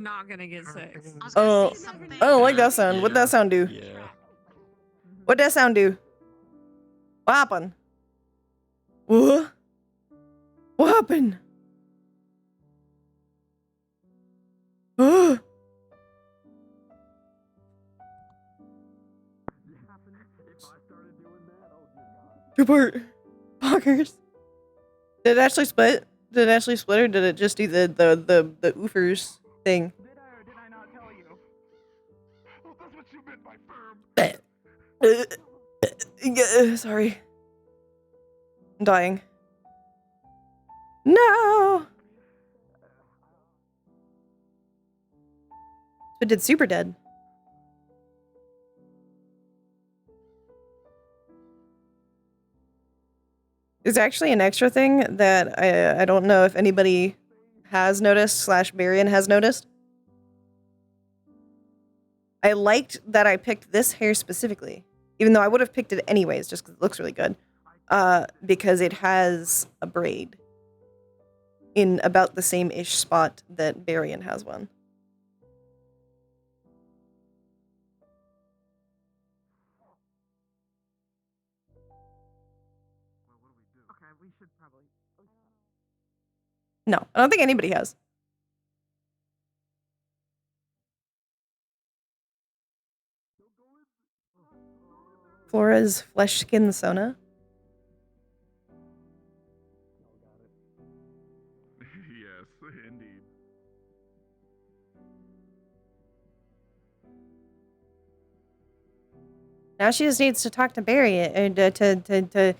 not gonna get 6. Oh, I don't like that sound. What'd that sound do? Yeah. What'd that sound do? What happened? What? What happened? Good part. Fuckers. Did it actually split? Did it actually split, or did it just do the oofers thing? Did I or did I not tell you? Well, that's what you meant by firm. Sorry. I'm dying. No! But did Super dead? There's actually an extra thing that I don't know if anybody has noticed / Barian has noticed. I liked that I picked this hair specifically, even though I would have picked it anyways, just because it looks really good. Because it has a braid in about the same-ish spot that Barian has one. Okay, we should probably. No, I don't think anybody has. Flora's Flesh Skin Sona. Yes, indeed. Now she just needs to talk to Barry to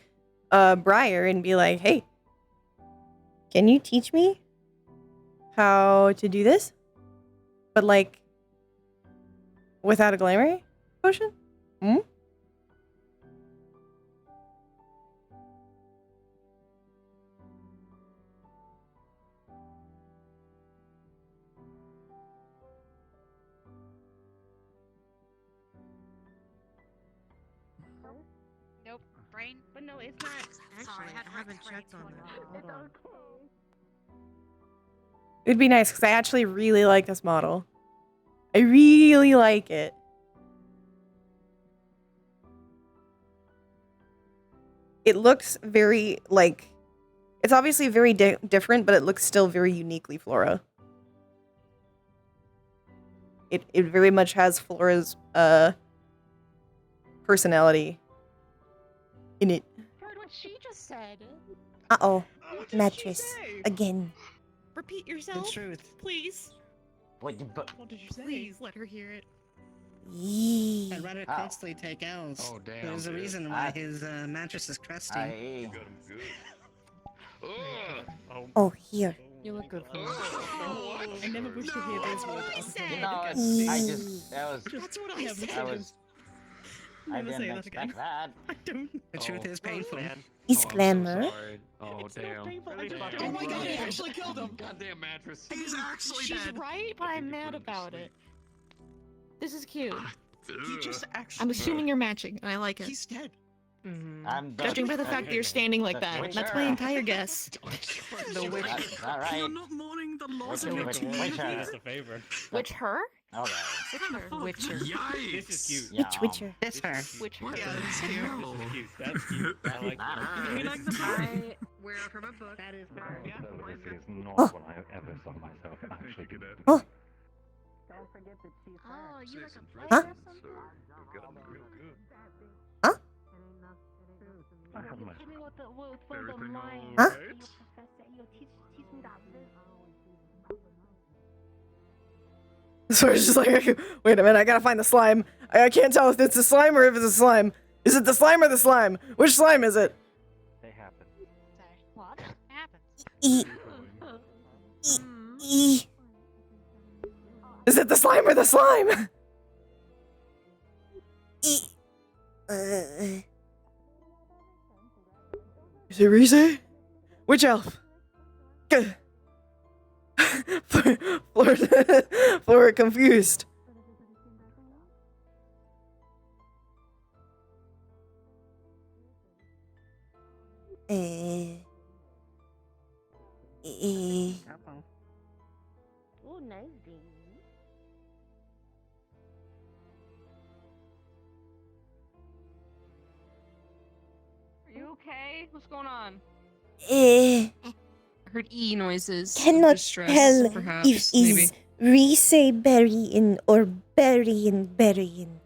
Briar and be like, hey, can you teach me how to do this? But like, without a glamour potion? Hmm? Nope. Brain. But no, it's not. Actually, Sorry, I haven't checked on that. Hold on. It'd be nice because I actually really like this model. I really like it. It looks very, like, it's obviously very different, but it looks still very uniquely Flora. It very much has Flora's personality in it. Heard what she just said. Uh-oh. What did Mattress. she say? Again. Repeat yourself. The truth. Please. What did you say? Please let her hear it. Yee. I'd rather constantly take L's. Oh, damn, There's a dude. reason why his mattress is crusty. You got him good. Ugh. Oh, here. You look good for me. Oh, I never wish to hear those words. You know, I just, that was, That's what I said. I was, I Never say didn't that again. expect that. I don't. The truth is painful. Is Oh, I'm so glamour. sorry. Oh, damn. Oh my god, he actually killed him. Goddamn mattress. He's actually She's dead. right, but I'm mad about it. This is cute. He just I'm assuming you're matching, and I like it. He's dead. I'm done. Judging by the fact that you're standing like that, that's my entire guess. The witch. That's all right. You're not mourning the loss Witcher, of your witcher, community. witcher. That's a favor. Which her? All right. Witcher. Yikes. This is cute. Yeah. Which Witcher? This her. Which her? Yeah, that's This cute. is cute. That's cute. I like that. You like the pie? Where from a book. That is correct. Yeah. This is not Oh. what I ever saw myself actually do. Oh. Don't forget the cheese. Oh, you like a Huh? player or something? Got him real good. Huh? I have my Everything all Huh? right? So it's just like, wait a minute, I gotta find the slime. I can't tell if it's a slime or if it's a slime. Is it the slime or the slime? Which slime is it? They happen. Sorry. What happens? E. E. Is it the slime or the slime? E. Is it Rize? Which elf? Good. Flora confused. Oh, nice baby. okay? What's going on? I I heard E noises. cannot Distress, tell perhaps, if maybe. is Rise burying or burying.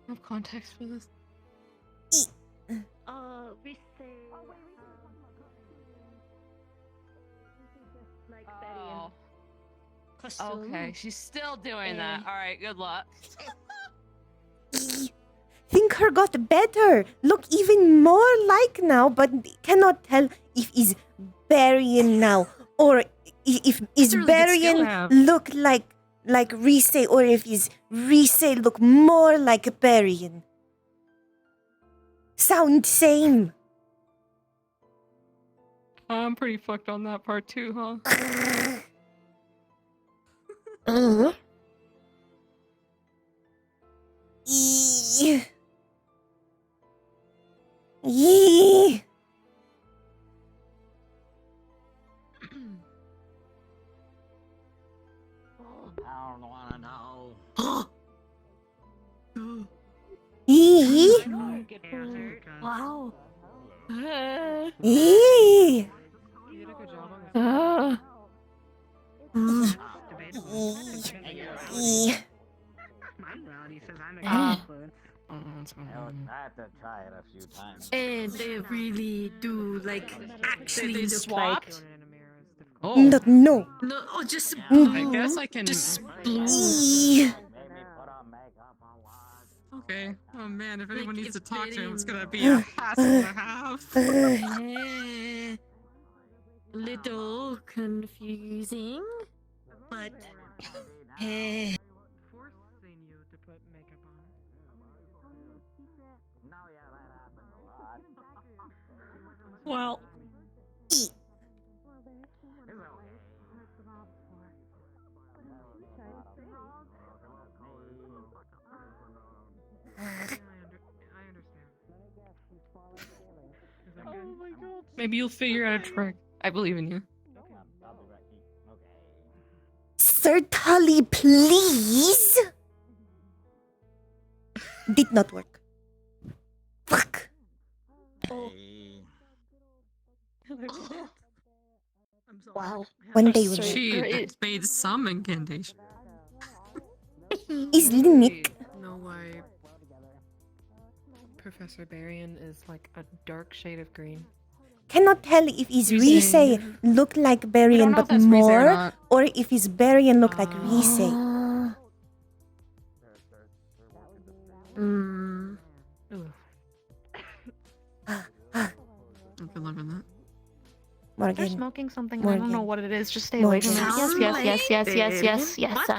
I have context for this. We say. Like Oh. Question. Okay, she's still doing that. Alright, good luck. Think her got better. Look even more like now, but cannot tell if is burying now or if is a really good skill burying to have. look like Rise or if is Rise look more like burying. Sound same. I'm pretty fucked on that part too, huh? Yee. Yee. I don't wanna know. Yee. Wow. Yee. You did a good job on Yee. My brownie says I'm a influence. I had to try it a few times. And they really do like actually They look swapped? Oh, No, no. like no, or just I blue. guess I can. Just blue. Yee. Made me put on makeup on what? Okay. Oh man, if anyone Like, needs to it's talk to him, it's very- gonna be a hassle and a half. Eh, little confusing, but eh. Forcing you to put makeup on. No, yeah, that happened a lot. Well, Yee. I understand. Is that good? Oh my god. Maybe you'll figure out a trick. I believe in you. I'll be right back. Okay. Certainly, please. Did not work. Fuck. Hey. I'm sorry. wow. One day will So She great. made some incantation. is Nick. know why Professor Barian is like a dark shade of green. Cannot tell if is Rise look like We don't Barian know if but that's Rise or more not. or if is Barian look like Rise. Mm. Good luck on that. They're Morgan. smoking something. and I don't know Morgan. what it is. Just stay away from it. Morgan. Yes. I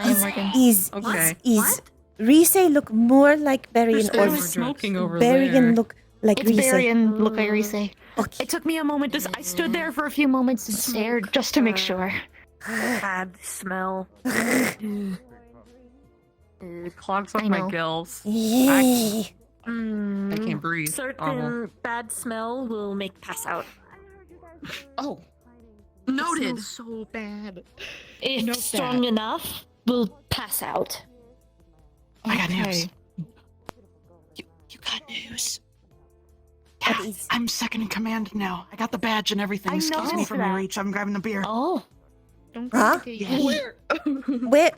am working. Is Okay. is Rise look more like Barian or There's smoking over Barian there. look like It's Rise? Barian, look like Rise. Okay. It took me a moment. I stood there for a few moments and stared just to make sure. Bad smell. It clogs up I my know. gills. Yee. I can't breathe. Certain bad smell will make pass out. Oh. It Noted. smells so bad. If Note strong enough, will pass out. I got Okay. news. You got news. What Yeah, is- I'm second in command now. I got the badge and everything. I Excuse me noticed from your that. reach. I'm grabbing a beer. Oh, Don't Huh? complicate Yeah. Where? Where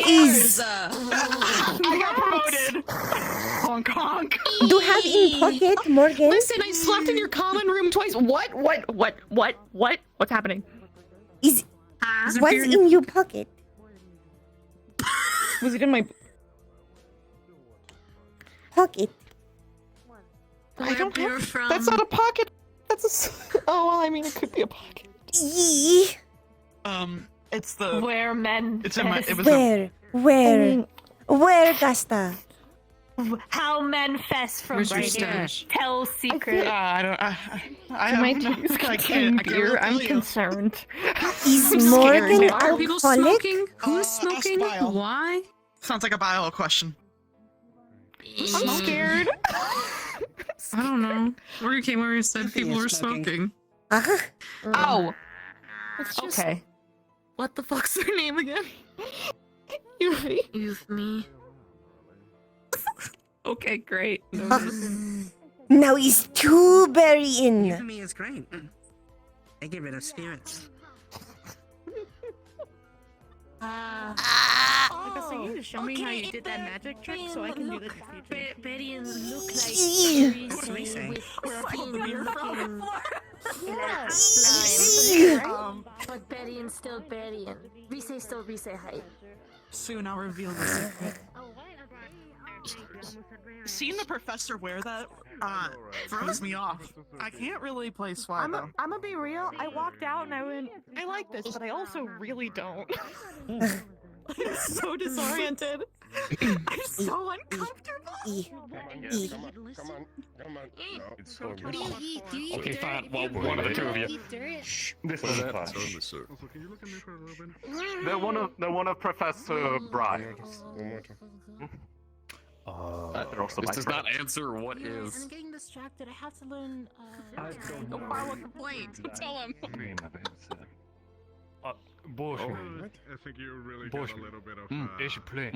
is I got promoted. Honk honk. do have in pocket Morgan? Listen, I slept in your common room twice. What? What's happening? Is Is it what's beer in your pocket? Was it in my? Pocket. I don't beer have. from. That's not a pocket. That's a. Oh well, I mean, it could be a pocket. Yee. It's the. Where men. It's in my. It was. Where Gasta? How men fest from Where's your breaking. stash? Tell secret. I don't. I My have. teeth I contain can't. I can't beer. really I'm tell you. concerned. Is I'm Morgan scared. Are people alcoholic? smoking? Who's smoking? Bile. Why? Sounds like a bio question. I'm scared. I don't know. Or came over and said Nothing people is were smoking. smoking. Uh-huh. Oh. It's just Okay. What the fuck's their name again? You ready? Use me. Okay, great. Now he's two burying. Euphemy is great. They get rid of spirits. So you need to show me how you did that magic trick so I can do that in the future. Barians look like What do we say? with skin looking Ew. but Barian still Barian. We say hi. Soon I'll reveal the secret. Seeing the professor wear that throws me off. I can't really play swag though. I'm gonna be real. I walked out and I went, I like this, but I also really don't. I'm so disoriented. I'm so uncomfortable. Come on. No, it's so good. Okay, fine. Well, one of the two of you. Shh. This is it. Also, can you look at me for a little bit? They're one of Professor Briar. One more time. This does not answer what is. I'm getting distracted. I have to learn. Don't file a complaint. Tell him. Bullshit. I think you really got a little bit of. They should play.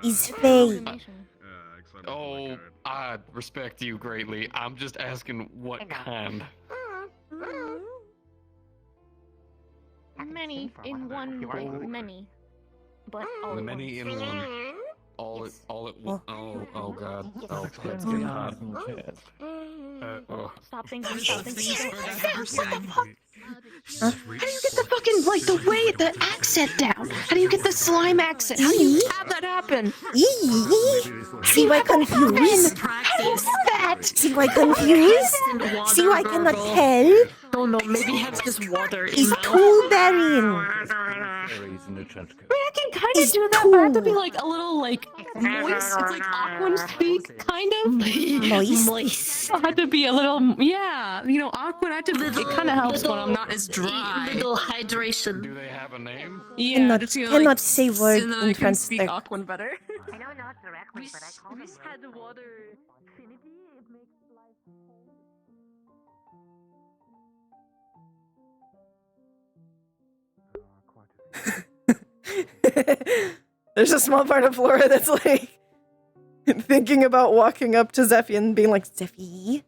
He's fake. Oh, I respect you greatly. I'm just asking what kind. Many in one, many. But all Many in one. All at once. Oh god. Oh, that's getting hot. Stop thinking. Stop thinking. How do you get the fucking, like, the way, the accent down? How do you get the slime accent? How do you have that happen? See why confused? That! See why confused? See why cannot tell? Oh no, maybe he has just water in He's mouth. too burying. I mean, I can kind of do that, but I have to be like a little like moist. It's like Aquan speak, kind of. Moist. I had to be a little, yeah. You know, Aquan. I had to. It kind of helps when I'm not as dry. Little hydration. Do they have a name? Yeah, Cannot, just, you know, cannot like, say word and then in I can front speak there. Aquan better. I know not directly, but I call We had water affinity. It makes life. There's a small part of Flora that's like thinking about walking up to Zeffy and being like, Zeffy,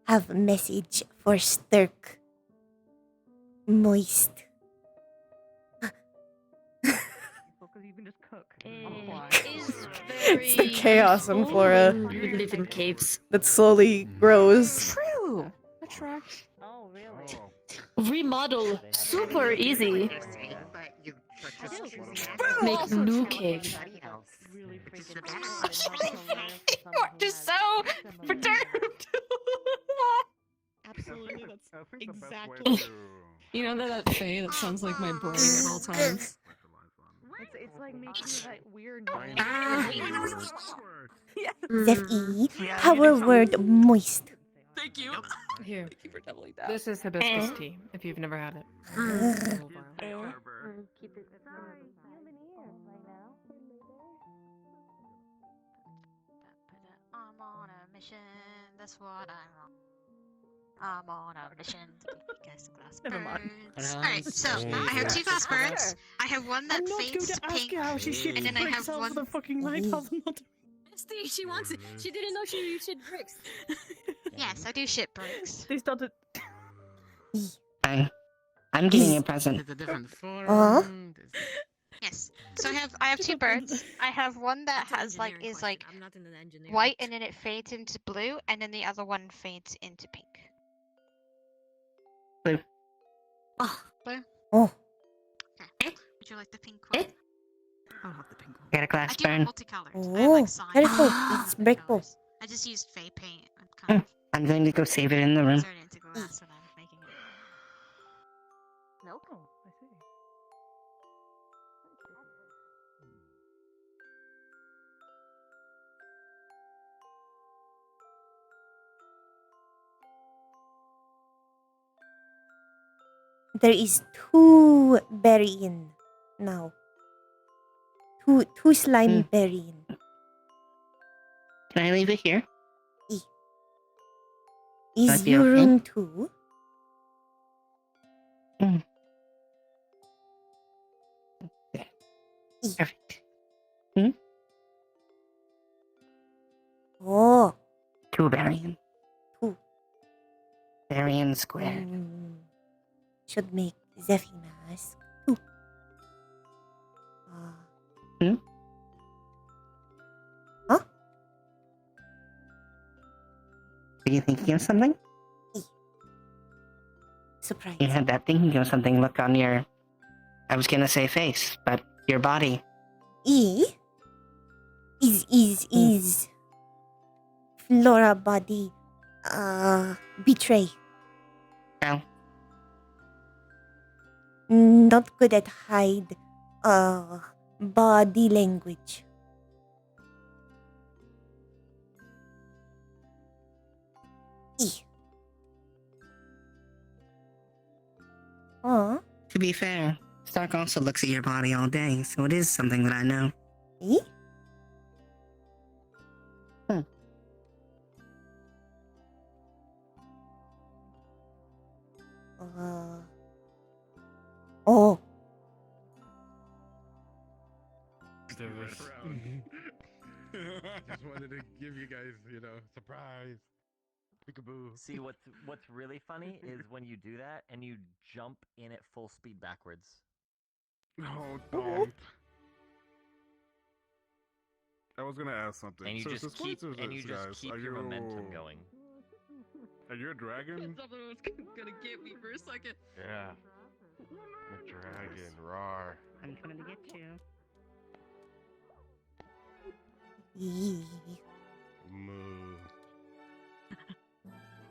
have a message for Stirk. Moist. Because you can just cook. It's the chaos in Flora We live in caves. that slowly grows. True. That tracks. Oh, really? Remodel. Super easy. Make new cave. Really freaking You are just so perturbed. Absolutely, that's I think the best exactly. way to. You know that Faye that sounds like my brain at all times. It's like making that weird Zeffy, power word moist. Thank you. Here. Thank you for doubling that. This is hibiscus tea, if you've never had it. Keep it. I'm on a mission. That's what I'm on a mission to get glass Never mind. birds. Alright, so I have two glass birds. I have one that fades pink, and then I have one. The fucking lighthouse. She wants it. She didn't know she should bricks. Yes, I do shit bricks. They started. I'm getting a present. Yes. So I have two birds. I have one that has like is like white, and then it fades into blue, and then the other one fades into pink. Blue. Blue. Oh. Okay. Would you like the pink one? I'll have the pink one. Got a I glass do have burn. multicolored. I have Oh, like signs. beautiful. It's breakable. I just used Fey paint. I'm kind of I'm going to go save it in the room. turned into glass when I was making it. Nope. Oh, I see. There is two burying now. Two slime burying. Can I leave it here? Is That'd be your okay. room too? Perfect. 2 Varian. 2. Varian squared. Should make Zephy mask. 2. Huh? Are you thinking of something? Surprise. You had that thinking of something look on your... I was gonna say face, but your body. Is Flora body betray? No. Not good at hide body language. Huh? To be fair, Stark also looks at your body all day, so it is something that I know. Oh. Just wanted to give you guys, surprise. Peekaboo. See, what's really funny is when you do that and you jump in at full speed backwards. No, don't. I was gonna ask something. And you So just this keep is and you this, just guys. keep Are your you... momentum going. Are you a dragon? Something was gonna get me for a second. Yeah. A dragon, roar. I'm coming to get you. Moo.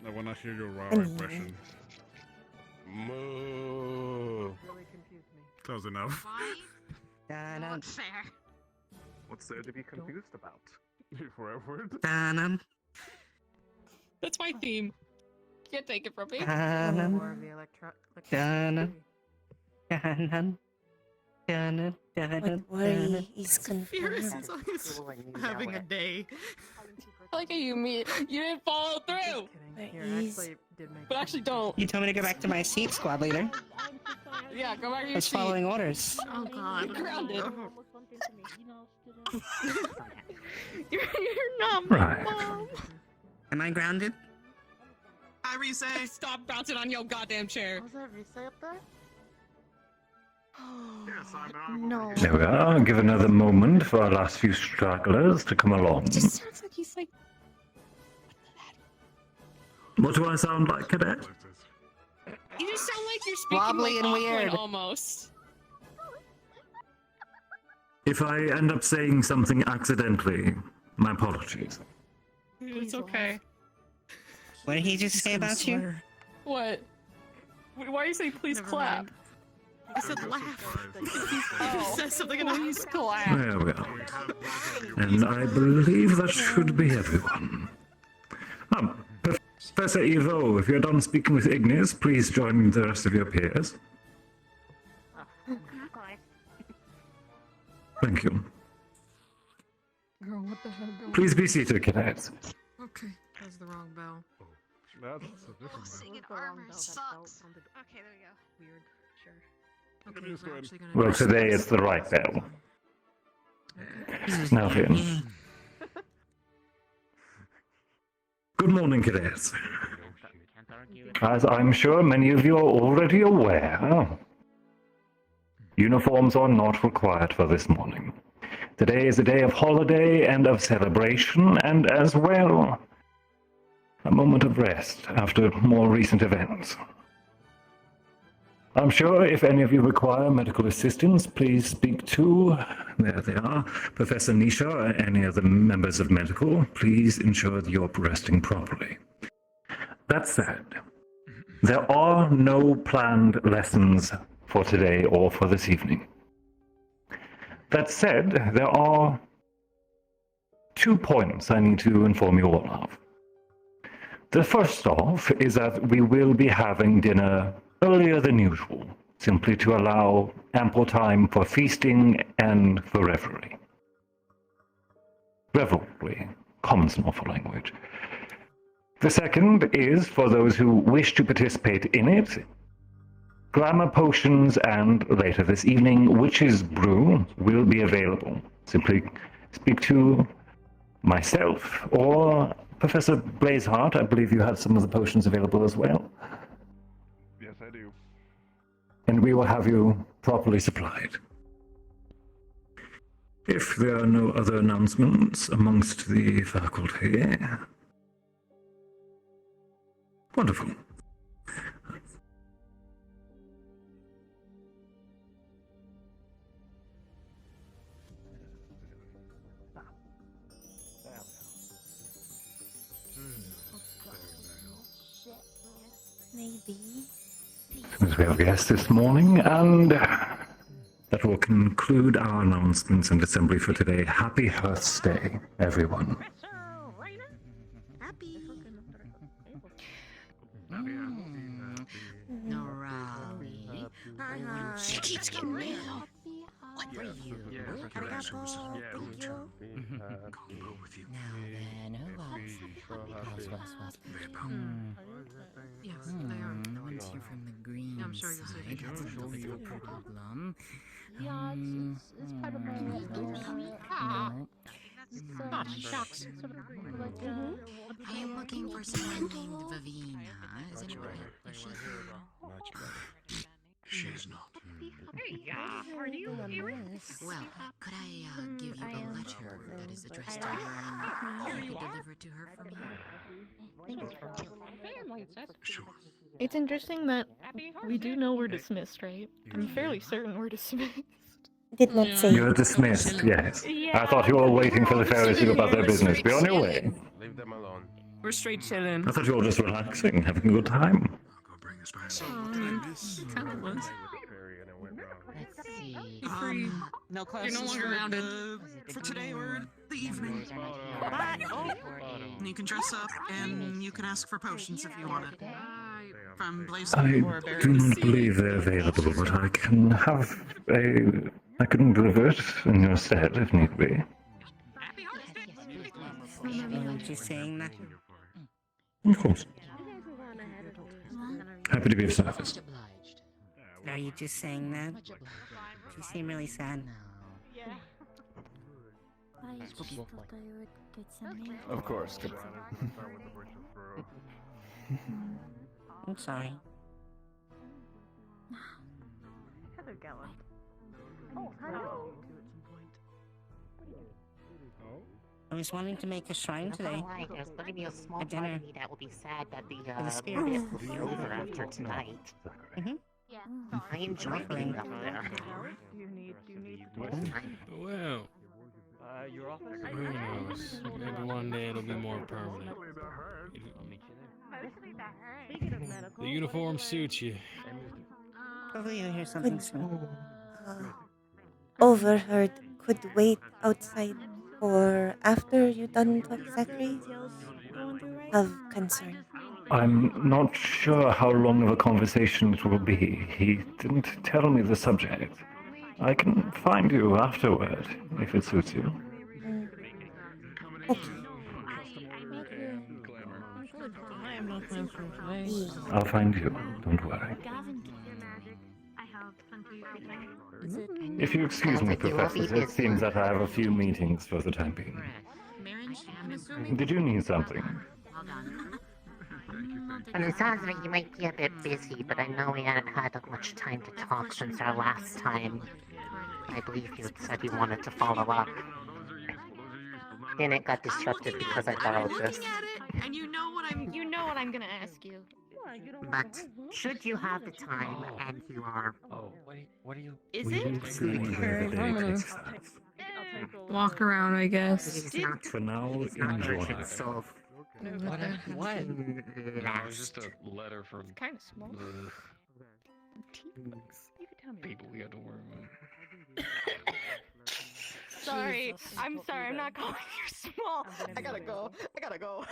I wanna hear your roar impression. Moo. Really confused me. Close enough. Why? Not fair. What's there to be confused about? Forward. That's my theme. Can't take it from me. More of the What worry is Furious confirmed. is having a day. I like how you didn't follow through. But actually don't. You told me to go back to my seat, squad leader. Yeah, go back to I your was seat. following orders. Oh god. You're grounded. You're not my mom. Am I grounded? Hi, Rise. Stop bouncing on your goddamn chair. Was that Rise up there? Yes, I'm No. There we are. Give another moment for our last few stragglers to come along. It just sounds like he's like. What do I sound like, Cadet? You just sound like you're speaking Wobbly like and Aquan weird. almost. If I end up saying something accidentally, my apologies. It's okay. What did he just say about you? What? Why are you saying please clap? I said laugh. Oh, says something and please clap. There we are. And I believe that should be everyone. Professor Evo, if you're done speaking with Ignis, please join the rest of your peers. Thank you. Girl, what the hell? Girl? Please be seated, cadets. Okay, that's the wrong bell. That's a different Singing armor sucks. Okay, there we go. Weird. Sure. Okay, Okay, just go we're ahead. actually gonna. Well, today it's the right bell. Now then. Good morning, cadets. As I'm sure many of you are already aware, uniforms are not required for this morning. Today is a day of holiday and of celebration, and as well, a moment of rest after more recent events. I'm sure if any of you require medical assistance, please speak to, there they are, Professor Nisha or any of the members of medical. Please ensure that you're resting properly. That said, there are no planned lessons for today or for this evening. That said, there are 2 points I need to inform you all of. The first off is that we will be having dinner earlier than usual, simply to allow ample time for feasting and for revelry. Revelry, common Snorful language. The second is, for those who wish to participate in it, glamour potions and, later this evening, witch's brew will be available. Simply speak to myself or Professor Blazeheart, I believe you have some of the potions available as well. Yes, I do. And we will have you properly supplied. If there are no other announcements amongst the faculty... Wonderful. Maybe. As we have guests this morning, and that will conclude our announcements and assembly for today. Happy Hearth's Day, everyone. No, Raleigh. She keeps getting mail. What were you? Arigato. Go with you. Now then, who else? Yes, they are. No one's here from the green I'm sure you'll see. That's a little bit of a problem. Yeah, it's part of my shucks. I am looking for someone named Vivina. Is anyone? Is she here? She's not. Are you Well, could I give you a letter that is addressed to her and you could deliver it to her for me? Sure. It's interesting that we do know we're dismissed, right? I'm fairly certain we're dismissed. Did not say. You're dismissed, yes. I thought you were waiting for the fairies to go about their business. Be on your way. Leave them alone. We're straight chilling. I thought you were just relaxing, having a good time. Go bring us back. So, kind of was. Let's see. No class. You're no longer grounded. For today or the evening. And you can dress up and you can ask for potions if you want it. From Blaze I or Barry. do not believe they're available, but I can have I can deliver it in your stead if need be. Are you saying that? Of course. Happy to be of service. Are you just saying that? You seem really sad. Of course. I'm sorry. I was wanting to make a shrine today. There's going to be a small A dinner. part of me that will be sad that the For the spirit. will be over after tonight. I enjoy being up there. Well, your office? who knows? Maybe one day it'll be more permanent. The uniform suits you. Hopefully you'll hear something soon. Overheard could wait outside for after you done talk Zachary. Of concern. I'm not sure how long of a conversation it will be. He didn't tell me the subject. I can find you afterward, if it suits you. Okay. I'll find you, don't worry. If you excuse me, Professor, it seems that I have a few meetings for the time being. Did you need something? And it sounds like you might be a bit busy, but I know we haven't had much time to talk since our last time. I believe you said you wanted to follow up. Then it got disrupted because I borrowed this. And you know what I'm gonna ask you. But should you have the time and you are... Oh, wait, what are you... Is We it? will see where the day takes us. Walk around, I guess. For now, enjoy. What? It's just a letter from It's kind of small. people we had to work with. Sorry, I'm sorry. I'm not calling you small. I gotta go. I gotta go.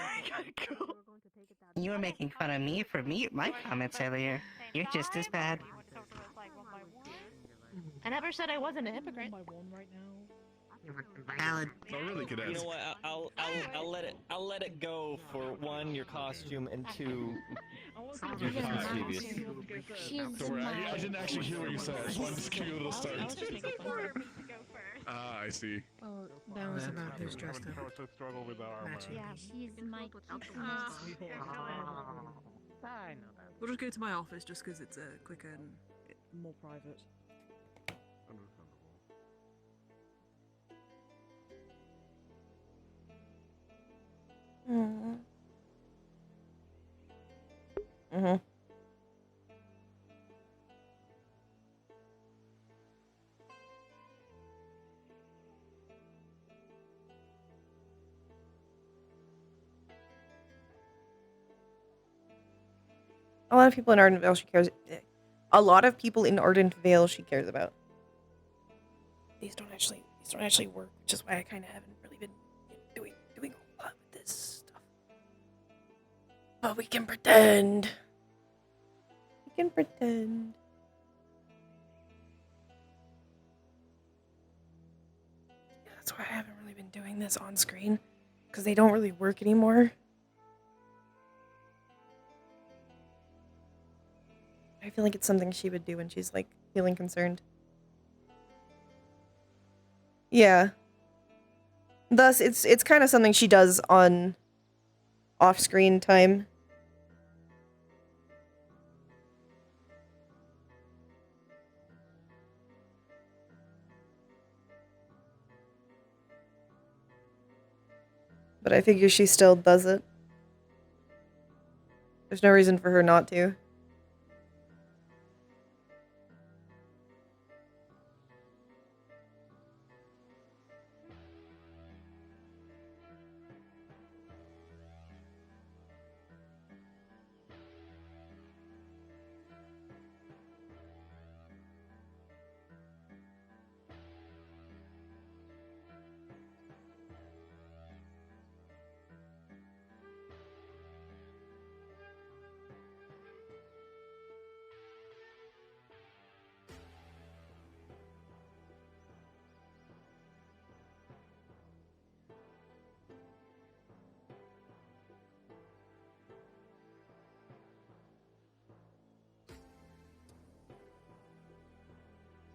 You were making fun of me for my comments earlier. You're just as bad. I never said I wasn't a hypocrite. Valid. I really could ask. You know what? I'll let it go for one, your costume, and two, your mischievous. Don't worry, I didn't actually hear what you said. I just wanted to give you a little start. Ah, I see. Oh, that was about his dress Haven't up. to struggle with the armor. Matching. Yeah, she's my We'll just go to my office just because it's quicker and more private. Mm. Mhm. A lot of people in Ardent Vale she cares. A lot of people in Ardent Vale she cares about. These don't actually work, which is why I kind of haven't really been doing a lot with this stuff. But we can pretend. We can pretend. Yeah, that's why I haven't really been doing this on screen, because they don't really work anymore. I feel like it's something she would do when she's like feeling concerned. Yeah. Thus, it's kind of something she does on off-screen time. But I figure she still does it. There's no reason for her not to.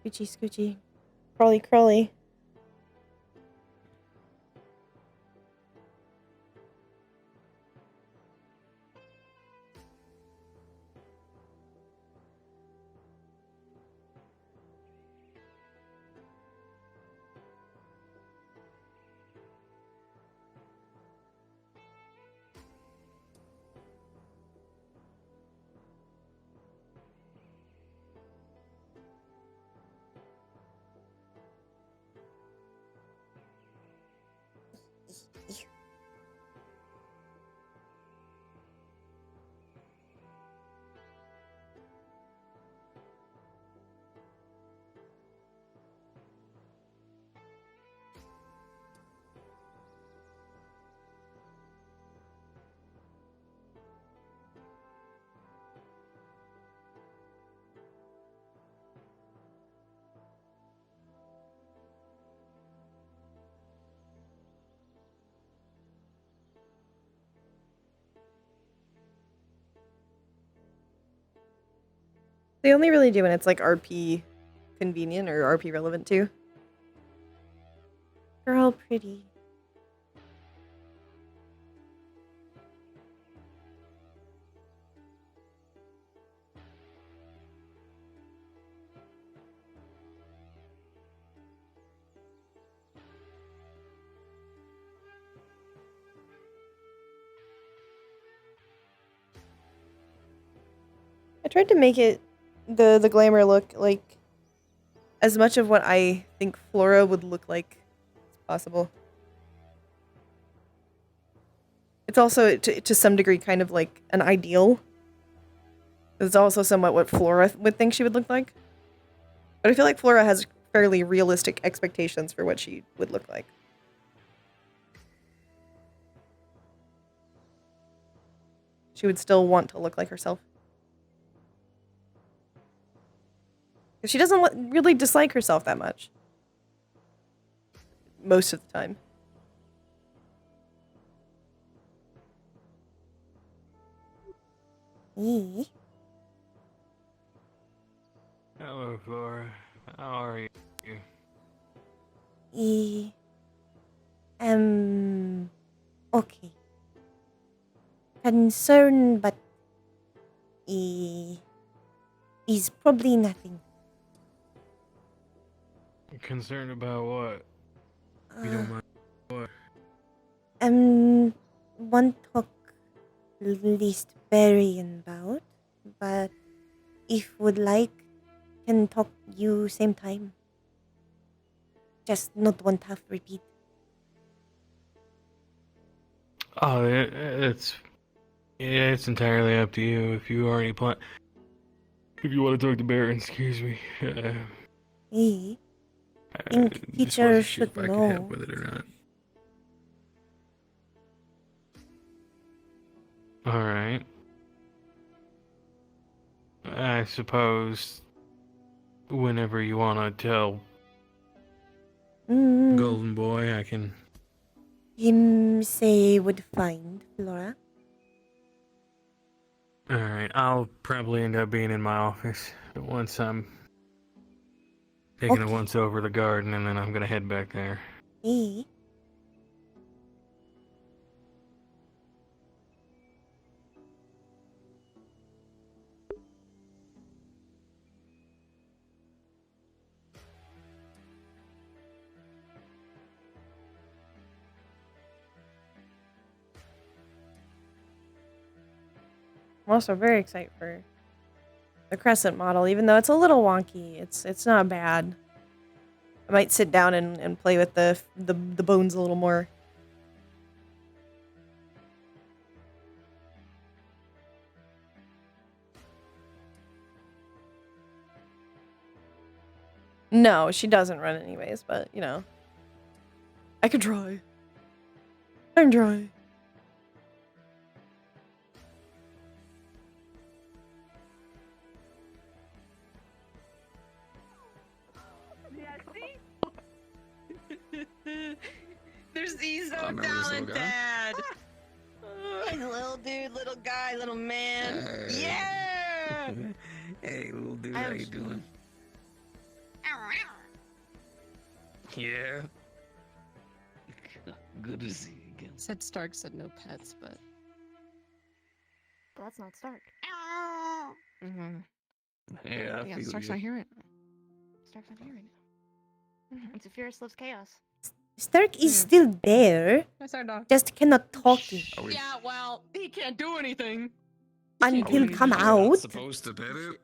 Scoochie, scoochie. Crawly, crawly. They only really do when it's like RP convenient or RP relevant too. Girl, pretty. I tried to make it the glamour look like as much of what I think Flora would look like as possible. It's also to some degree kind of like an ideal. It's also somewhat what Flora would think she would look like. But I feel like Flora has fairly realistic expectations for what she would look like. She would still want to look like herself. She doesn't really dislike herself that much. Most of the time. Hello, Flora. How are you? concern, but is probably nothing. Concerned about what? If you don't mind. What? One talk least burying about, but if would like, can talk you same time. Just not one half repeat. Oh, it's entirely up to you. If you already plan, if you want to talk to Baron, excuse me. Think teacher should if I know. can help with it or not. All right. I suppose whenever you want to tell Golden Boy, I can. Him say would find Flora. All right, I'll probably end up being in my office once I'm taking a once over the garden, and then I'm gonna head back there. Hey. I'm also very excited for the Crescent model, even though it's a little wonky. It's not bad. I might sit down and play with the bones a little more. No, she doesn't run anyways, but you know. I could try. I can try. He's so remember this little talented. guy? Little dude, little guy, little man. Hey. Yeah. Hey, little dude, how you doing? Yeah. Good to see you again. Said Stark said no pets, but That's not Stark. mm-hmm. Yeah, I Yeah, feel Stark's you. not here right Stark's not here right now. It's a Fierce Loves Chaos. Stark is still there. That's our dog. Just cannot talk Yeah, well, he can't do anything. until come Are we not out. supposed to pet it?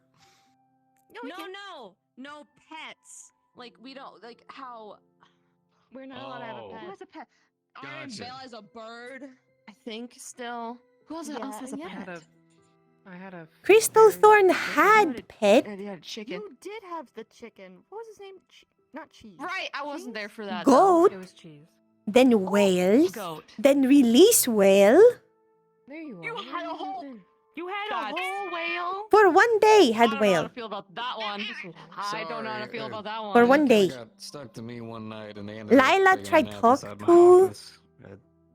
No pets. Like we don't like how. We're not allowed to have a Oh. pet. Who has a pet? Iron Gotcha. Bell has a bird. I think still. Who else Yeah, has a yeah. pet? I had a Crystal Thorn had pet. I had a chicken. You did have the chicken. What was his name? Not Cheese. Right, I wasn't there for that. Goat. Though. It was cheese. Then whales. Goat. Then release whale. There you are. You had a whole. You had That's- a whole whale. For one day I had don't know how whale. to feel about that one. I don't know how to feel about that one. For one day. Got stuck to me one night and they ended up Lila taking a tried nap talk inside my to. office.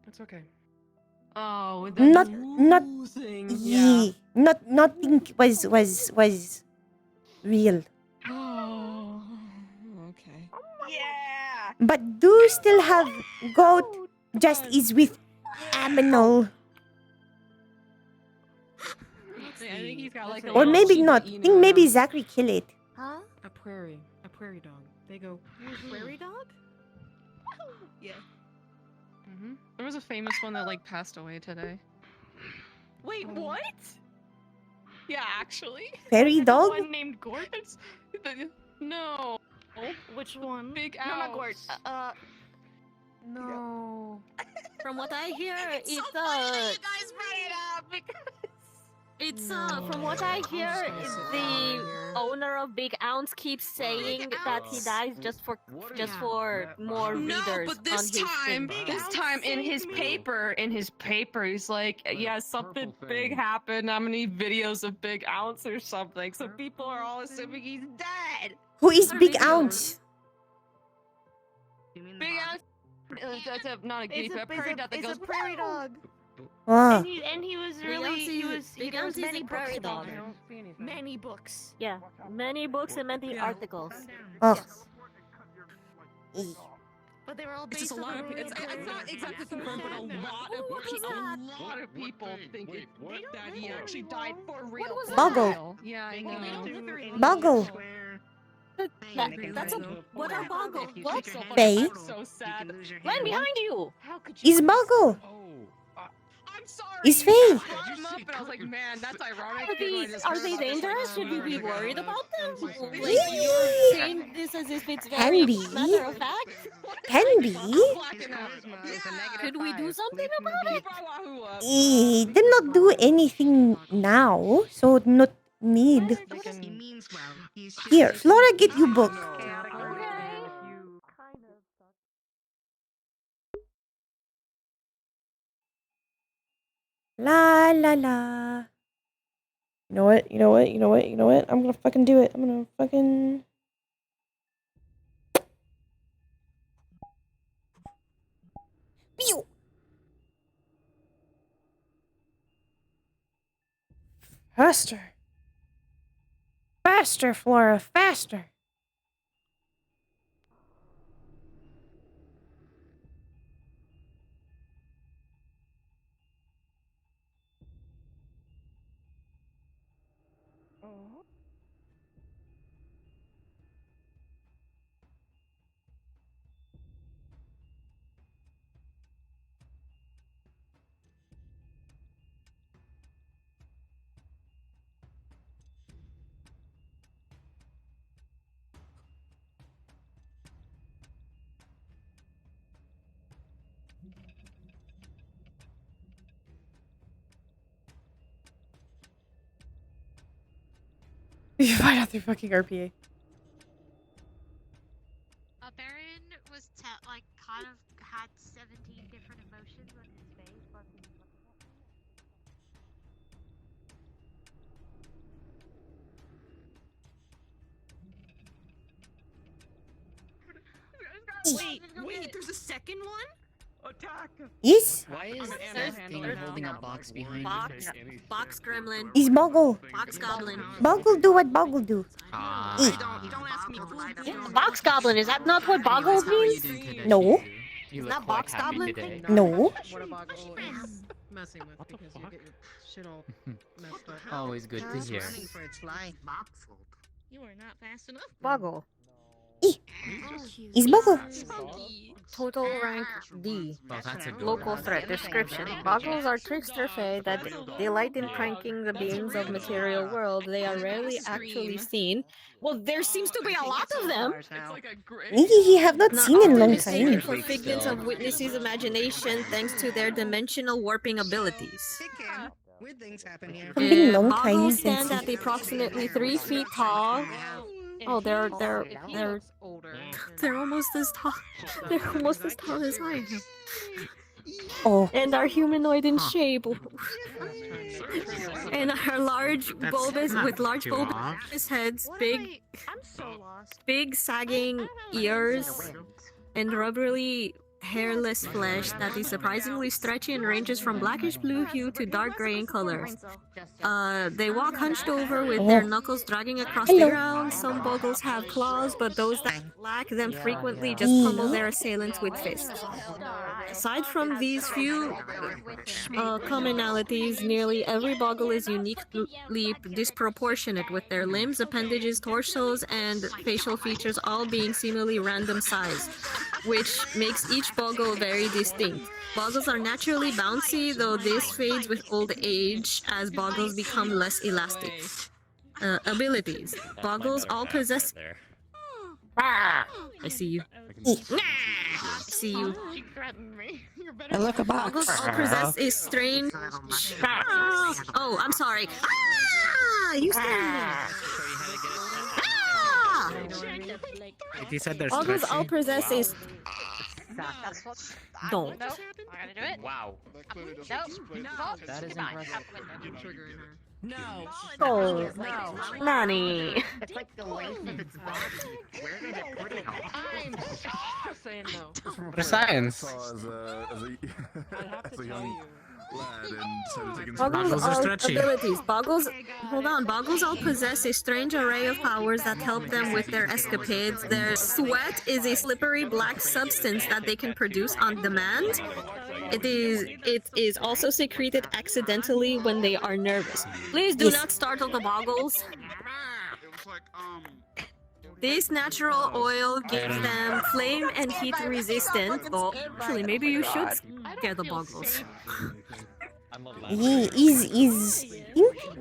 That's okay. Oh, with Not thing. ye. Not think was real. Oh, okay. Yeah. But do still have goat just is with aminal. I think he's got like a Or little maybe Shiba not. Inu Think maybe around. Zachary kill it. Huh? A prairie dog. They go. Prairie dog? Yeah. Mm-hmm. There was a famous one that like passed away today. Wait, what? Yeah, actually. Fairy The dog? one named Gort. No. Which one? Big No, not Gort. Owl. No. From what I hear, It's so it's funny that you guys brought it up because from what I hear, the owner of Big Ounce keeps saying that he dies just for more readers but this on his time, thing. in his paper, he's like, yeah, something big happened. I'm gonna need videos of Big Ounce or something. So people are all assuming he's dead. Who is Big Ounce? Big Ounce. That's not a guinea It's pig. a, A prairie dog that it's goes. a prairie dog. Ah. And he was Big really Ounce he is- was Big there was Ounce is many a books prairie about dog. him. Many books. Yeah, many books and many articles. Oh. Yes. Eh. But they were all based on a lot of people. It's not exactly confirmed, but a lot of people think that he actually died for real. Boggle. Yeah, I know. Boggle. That's a what are Boggle? What? Faye. So sad. Land behind you. How could He's Boggle. I'm sorry. He's Faye. I brought him up and I was like, man, that's ironic. Are they dangerous? Should we be worried about them? Like, Yee. you're saying this as if it's very Can be. matter of fact? Can be. Could we do something about it? Them not do anything now, so not need. Here, Flora, get you book. La la la. You know what? You know what? You know what? You know what? I'm gonna fucking do it. I'm gonna fucking. Pew! Faster. Faster, Flora, faster. You find out through fucking RPA. Baron was like kind of had 17 different emotions on his face while he was Wait, there's a second one? Attack! Yes? Why is that thing holding a box behind Box gremlin. He's Boggle. Box goblin. Boggle do what Boggle do. Eat. Box goblin, is that not what boggle means? No. Is that box goblin? No. What a boggle is messing with because you get your shit all messed up. Always good to hear. You are not fast enough. Boggle. He's Boggle. Total rank D. Oh, that's a Local threat description. Boggles are trickster fae that delight in pranking the beings of material world. They are rarely actually seen. Well, there seems to be a lot of them. You have not seen in a long Mistaken time. for figments of witnesses' imagination thanks to their dimensional warping abilities. Weird things happen here. It's been a long time Boggles since stand at approximately 3 feet tall. Oh, they're almost as tall. They're almost as tall as I am. Oh. And are humanoid in shape. And are large bulbous heads, big sagging ears, and rubbery hairless flesh that is surprisingly stretchy and ranges from blackish blue hue to dark gray in color. They walk hunched over with their knuckles dragging across the ground. Some boggles have claws, but those that lack them frequently just pummel their assailants with fists. Aside from these few commonalities, nearly every boggle is uniquely disproportionate, with their limbs, appendages, torsos, and facial features all being seemingly random size, which makes each boggle very distinct. Boggles are naturally bouncy, though this fades with old age as boggles become less elastic. Abilities. Boggles all possess... I see you. I see you. And look, boggles all possess a strange... Oh, I'm sorry. Ah! You stand there. Ah! He said there's Boggles all possess a... That's what's... Don't. No, I'm gonna do it. Wow. No. That is Fine, impressive. have a window. No. Oh, Nani. It's like the length of its body. Where did it put it? I'm so saying no. For science. As a I have to tell you. Boggles are all stretchy. abilities. Boggles, hold on. Boggles all possess a strange array of powers that help them with their escapades. Their sweat is a slippery black substance that they can produce on demand. It is also secreted accidentally when they are nervous. Please do not startle the Boggles. This natural oil gives them flame and heat resistance. Well, actually, maybe you should scare the Boggles. Is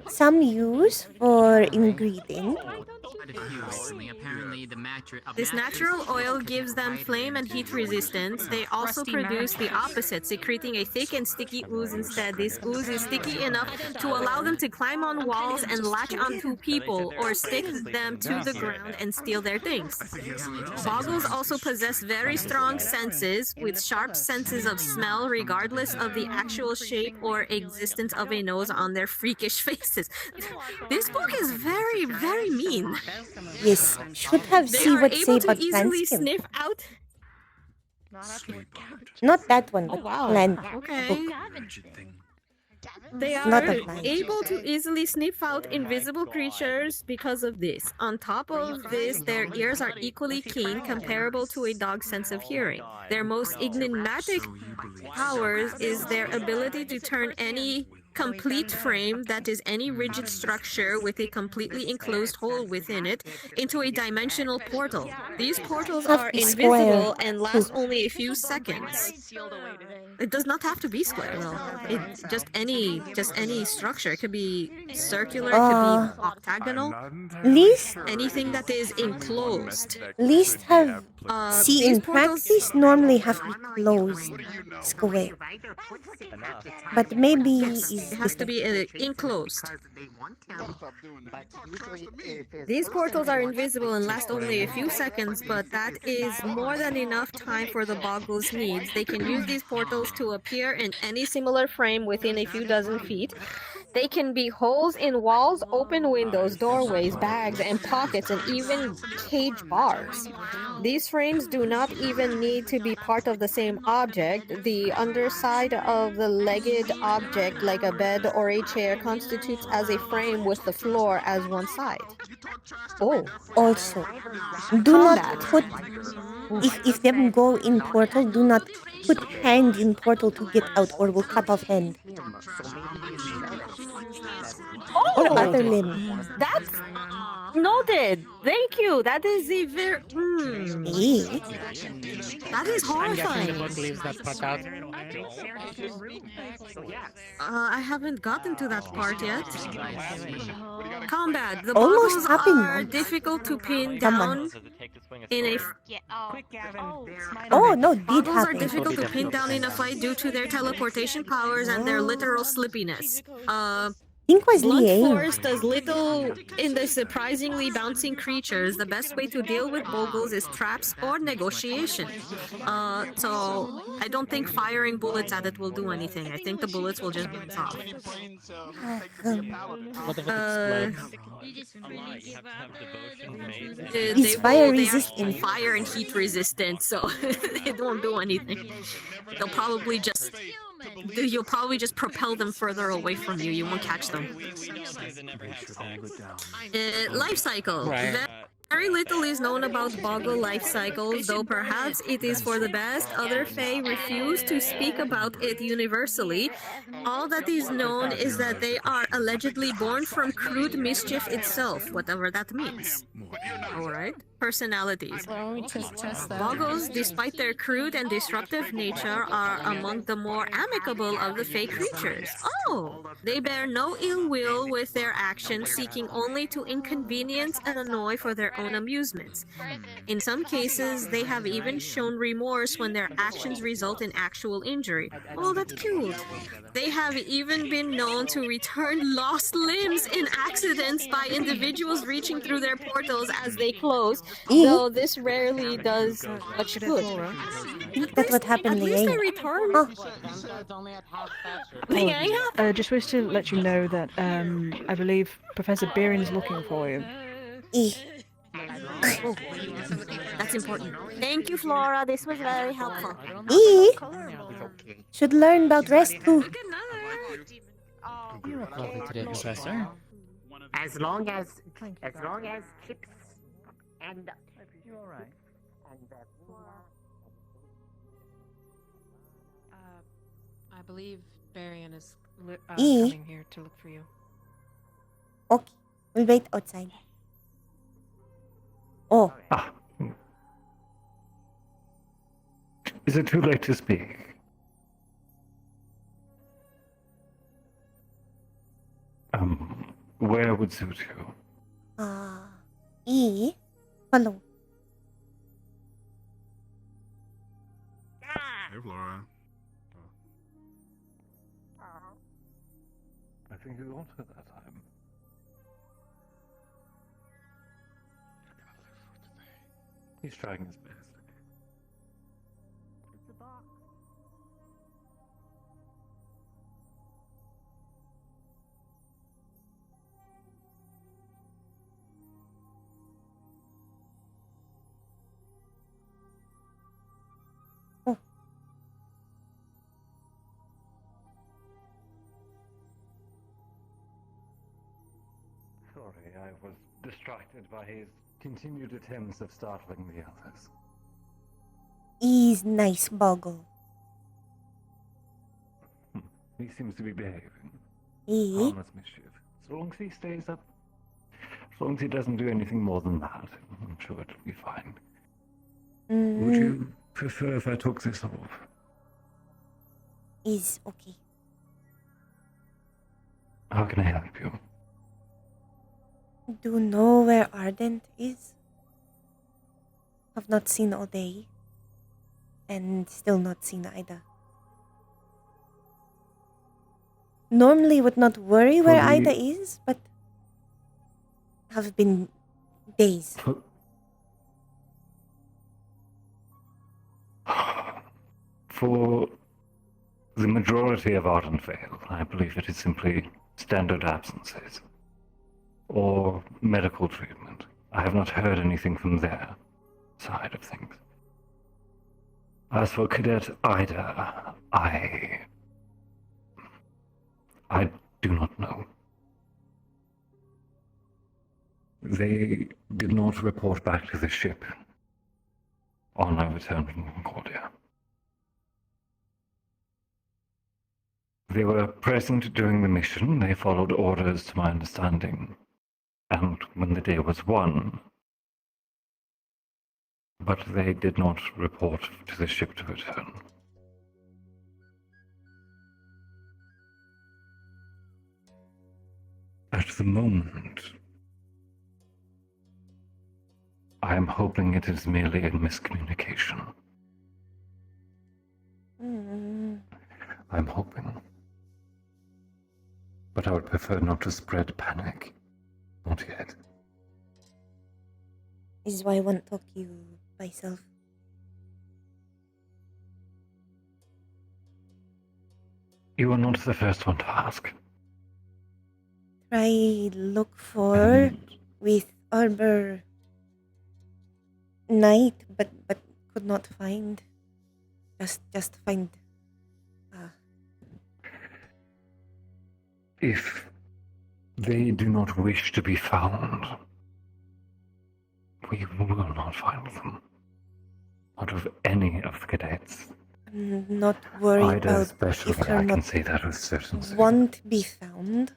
some use for ingredient? Apparently the mattress. This natural oil gives them flame and heat resistance. They also produce the opposite, secreting a thick and sticky ooze instead. This ooze is sticky enough to allow them to climb on walls and latch onto people or stick them to the ground and steal their things. Boggles also possess very strong senses with sharp senses of smell regardless of the actual shape or existence of a nose on their freakish faces. This book is very, very mean. Yes, should have They seen are what able say to about easily plant skin. sniff out. Not that one, Oh but wow. plant Okay. book. They Not are a plant. able to easily sniff out invisible creatures because of this. On top of this, their ears are equally keen, comparable to a dog's sense of hearing. Their most enigmatic powers is their ability to turn any complete frame, that is any rigid structure with a completely enclosed hole within it, into a dimensional portal. These portals Must are be invisible square, and last only a few seconds. It does not have to be square though. It just any structure. It could be circular, it could be octagonal. Least Anything that is enclosed. least have see These in portals practice normally have to be closed square. But maybe it has to be enclosed. These portals are invisible and last only a few seconds, but that is more than enough time for the Boggles' needs. They can use these portals to appear in any similar frame within a few dozen feet. They can be holes in walls, open windows, doorways, bags, and pockets, and even cage bars. These frames do not even need to be part of the same object. The underside of the legged object, like a bed or a chair, constitutes as a frame with the floor as one side. Oh. Also, do not put if them go in portal, do not put hand in portal to get out or will cut off hand. Or other limb. That's noted. Thank you. That is a very. That is I'm guessing the horrifying. book leaves that part out. I haven't gotten to that part yet. Combat. The Almost Boggles happened, are man. difficult to pin Come down on. in a. Oh no, did Boggles are happen. difficult to pin down in a fight due to their teleportation powers and their literal slippiness. Think was Blunt Liang. force does little in the surprisingly bouncing creatures. The best way to deal with Boggles is traps or negotiation. So I don't think firing bullets at it will do anything. I think the bullets will just bounce off. What if it explodes? It's fire resistant. Fire and heat resistant, so it won't do anything. They'll probably just. You'll probably just propel them further away from you. You won't catch them. Life cycle. Right. Very little is known about Boggle life cycles, though perhaps it is for the best. Other Fae refuse to speak about it universally. All that is known is that they are allegedly born from crude mischief itself, whatever that means. Alright. Personalities. Boggles, despite their crude and disruptive nature, are among the more amicable of the Fae creatures. Oh! They bear no ill will with their actions, seeking only to inconvenience and annoy for their own amusements. In some cases, they have even shown remorse when their actions result in actual injury. Oh, that's cute. They have even been known to return lost limbs in accidents by individuals reaching through their portals as they close, though this rarely does much good. That's what happened, At least they Liang. return. Just wish to let you know that I believe Professor Beerin is looking for you. That's important. Thank you, Flora. This was very helpful. Should learn about rest too. Good night. You look lovely today, Professor. As long as chips and You alright? I believe Barian is E? coming here to look for you. Okay. We'll wait outside. Oh. Is it too late to speak? Where would suit you? E? Hello. Hey, Flora. I think you got her that time. He's trying his best. It's a box. Sorry, I was distracted by his continued attempts of startling the others. E's nice boggle. He seems to be behaving. E? Harmless mischief. So long as he stays up. As long as he doesn't do anything more than that, I'm sure it'll be fine. Would you prefer if I took this off? Is okay. How can I help you? Do you know where Ardent is? Have not seen all day. And still not seen Ida. Normally would not worry where Ida is, but have been days. For the majority of Ardent Vale, I believe it is simply standard absences. Or medical treatment. I have not heard anything from their side of things. As for Cadet Ida, I do not know. They did not report back to the ship on our return from Concordia. They were present during the mission. They followed orders, to my understanding. And when the day was won, but they did not report to the ship to return. At the moment, I am hoping it is merely a miscommunication. I'm hoping. But I would prefer not to spread panic. Not yet. This is why I want to talk you myself. You are not the first one to ask. Try look for with Arbor Night, but could not find. Just find. If they do not wish to be found, we will not find them. Not of any of the cadets. I'm not worried Ida about especially, if they're I can not say that with certainty. won't be found.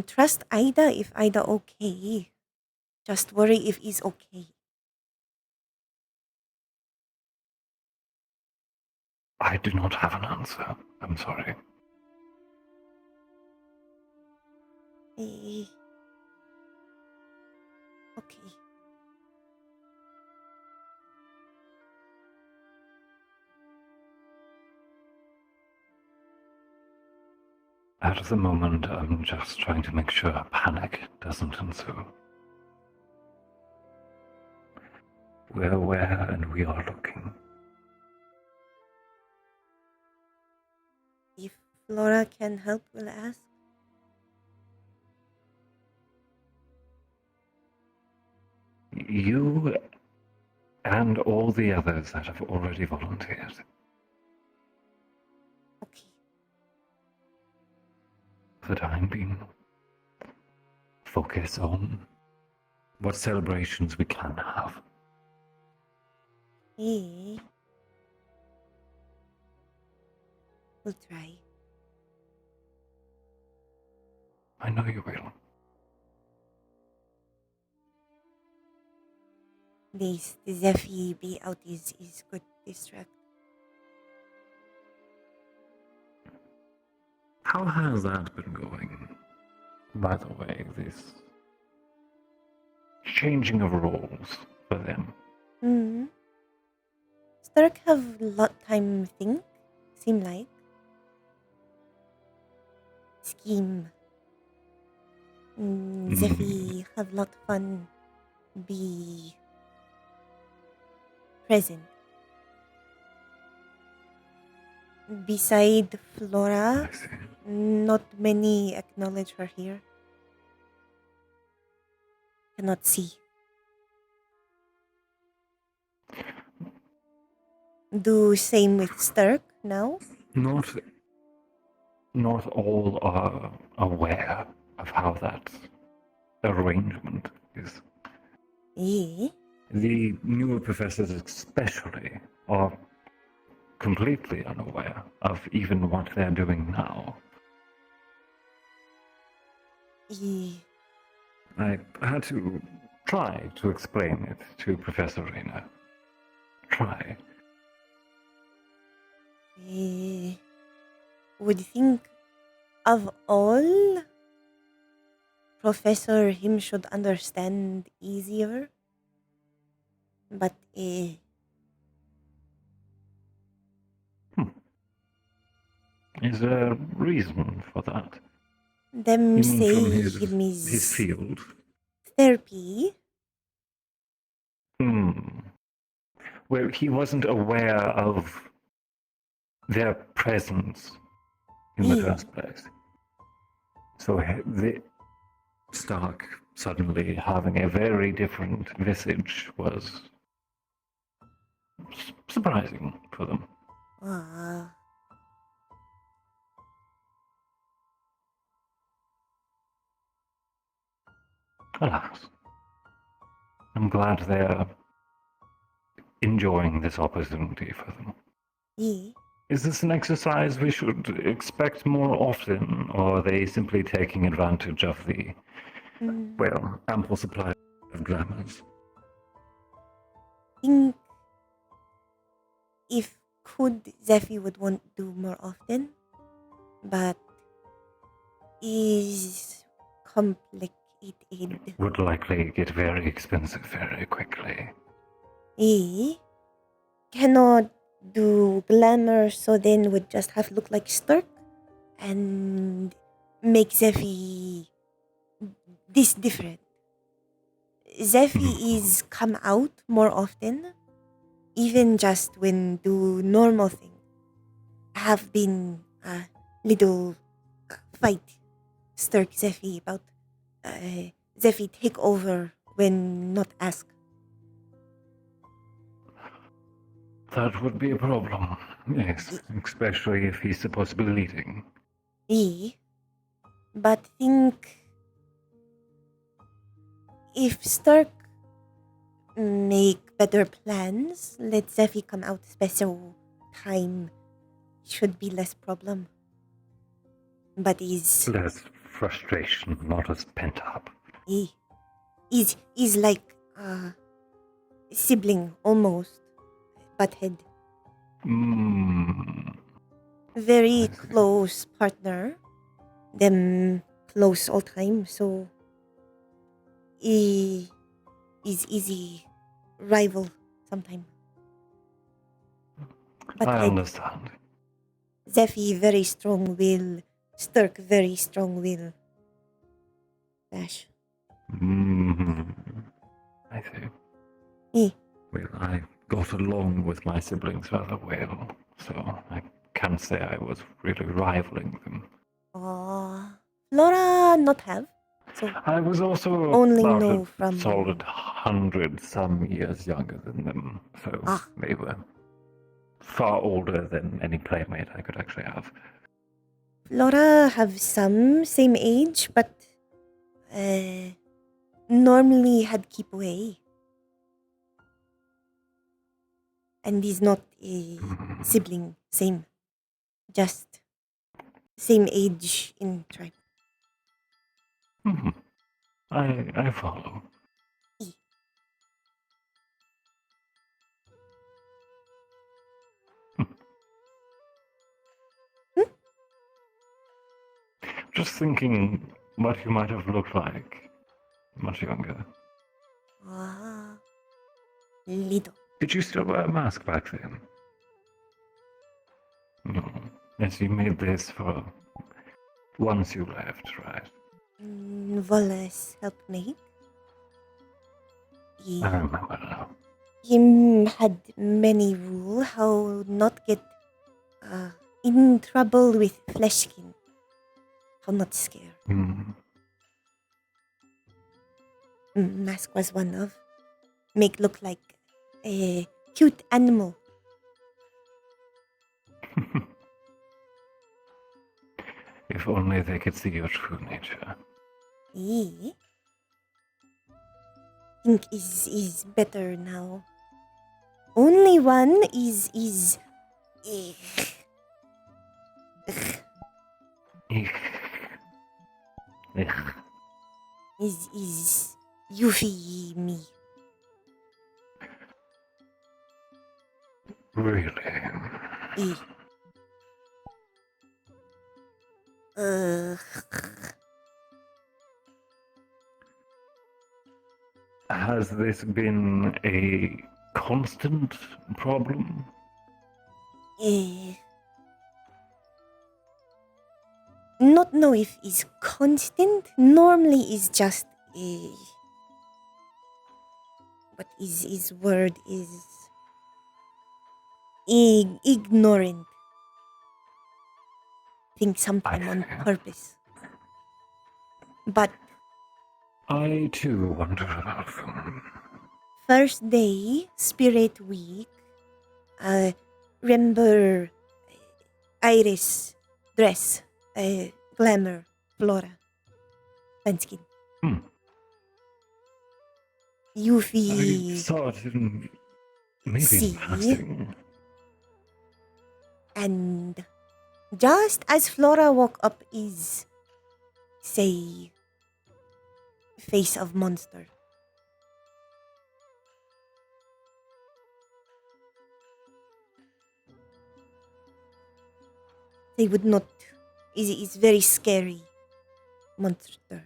Trust Ida if Ida okay. Just worry if he's okay. I do not have an answer. I'm sorry. Okay. At the moment, I'm just trying to make sure panic doesn't ensue. We're aware and we are looking. If Flora can help, we'll ask. You and all the others that have already volunteered. Okay. for the time being, focus on what celebrations we can have. Eh. We'll try. I know you will. This Zephy be out is good distract. How has that been going? By the way, this changing of roles for them. Hmm. Stark have lot time think, seem like. Scheme. Zephy have lot fun be present. Beside Flora, not many acknowledge her here. Cannot see. Do same with Stark now? Not all are aware of how that arrangement is. Eh? The newer professors especially are completely unaware of even what they're doing now. Eh. I had to try to explain it to Professor Rayner. Try. Would think of all, Professor him should understand easier. But Is there a reason for that? them You mean say from him his is field? therapy. Well, he wasn't aware of their presence in the first place. So the Stark suddenly having a very different visage was surprising for them. Ah. Alas. I'm glad they're enjoying this opportunity for them. Yeah. Is this an exercise we should expect more often, or are they simply taking advantage of the, well, ample supply of glamours? Think if could Zephy would want to do more often, but is complicated. Would likely get very expensive very quickly. Cannot do glamour, so then would just have look like Stark and make Zephy this different. Zephy is come out more often, even just when do normal thing. Have been a little fight Stark Zephy about Zephy take over when not asked. That would be a problem, yes, especially if he's supposed to be leading. But think if Stark make better plans, let Zephy come out special time, should be less problem. But is less frustration, not as pent up. Is like sibling almost, butthead. Very close partner. Them close all time, so is easy rival sometime. But I understand. Zephy very strong will, Stark very strong will. Dash. I see. Well, I got along with my siblings rather well, so I can't say I was really rivaling them. Flora not have. So I was also only about know a from solid 100 some years younger than them, so they were far older than any playmate I could actually have. Flora have some same age, but normally had keep away. And is not a sibling, same. Just same age in tribe. Hmm. I follow. Just thinking what you might have looked like much younger. Ah, little. Did you still wear a mask back then? No. Yes, you made this for once you left, right? Wallace helped make. I remember now. Him had many rule how not get in trouble with fleshkin. How not scare. Mask was one of. Make look like a cute animal. If only they could see your true nature. Think is better now. Only one is is Yuffie me. Really? Has this been a constant problem? Not know if is constant. Normally is just what is his word is ignorant. Think something on purpose. But I too wonder about them. first day, Spirit Week, remember Iris dress, glamour, Flora, Panskin. Yuffie. I saw it in maybe in passing. And just as Flora woke up is, say, face of monster. They would not. Is very scary monster.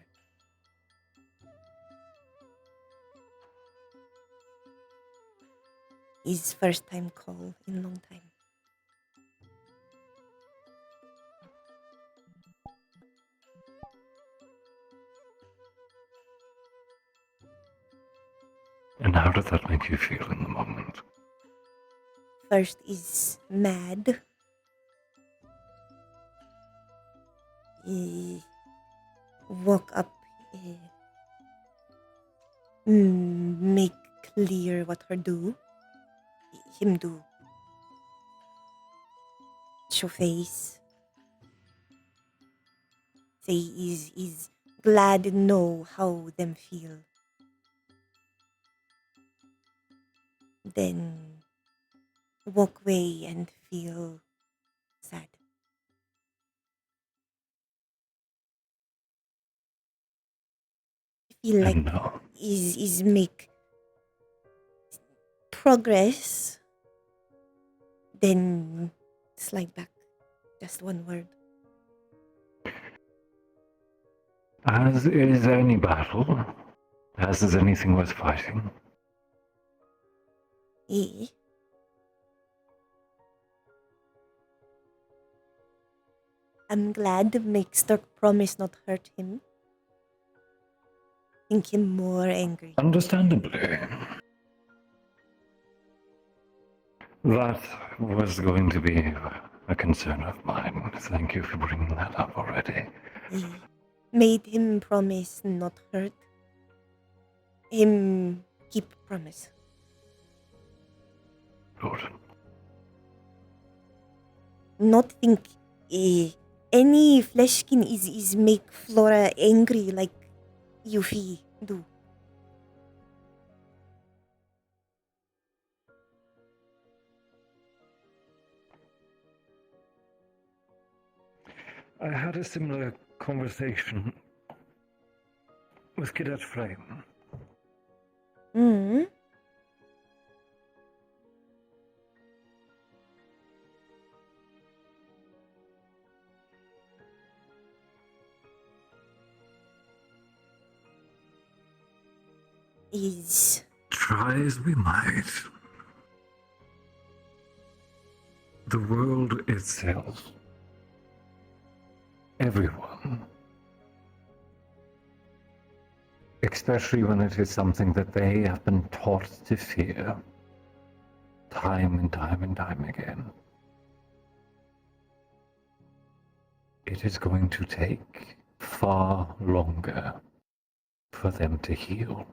His first time call in long time. And how did that make you feel in the moment? First is mad. Woke up. Make clear what her do. Him do. Show face. Say is glad to know how them feel. Then walk away and feel sad. I feel like is make progress, then slide back. Just one word. As is any battle, as is anything worth fighting. I'm glad to make Stark promise not hurt him. Think him more angry. Understandably. That was going to be a concern of mine. Thank you for bringing that up already. Made him promise not hurt. Him keep promise. Good. Not think any fleshkin is make Flora angry like Yuffie do. I had a similar conversation with Cadet Flame. Hmm. Is Try as we might, the world itself, everyone, especially when it is something that they have been taught to fear, time and time and time again, it is going to take far longer for them to heal.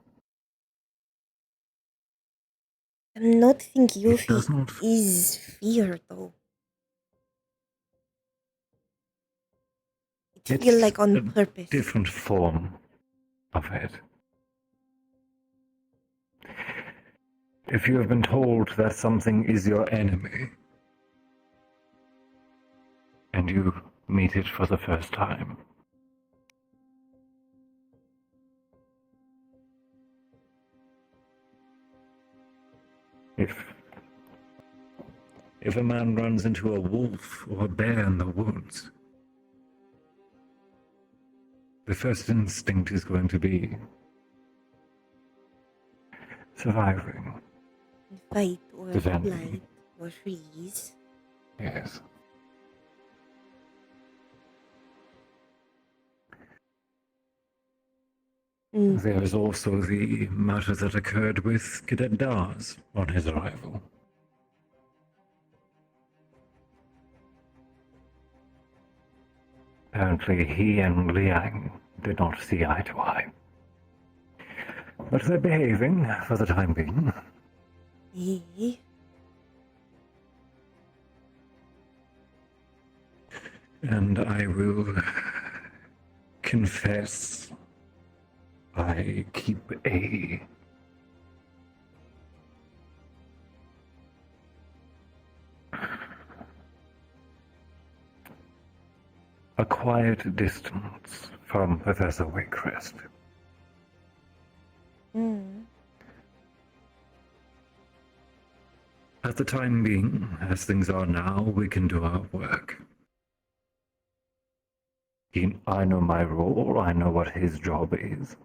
I'm not think It does Yuffie not is fear though. It feel like on purpose. Different form of it. If you have been told that something is your enemy, and you meet it for the first time, if a man runs into a wolf or a bear in the woods, the first instinct is going to be surviving. Fight or Defending. flight or freeze. Yes. There is also the matter that occurred with Cadet Dars on his arrival. Apparently he and Liang did not see eye to eye. But they're behaving for the time being. And I will confess, I keep a quiet distance from Professor Wakecrest. At the time being, as things are now, we can do our work. I know my role, I know what his job is.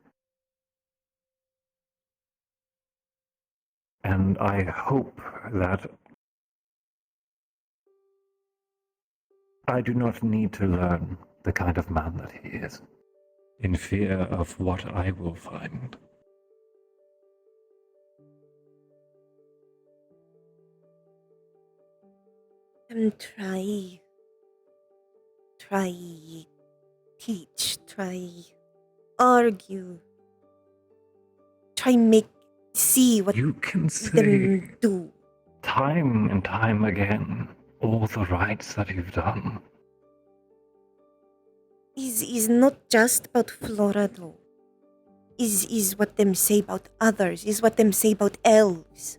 And I hope that I do not need to learn the kind of man that he is, in fear of what I will find. Try, teach, try, argue, try see what you can them do. Time and time again, all the rights that you've done. Is not just about Flora though. Is what them say about others, is what them say about elves.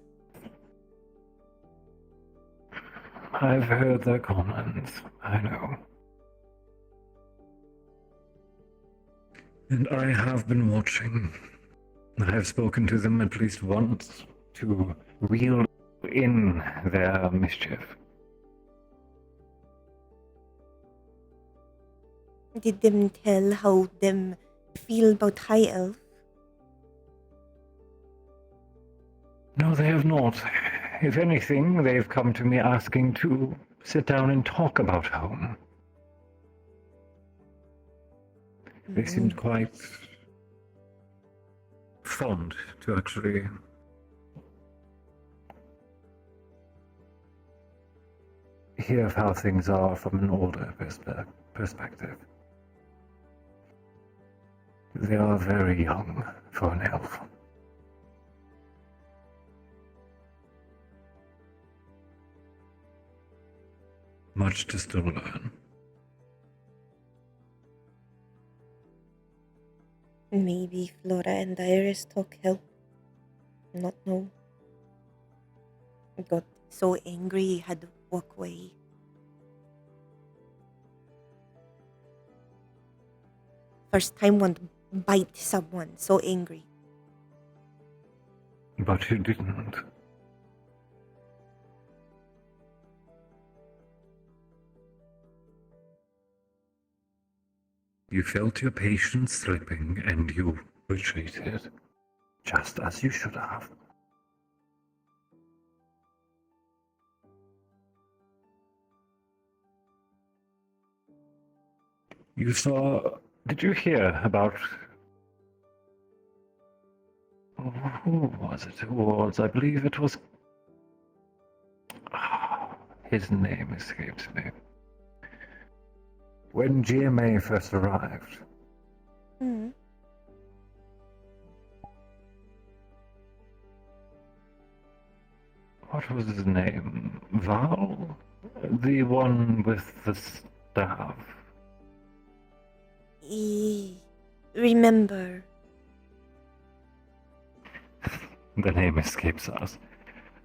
I've heard their comments, I know. And I have been watching. I have spoken to them at least once to reel in their mischief. Did them tell how them feel about High Elf? No, they have not. If anything, they've come to me asking to sit down and talk about home. They seemed quite fond to actually hear of how things are from an older perspective. They are very young for an elf. Much to still learn. Maybe Flora and Iris took help. Not know. Got so angry had to walk away. First time want to bite someone, so angry. But you didn't. You felt your patience slipping and you retreated, just as you should have. You saw... Did you hear about... Who was it? Who was? I believe it was... His name escapes me. When GMA first arrived, what was his name? Val? The one with the staff. Remember. The name escapes us.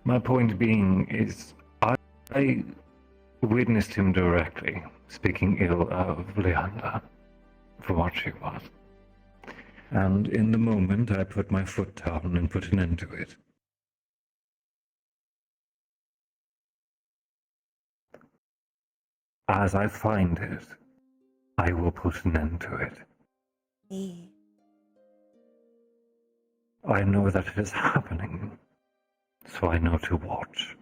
My point being is, I witnessed him directly, speaking ill of Leander for what she was. And in the moment, I put my foot down and put an end to it. As I find it, I will put an end to it. I know that it is happening, so I know to watch.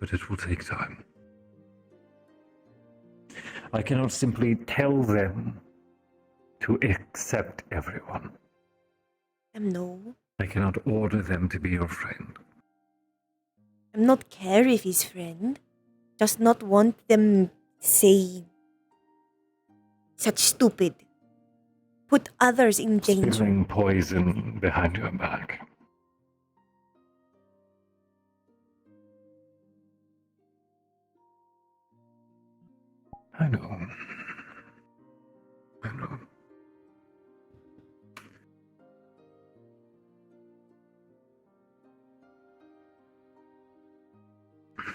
But it will take time. I cannot simply tell them to accept everyone. No. I cannot order them to be your friend. I'm not care if he's friend. Just not want them say such stupid. Put others in danger. Spilling poison behind your back. I know. I know.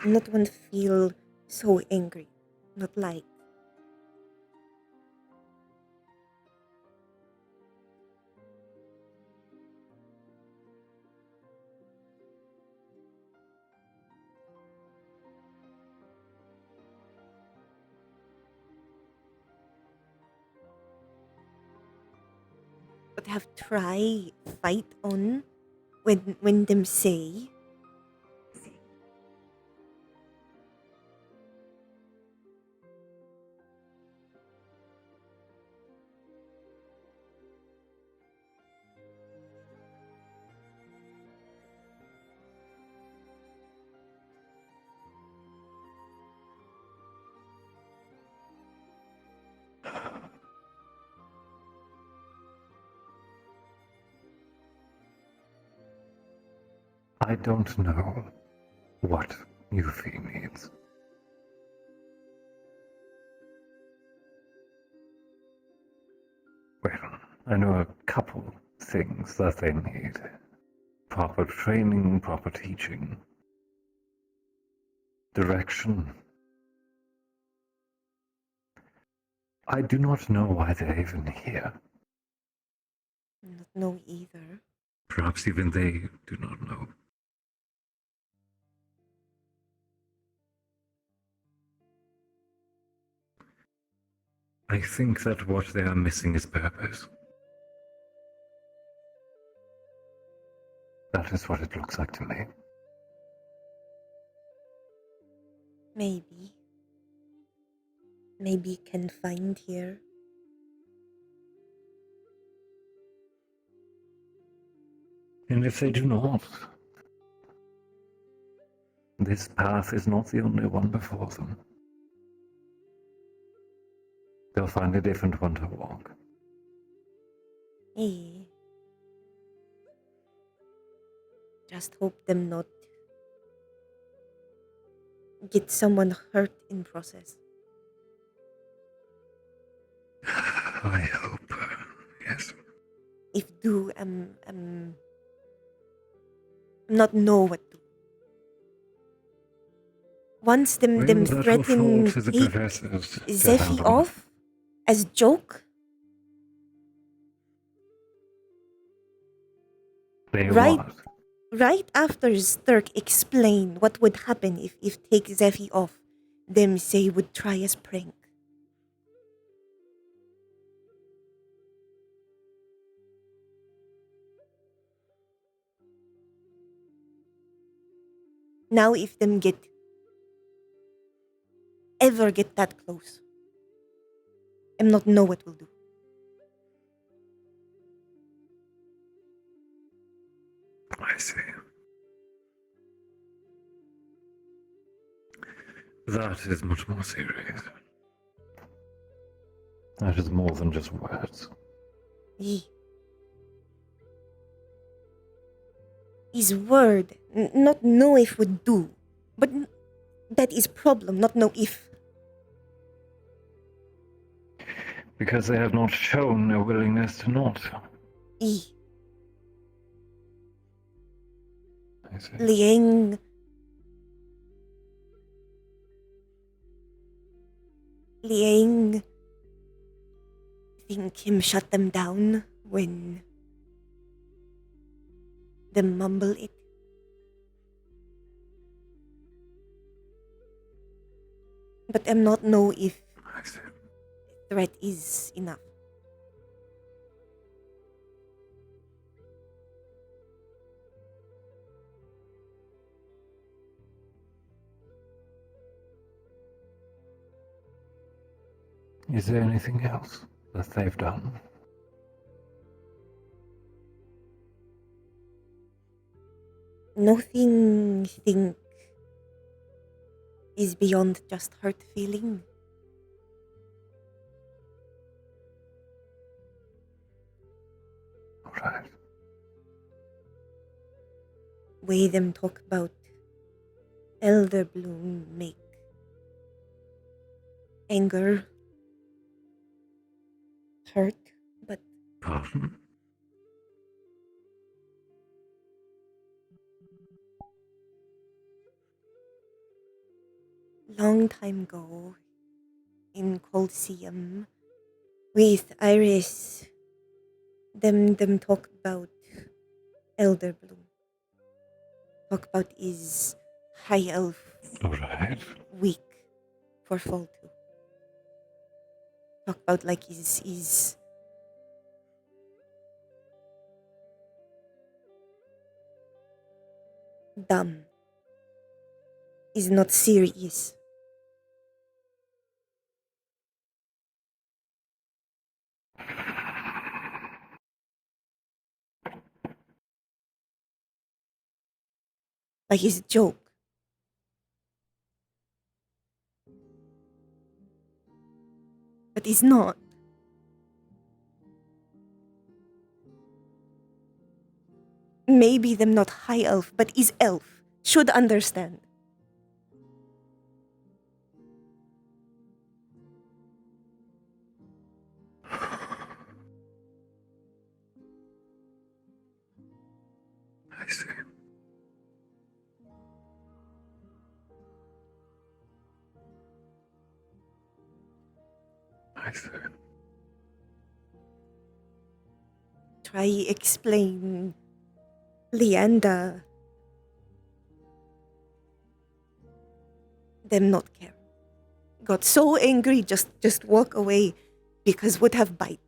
Not want to feel so angry. Not like. But have try fight on when them say. I don't know what Yuffie needs. Well, I know a couple things that they need. Proper training, proper teaching. Direction. I do not know why they're even here. Not know either. Perhaps even they do not know. I think that what they are missing is purpose. That is what it looks like to me. Maybe. Maybe can find here. And if they do not, this path is not the only one before them. They'll find a different one to walk. Just hope them not get someone hurt in process. I hope. Yes. If do not know what to. Once them Well, them that will threaten fall to the take professors to Zephy handle. off as joke. They Right, what? right after Sturk explained what would happen if take Zephy off, them say would try as prank. Now if them ever get that close, I'm not know what will do. I see. That is much more serious. That is more than just words. His word, not know if would do, but that is problem, not know if. Because they have not shown a willingness to not. I see. Liang think him shut them down when they mumble it. But I'm not know if threat is enough. Is there anything else that they've done? Nothing think is beyond just hurt feeling. Alright. Way them talk about Elder Bloom make anger hurt, but Pardon? long time ago in Colosseum with Iris, them talk about Elder Bloom. Talk about is high elf Alright. weak for fall too. Talk about like is dumb. Is not serious. Like it's a joke. But it's not. Maybe them not high elf, but is elf. Should understand. I see. I see. Try explain Leanda. Them not care. Got so angry, just walk away because would have bite.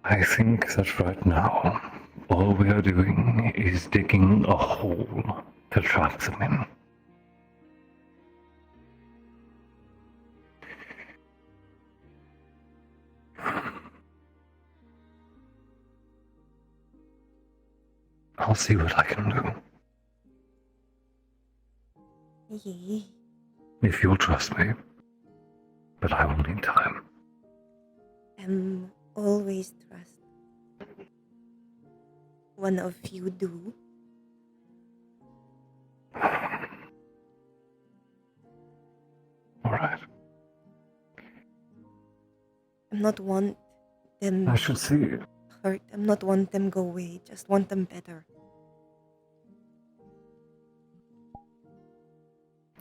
I think that right now, all we are doing is digging a hole to trap them in. I'll see what I can do. Yeah. If you'll trust me. But I will need time. Always trust. One of you do. Alright. I'm not want them I should see you. hurt. I'm not want them go away. Just want them better.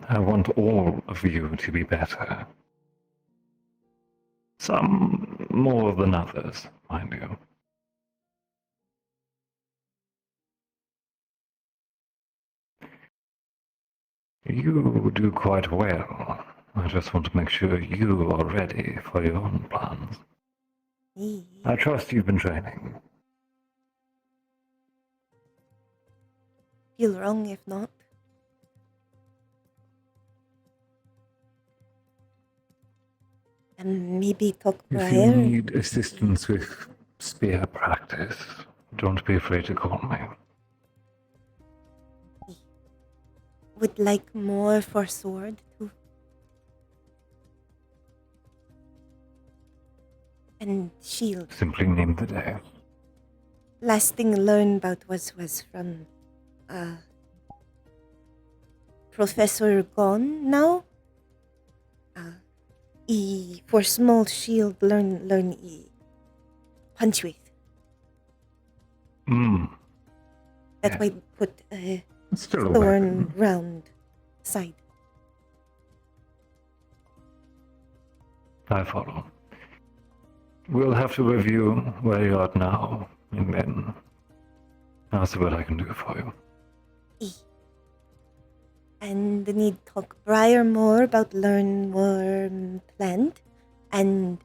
I want all of you to be better. Some more than others, mind you. You do quite well. I just want to make sure you are ready for your own plans. I trust you've been training. Feel wrong if not. And maybe talk If prior. you need assistance with spear practice, don't be afraid to call me. Would like more for sword too. And shield. Simply name the day. Last thing I learned about was from Professor gone now. For small shield learn punch with. That's why I put Still a thorn weapon. round side. I follow. We'll have to review where you're at now, and then I'll see what I can do for you. And the need talk prior more about learn more plant and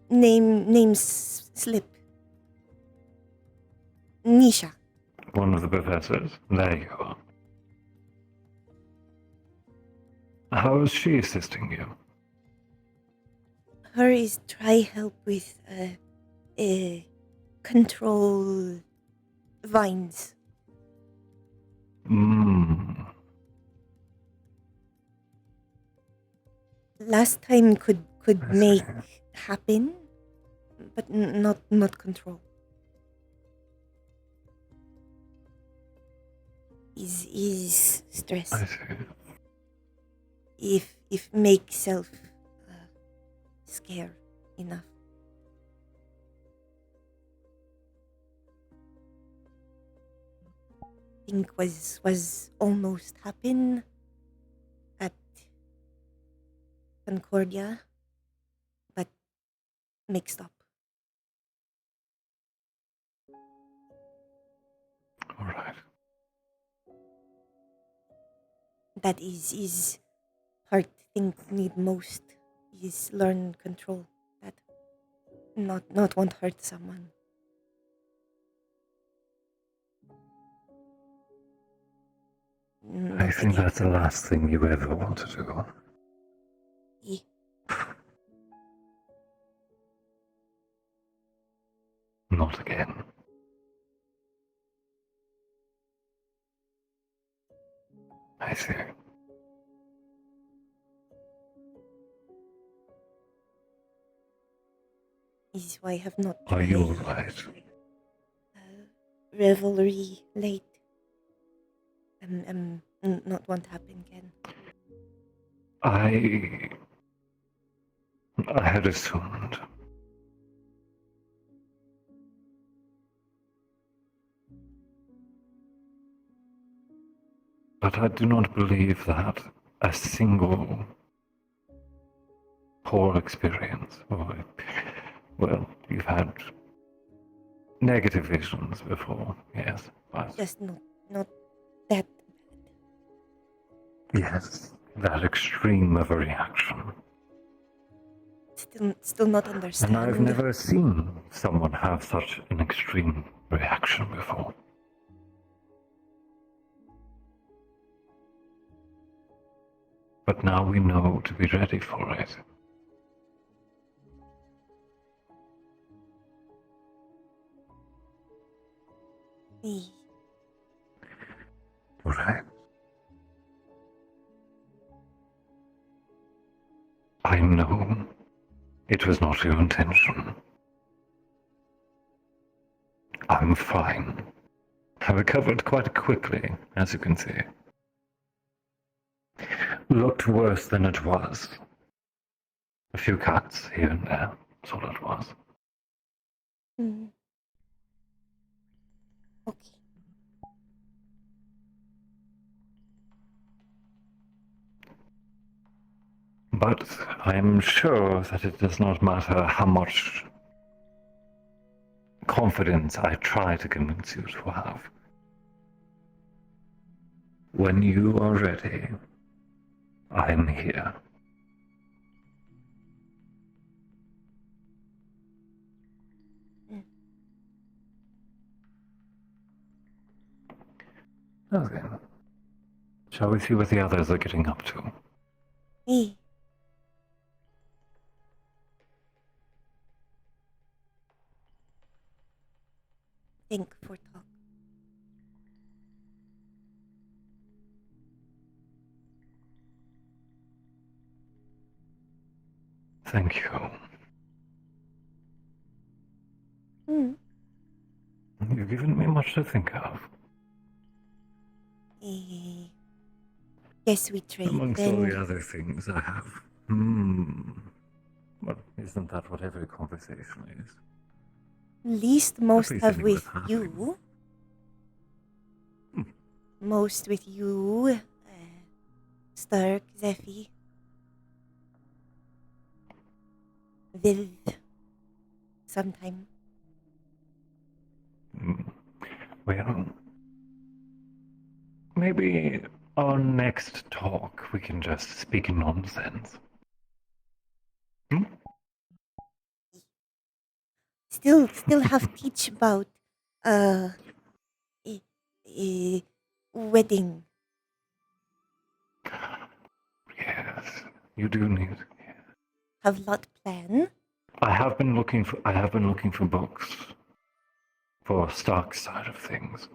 names slip. Nisha. One of the professors. There you are. How is she assisting you? Her is try help with control vines. Last time could make happen, but not control. Is stress. I see. If make self scare enough. Think was almost happen at Concordia, but mixed up. All right. That is part think need most is learn control. That not want hurt someone. I think that's the last thing you ever want to do. Yeah. Not again. I see. Is why I have not Are you tried, alright? Revelry late. Not want to happen again. I had assumed. But I do not believe that a single poor experience, or, well, you've had negative visions before, yes, but Just not that. yes, that extreme of a reaction. Still not understand. And I've never seen someone have such an extreme reaction before. But now we know to be ready for it. All right. I know it was not your intention. I'm fine. I recovered quite quickly, as you can see. Looked worse than it was. A few cuts here and there, that's all it was. Okay. But I'm sure that it does not matter how much confidence I try to convince you to have. When you are ready, I am here. Now then, shall we see what the others are getting up to? Think for talk. Thank you. You've given me much to think of. Guess we trade Amongst then. all the other things I have. Well, isn't that what every conversation is? Least most least have ending with with you. Most with you, Stark, Zephy. Viv. Sometime. Well, maybe our next talk we can just speak nonsense. Still have teach about wedding. Yes, you do need. Have lot plan. I have been looking for books for Stark's side of things.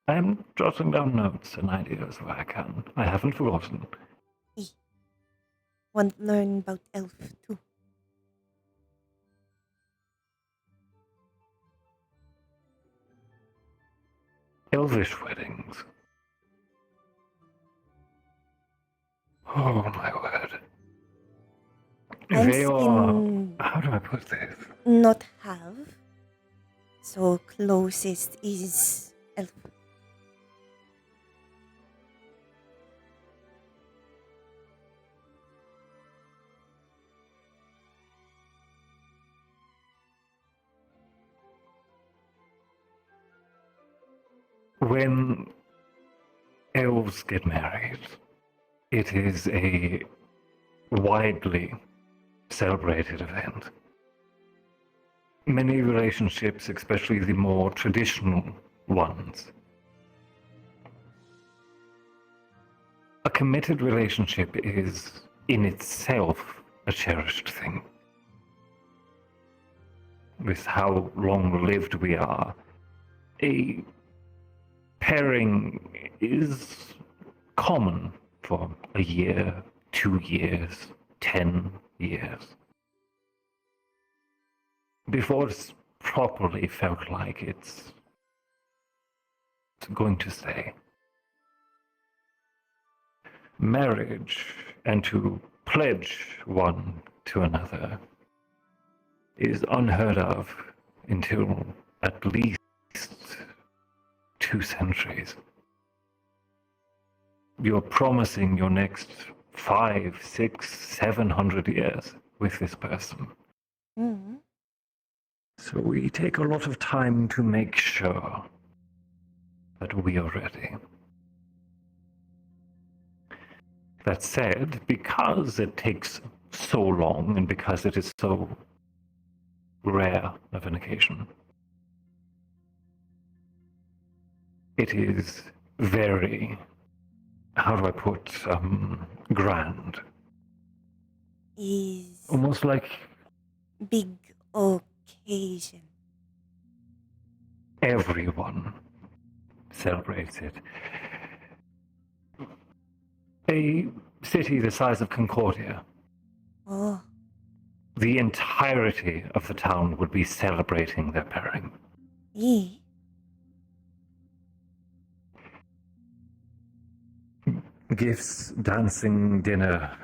I am jotting down notes and ideas where I can. I haven't forgotten. Want to learn about elf too. Elvish weddings. Oh my word. They are. How do I put this? Not have. So closest is elf. When elves get married, it is a widely celebrated event. Many relationships, especially the more traditional ones, a committed relationship is in itself a cherished thing. With how long-lived we are, a pairing is common for a year, 2 years, 10 years. Before it's properly felt like it's going to stay. Marriage, and to pledge one to another, is unheard of until at least 2 centuries. You're promising your next 5, 6, 700 years with this person. So we take a lot of time to make sure that we are ready. That said, because it takes so long and because it is so rare of an occasion, it is very, how do I put, grand. Is almost like big occasion. Everyone celebrates it. A city the size of Concordia. Oh. The entirety of the town would be celebrating their pairing. Eh. Gifts, dancing, dinner,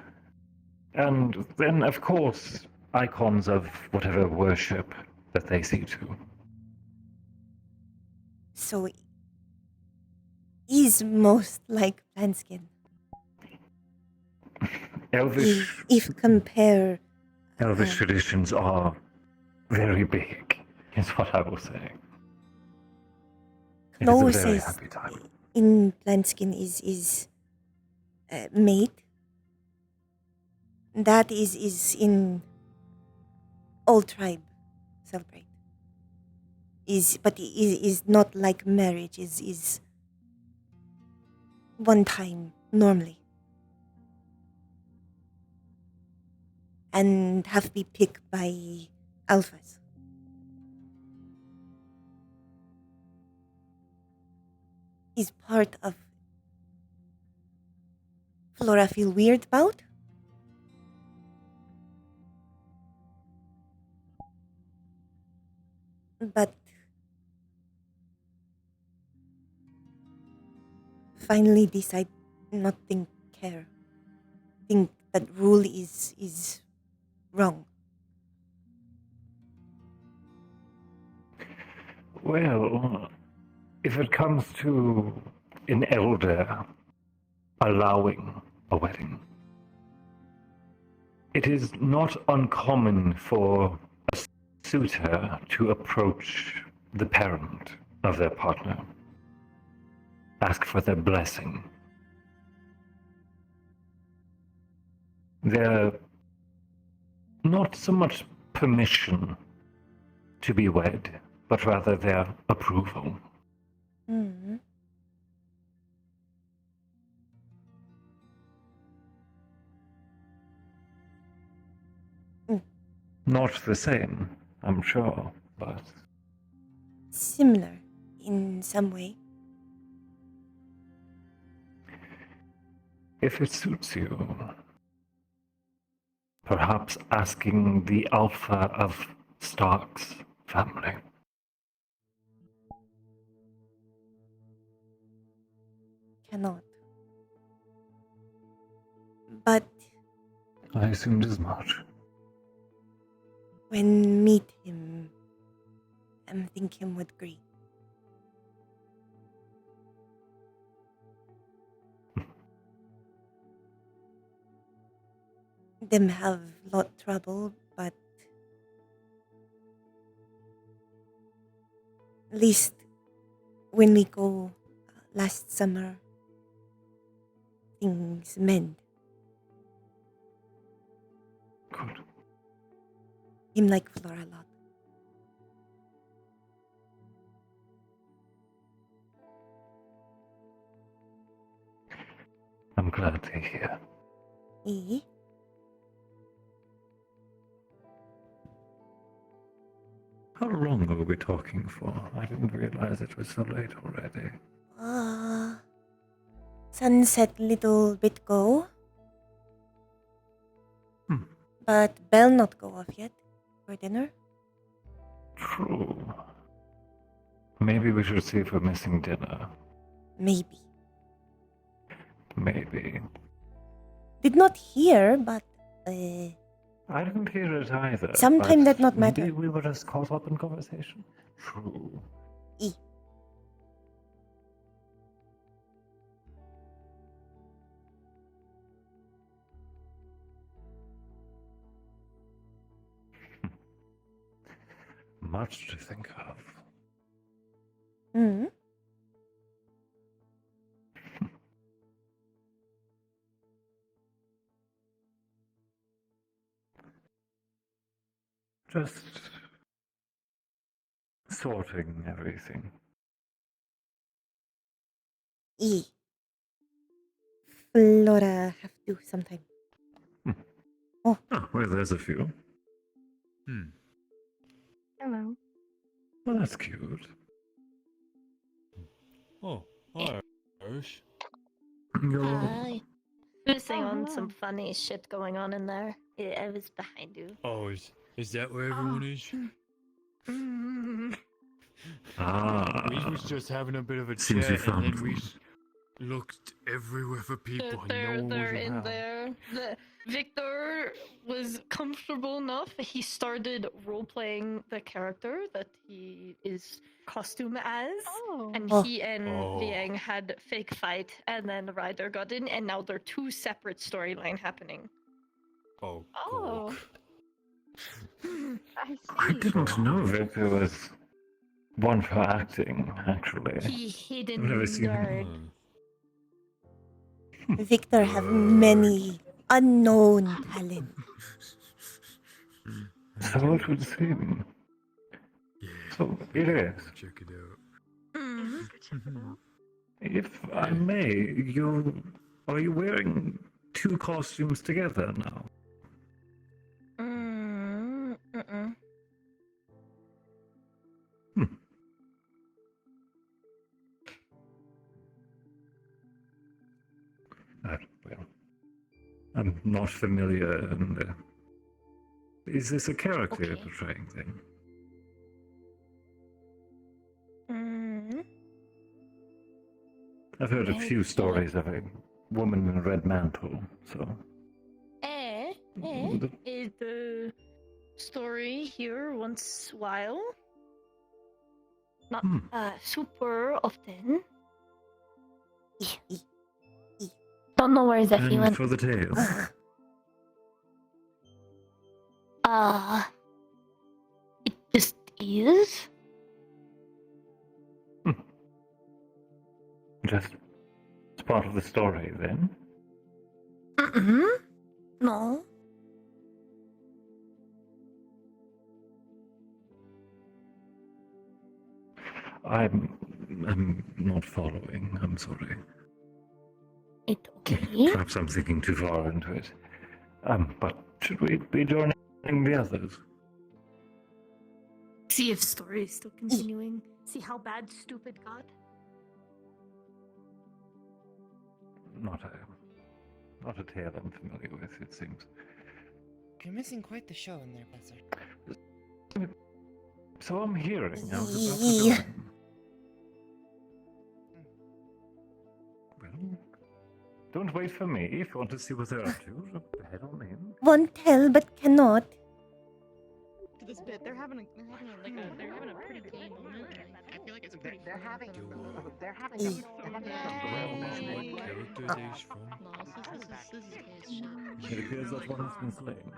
and then, of course, icons of whatever worship that they see to. So is most like Planskin. Elvish, If compare Elvish traditions are very big, is what I will say. It is a very closest happy time. in Planskin is mate. That is in all tribe celebrate. But is not like marriage. Is one time normally, and have to be picked by alphas. Is part of Flora feel weird about? But finally decide not think care. Think that rule is wrong. Well, if it comes to an elder allowing a wedding, it is not uncommon for a suitor to approach the parent of their partner, ask for their blessing. Their not so much permission to be wed, but rather their approval. Mm-hmm. Not the same, I'm sure, but Similar in some way. if it suits you, perhaps asking the Alpha of Stark's family. Cannot. But I assumed as much. when meet him, I'm think him would agree. Them have lot trouble, but least when we go last summer, things mend. Good. Him like Flora a lot. I'm glad to hear. Eh? How long are we talking for? I didn't realize it was so late already. Sunset little bit go. But bell not go off yet for dinner. True. Maybe we should see if we're missing dinner. Maybe. Maybe. Did not hear, but I didn't hear it either. sometime but that not matter. Maybe we were just caught up in conversation. True. Much to think of. Mm. Just sorting everything. Flora have to sometime. Oh, well, there's a few. Hello. Well, that's cute. Oh, hi, Irish. Hi. Focusing on some funny shit going on in there. I was behind you. Oh, is that where everyone is? Ah. We was just having a bit of a Seems you chat, and found then we them. looked everywhere for people, and no They're, one they're was in around. there. Victor was comfortable enough. He started role playing the character that he is costume as, and he and Liang had fake fight, and then Ryder got in, and now they're two separate storyline happening. Oh, Oh. I didn't know Victor was one for acting, actually. He hidden I've never seen nerd. him. Victor have many unknown talents. So it would seem. So it is. Check it out. If I may, are you wearing two costumes together now? Well, I'm not familiar. And is this a character you're portraying then? I've heard a few stories of a woman in a red mantle, so. Is the story here once a while? Not super often. Don't know where Zeffy And went. for the tale. It just is. Just it's part of the story then. No. I'm not following. I'm sorry. It's okay. Perhaps I'm thinking too far into it. But should we be joining the others? See if story is still continuing. See how bad stupid got. Not a tale I'm familiar with, it seems. You're missing quite the show in there, Professor. So I'm hearing. I was about to join. Well, don't wait for me. If you want to see what they're up to, head on in. Won't tell but cannot. To this bit, they're having a pretty gay moment. I feel like it's pretty. They're having a It appears that one has been slain.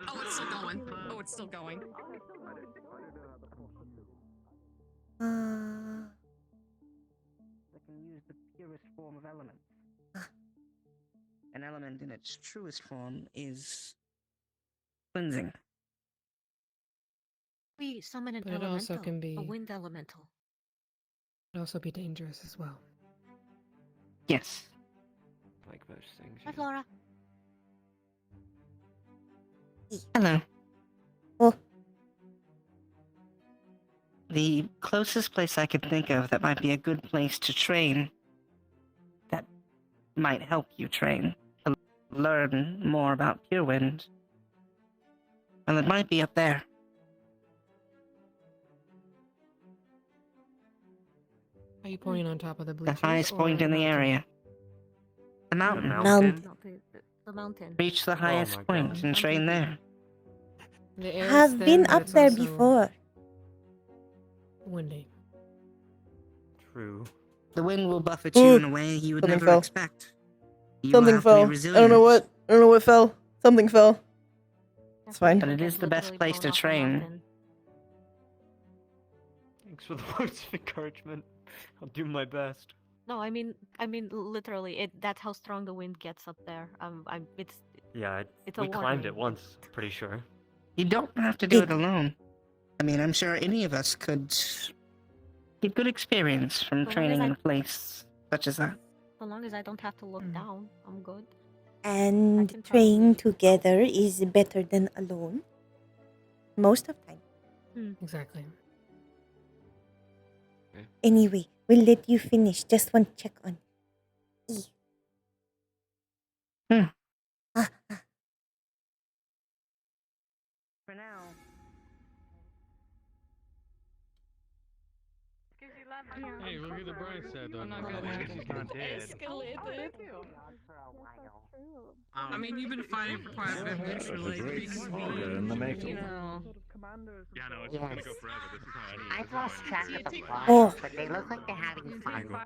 Oh, it's still going. Oh, it's still going. That can use the purest form of elements. An element in its truest form is cleansing. We summon an But it elemental, also can be- a wind elemental. It can also be dangerous as well. Yes. Like those things. Hi, Flora. Hello. Oh. The closest place I could think of that might be a good place to train, that might help you train, to learn more about Pure Wind. Well, it might be up there. Are you pointing on top of the The bleachers? highest or point in the mountain? area. The mountain. The mountain. Reach the highest my point God. and train there. The air is Have thin, been but up it's there also before. windy. True. The wind will buffet you in a way you would Something never fell. expect. You Something will have to be fell. I resilient. don't know what. I don't know what fell. Something fell. It's fine. But it is the best place to train. Thanks for the words of encouragement. I'll do my best. No, I mean, literally, that's how strong the wind gets up there. Yeah, It's a we climbed it warning. once, pretty sure. You don't have to do it alone. I mean, I'm sure any of us could get good experience from As long as training I- in a place such as that. So long as I don't have to look down, I'm good. And train together is better than alone. Most of time. Exactly. Anyway, We'll let you finish. Just one check on. For now. Hey, look at the bright side though. She's not dead. Escalated. I mean, you've been fighting for quite a bit mutually. To be convenient, in the making. you know. Yeah, no, it's gonna go forever. This is how I need. I've lost track of the plot, Oh. but they look like they're having fun.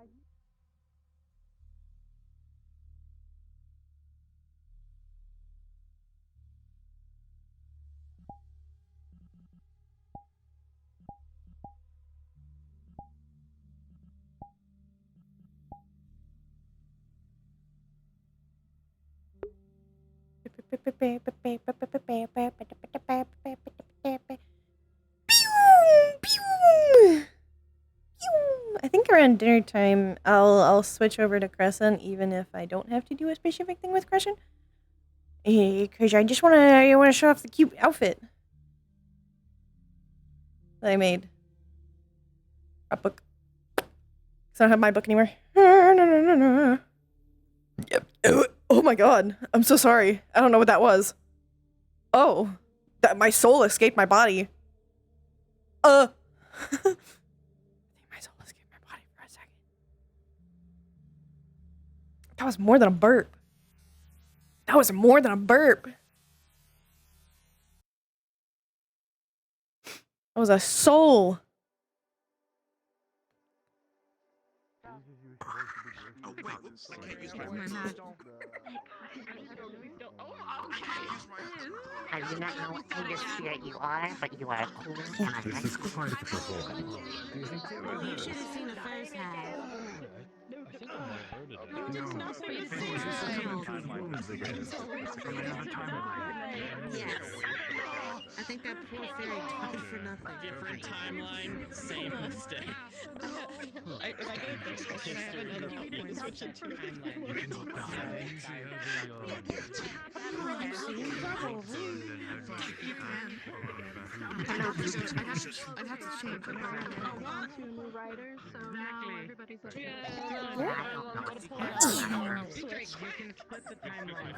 I think around dinner time, I'll switch over to Crescent, even if I don't have to do a specific thing with Crescent. Because I just wanna show off the cute outfit that I made. A book. Cause I don't have my book anymore. Yep. Oh my god. I'm so sorry. I don't know what that was. Oh. That my soul escaped my body. I think my soul escaped my body for a second. That was more than a burp. That was more than a burp. That was a soul. I do not know what kind of spirit you are, but you are cool and I This like is quite a performance. You should have seen the first half. Yes. I think that poor fairy died for nothing. Different timeline, same mistake. If I get a fixed question, I have another point. Switch it to timeline. You cannot die. I'd have to change it. Two new writers, so now everybody's like, You can split the timeline.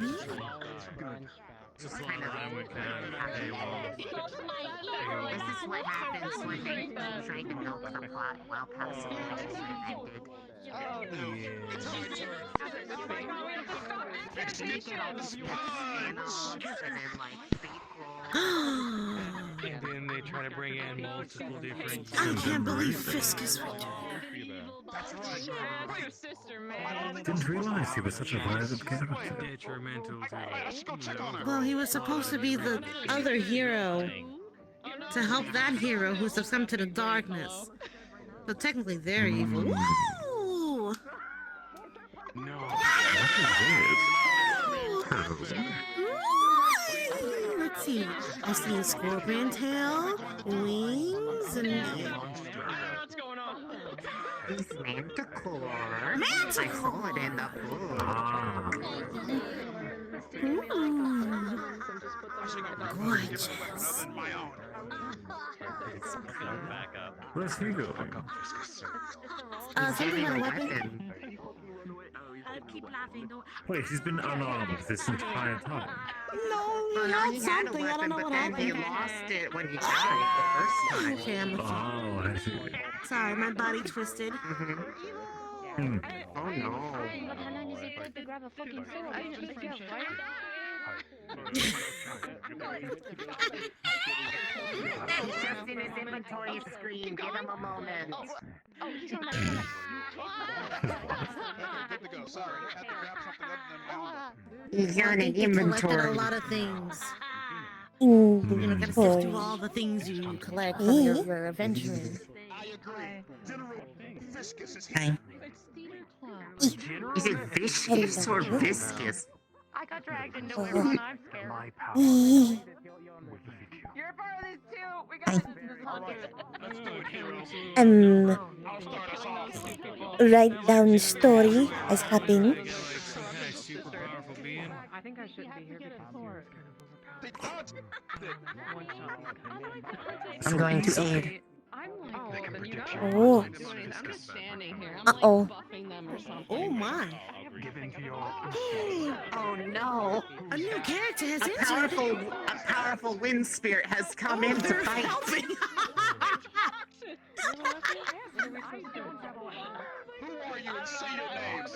As long as I would count. This is what happens when they try to milk the plot while passing And then they try to bring in multiple different. I can't believe Fisk is returned. Didn't realize he was such a violent character. Detrimental to. Well, he was supposed to be the other hero to help that hero who succumbed to the darkness. But technically, they're evil. Woo! No. Let's see. I see a scorpion tail, wings, and. What's going on? He's Manticore. Manticore! I saw it in the book. Gorgeous. Where's he going? Something about a weapon. Keep laughing. Wait, he's been unarmed this entire time. No, not something. I don't know what happened. He lost it when he died the first time. Okay, I'm Oh, I see. sorry, my body twisted. Oh no. But how long does it take to grab a fucking sword? I just pick it up, right? He's just in his inventory screen. Give him a moment. Oh, he's on my He's on an You collected a inventory. lot of things. You know, gotta sift through all the things you collect from your adventuring. Hi. Is it viscous or viscous? I got dragged into it and I'm scared. You're a part of this too. We got Write down story as happened. I think I should be here I'm going to aid. Oh. I'm just standing here. I'm Uh-oh. like buffing them or something. Oh my. Give in to your Oh no! A new character has A powerful wind spirit has come in to fight. Helping. Who are you and say your names?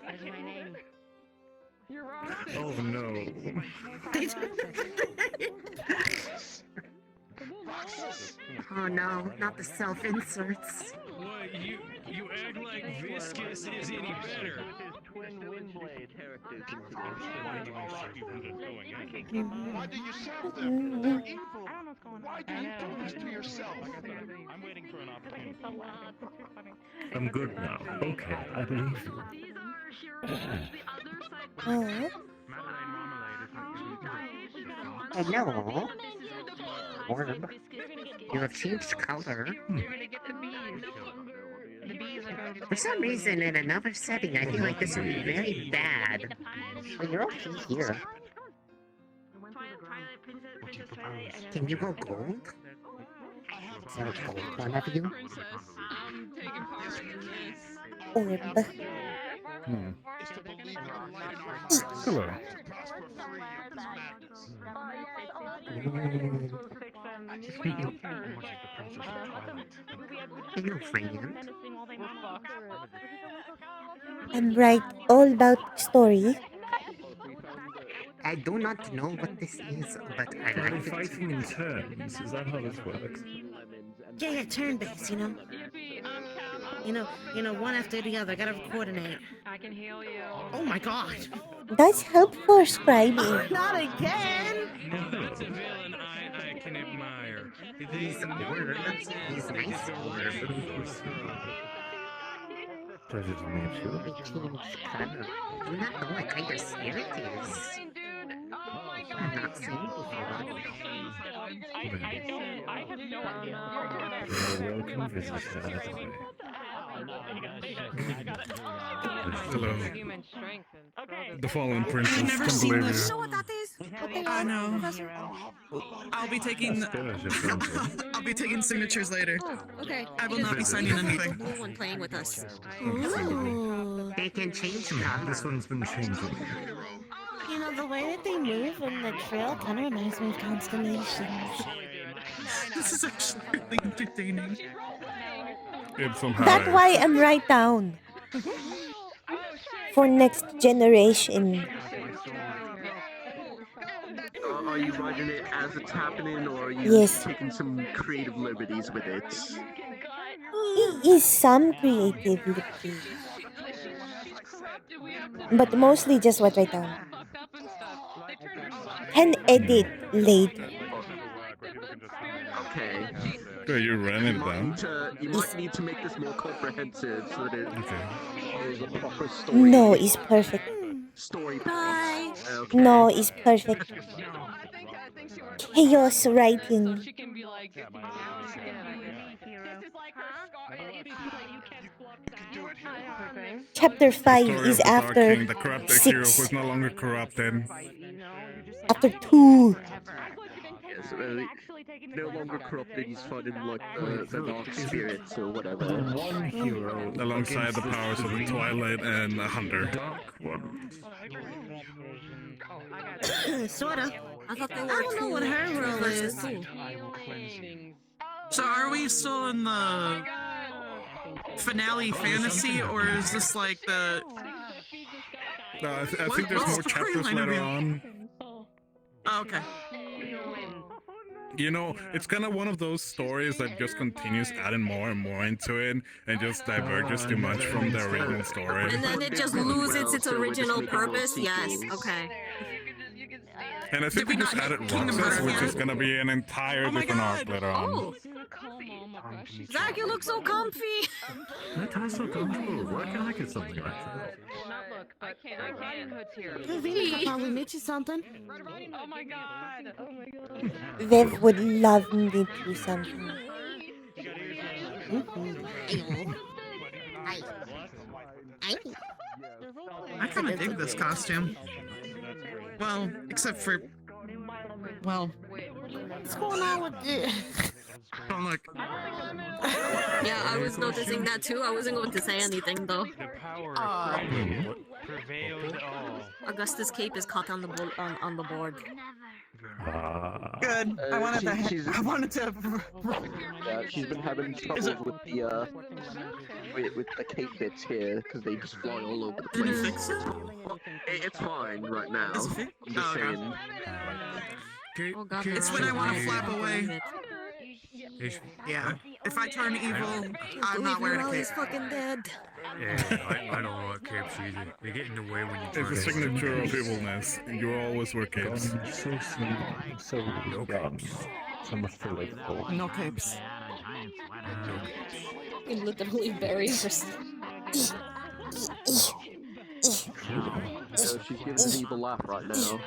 That's my name. You're wrong. Oh no. Oh no, not the self-inserts. What, you act like Viscous is any better. twin Windblade characters into Why do you serve them? They're evil. Why do you do this to yourself? I'm waiting for an opportunity. I'm good now. Okay, I believe you. Oh. Hello? Orb. You have changed color. For some reason, in another setting, I feel like this would be very bad. But you're okay here. Can you go gold? Is there a gold one of you? Orb. Hello. Hello, friend. I'm right all about story. I do not know what this is, but I Are they like it. fighting in turns? Is that how this works? Yeah, turn-based, you know? You know, one after the other, gotta coordinate. I can heal you. Oh my god. Does help for scribing. Not again! That's a villain I can admire. He's Orb. He's nice Orb. Pleasure to meet you. It changed color. Do not know what kind of spirit it is. I'm not seen before. I have no idea. You're a welcome visitor, as always. Hello. Human strength and The fallen princess. I've never Can't seen believe this. you. So what that is? I know. I'll be taking. I'll be taking signatures later. Okay. I will not be signing anything. Blue one playing with us. Ooh. They can change color. This one's been changing. You know, the way that they move in the trail kind of reminds me of constellations. This is actually really entertaining. It's somehow. That's why I'm right down. For next generation. Are you writing it as it's happening, or are you Yes. taking some creative liberties with it? It is some creativity. But mostly just what right down. Can edit later. Okay. Okay, you ran it down. You might need to make this more comprehensive so that it is a proper story. No, it's perfect. Story. Bye. Okay. No, it's perfect. Chaos writing. Chapter 5 is after The corrupted hero 6. who's no longer corrupted. After 2. Yes, no longer corrupted, he's fighting like the dark spirits or whatever. One hero Alongside the powers of the Twilight and a Hunter. Dark one. Sorta. I thought they I were don't know what her role is. So are we still in the finale fantasy, or is this like the? No, I think there's more chapters later on. Oh, okay. You know, it's kind of one of those stories that just continues adding more and more into it and just diverges too much from the original story. And then it just loses its original purpose? Yes, okay. And I think we just added Roxas, which is gonna be an entire different arc later on. Oh! Zach, you look so comfy! That is so comfortable. Why can't I get something like that? I can't hood's here. Vivi could probably make you something. Oh my god. Oh my god. Viv would love me to do something. I kind of dig this costume. Well, except for, well, What's going on with this? Don't look. Yeah, I was noticing that too. I wasn't going to say anything though. The power of friendship prevailed all. Augustus Cape is caught on the on the board. Good. I wanted to. I wanted to. Yeah, she's been having troubles with the with the cape bits here because they just fly all over the Did you place. fix it? It's fine right now. Is it fixed? I'm just saying. Oh god, It's when I want to flap away. Yeah. If I turn evil, I'm not wearing a cape. He's fucking dead. Yeah, I don't know what capes either. They get in the way when you try It's a to- signature of evilness. You always wear capes. So sweet, so young, so much to live for. No capes. You can literally bury her. So she's giving an evil laugh right now.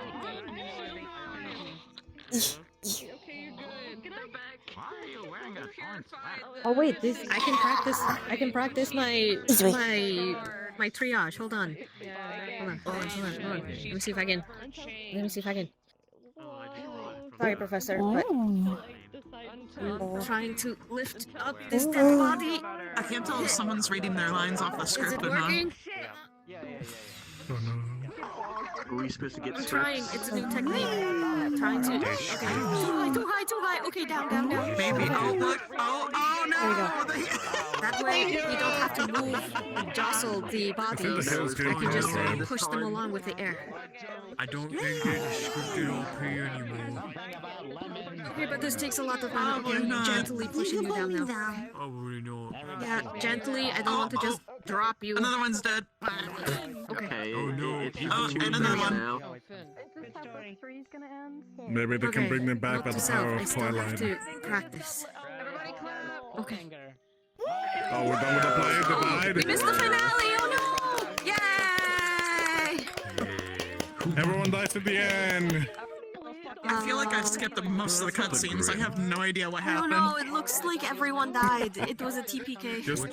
Oh wait, this I can practice. I can practice my triage. Hold on. Hold on. Let me see if I can. Sorry, Professor, but I'm trying to lift up this dead body. I can't tell if someone's reading their lines off the Is script it or not. working? Are we supposed to get I'm strips? trying. It's a new technique. Trying to. Okay. Too high. Okay, down. Maybe. Oh, look. Oh, no. There we go. That way, you don't have to move and jostle the bodies. I can just push them along with the air. I don't think it's scripted OP anymore. Okay, but this takes a lot of mana. I'm gently pushing you down now. Oh, really not. Yeah, gently. I don't want to just drop you. Another one's dead. Okay. Oh no. And another one. Now. Maybe they can bring them back by Note the to power self, I of still have Twilight. to practice. Okay. Oh, we're done with the play. We Divided. missed the finale! Oh no! Yay! Everyone dies at the end. I feel like I skipped most of the cutscenes. I have no idea what Oh happened. no, it looks like everyone died. It was a TPK. Just A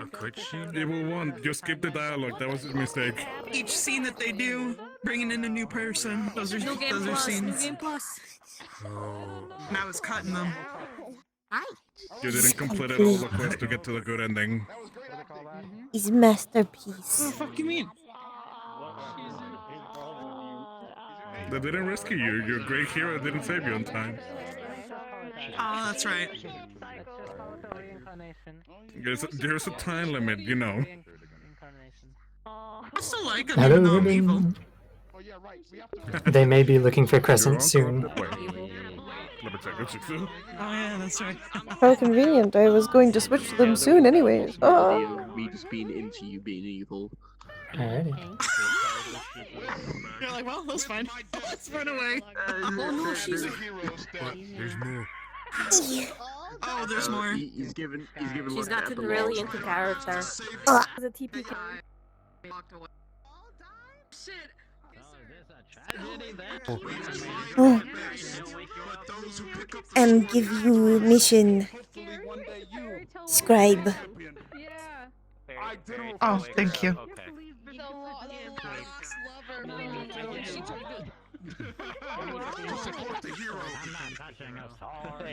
cutscene? evil one. Just skip the dialogue. That was a mistake. Each scene that they do, bringing in a new person. Those are New game those are plus, new scenes. game plus. Oh. Now it's cutting them. You didn't complete all the quest to get to the good ending. His masterpiece. What the fuck you mean? They didn't rescue you. Your great hero didn't save you on time. Oh, that's right. There's a time limit, you know. I still like him, Hello, even though I'm evil. Ruben. They may be looking for Crescent soon. Let me check it. Oh yeah, that's right. How convenient. I was going to switch to them soon anyways. Oh. Me just being into you being evil. Alrighty. You're like, well, that's fine. Let's run away. Oh no, she's. There's more. Oh, there's more. He's given. She's like gotten the really epilogue. into character. It's a TPK. Oh. And give you mission. Scribe. Oh, thank you.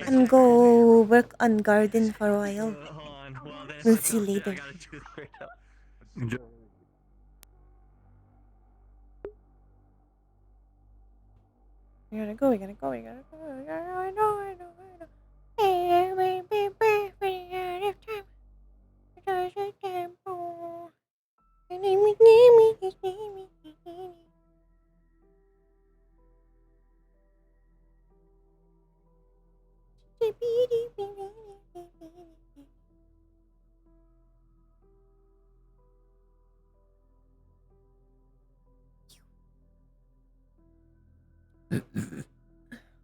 And go work on garden for a while. We'll see later. We gotta go. I know.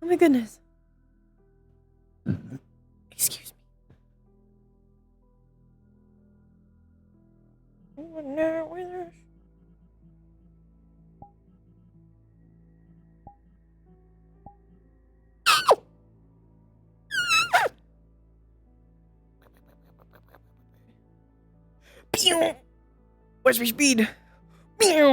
Oh my goodness. Excuse me. Oh, no, withers. Pew! Where's my speed? Pew!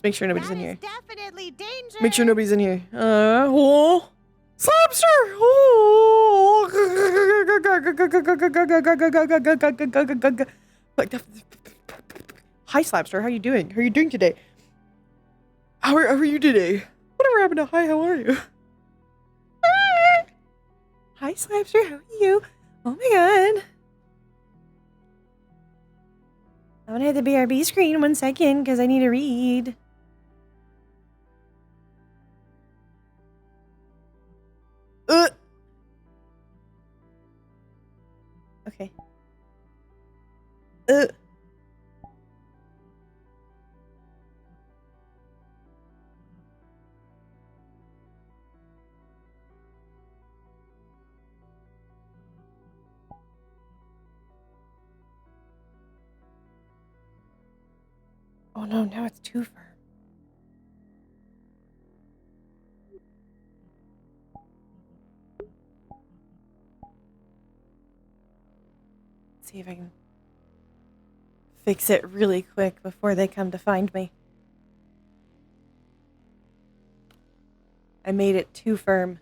Let's make sure nobody's in here. Definitely danger. Make sure nobody's in here. Oh, Slapster! Oh. Hi, Slapster. How are you doing? How are you doing today? How are you today? Whatever happened to hi? How are you? Hi, Slapster. How are you? Oh my god. I'm gonna hit the BRB screen 1 second because I need to read. Okay. Oh no, now it's too firm. Let's see if I can fix it really quick before they come to find me. I made it too firm.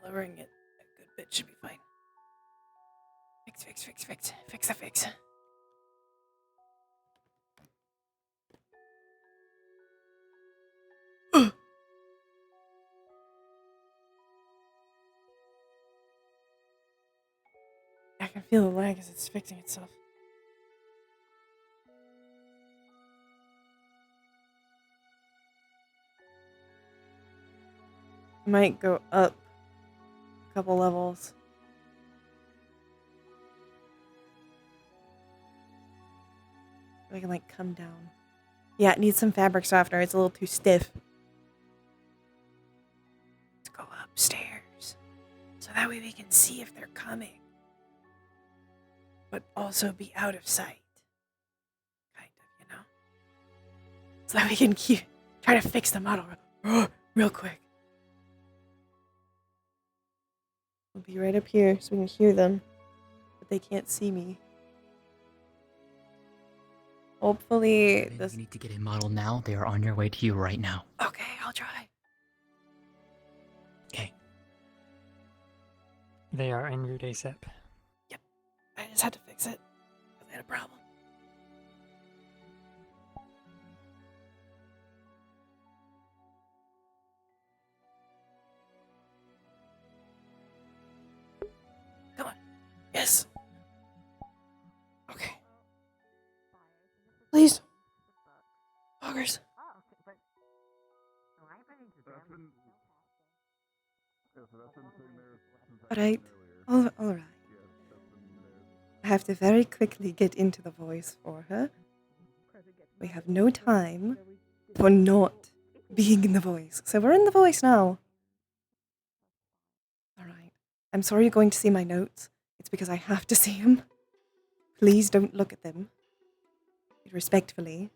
Lowering it a good bit should be fine. Fix. Fix the fix. I can feel the lag as it's fixing itself. I might go up a couple levels. I can like come down. Yeah, it needs some fabric softener. It's a little too stiff. Let's go upstairs so that way we can see if they're coming, but also be out of sight. Kind of, you know? So that we can keep try to fix the model real quick. I'll be right up here so we can hear them, but they can't see me. Hopefully this... You need to get a model now. They are on your way to you right now. Okay, I'll try. Okay. They are en route ASAP. Yep. I just had to fix it. I had a problem. Come on. Yes. Okay. Please. Poggers. Alright. Alright. I have to very quickly get into the voice for her. We have no time for not being in the voice. So we're in the voice now. Alright. I'm sorry you're going to see my notes. It's because I have to see them. Please don't look at them. Respectfully.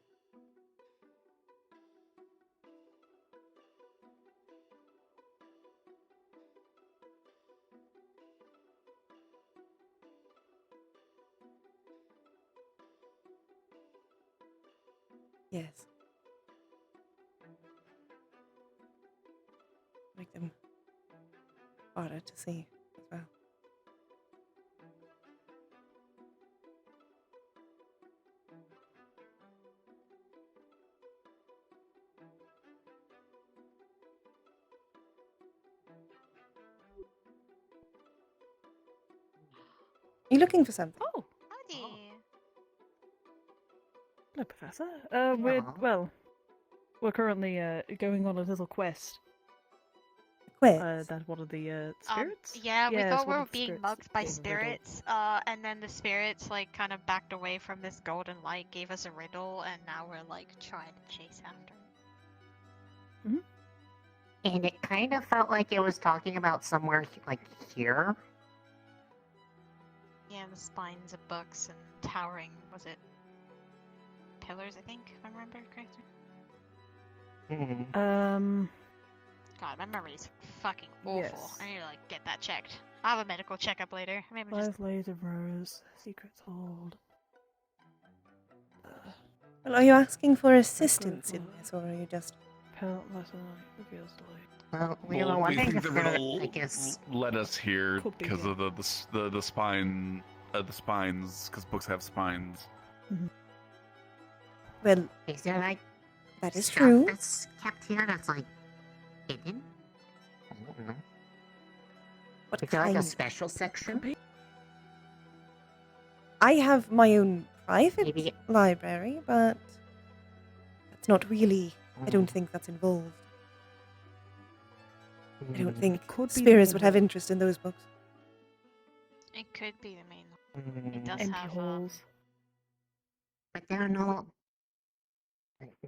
Yes. Make them harder to see as well. Are you looking for something? Oh. Howdy. Hello, Professor. We're currently going on a little quest. Quits. That's one of the spirits. Yeah, we it's thought we one were of the being spirits mugged by gave a riddle. spirits, and then the spirits like kind of backed away from this golden light, gave us a riddle, and now we're like trying to chase after it. And it kind of felt like it was talking about somewhere like here. Yeah, the spines of books and towering, was it pillars, I think, if I remember correctly? God, my memory's fucking awful. Yes. I need to like get that checked. I'll have a medical checkup later. Maybe just... 5 layers of rose, secrets hold. Well, are you asking for assistance in this, or are you just... Pellet letter reveals the light. Well, we Well, were we wondering think if the there, riddle I guess... led us here Could be, because yeah. of the spine, the spines, because books have spines. Well, Is there like that is stuff true. that's kept here that's like hidden? I don't know. What Is there like a kind? special section? I have my own private Maybe- library, but that's not really... I don't think that's involved. I don't think could be the spirits main would have hall. interest in those books. It could be the main. It does Empty have halls. But there are no.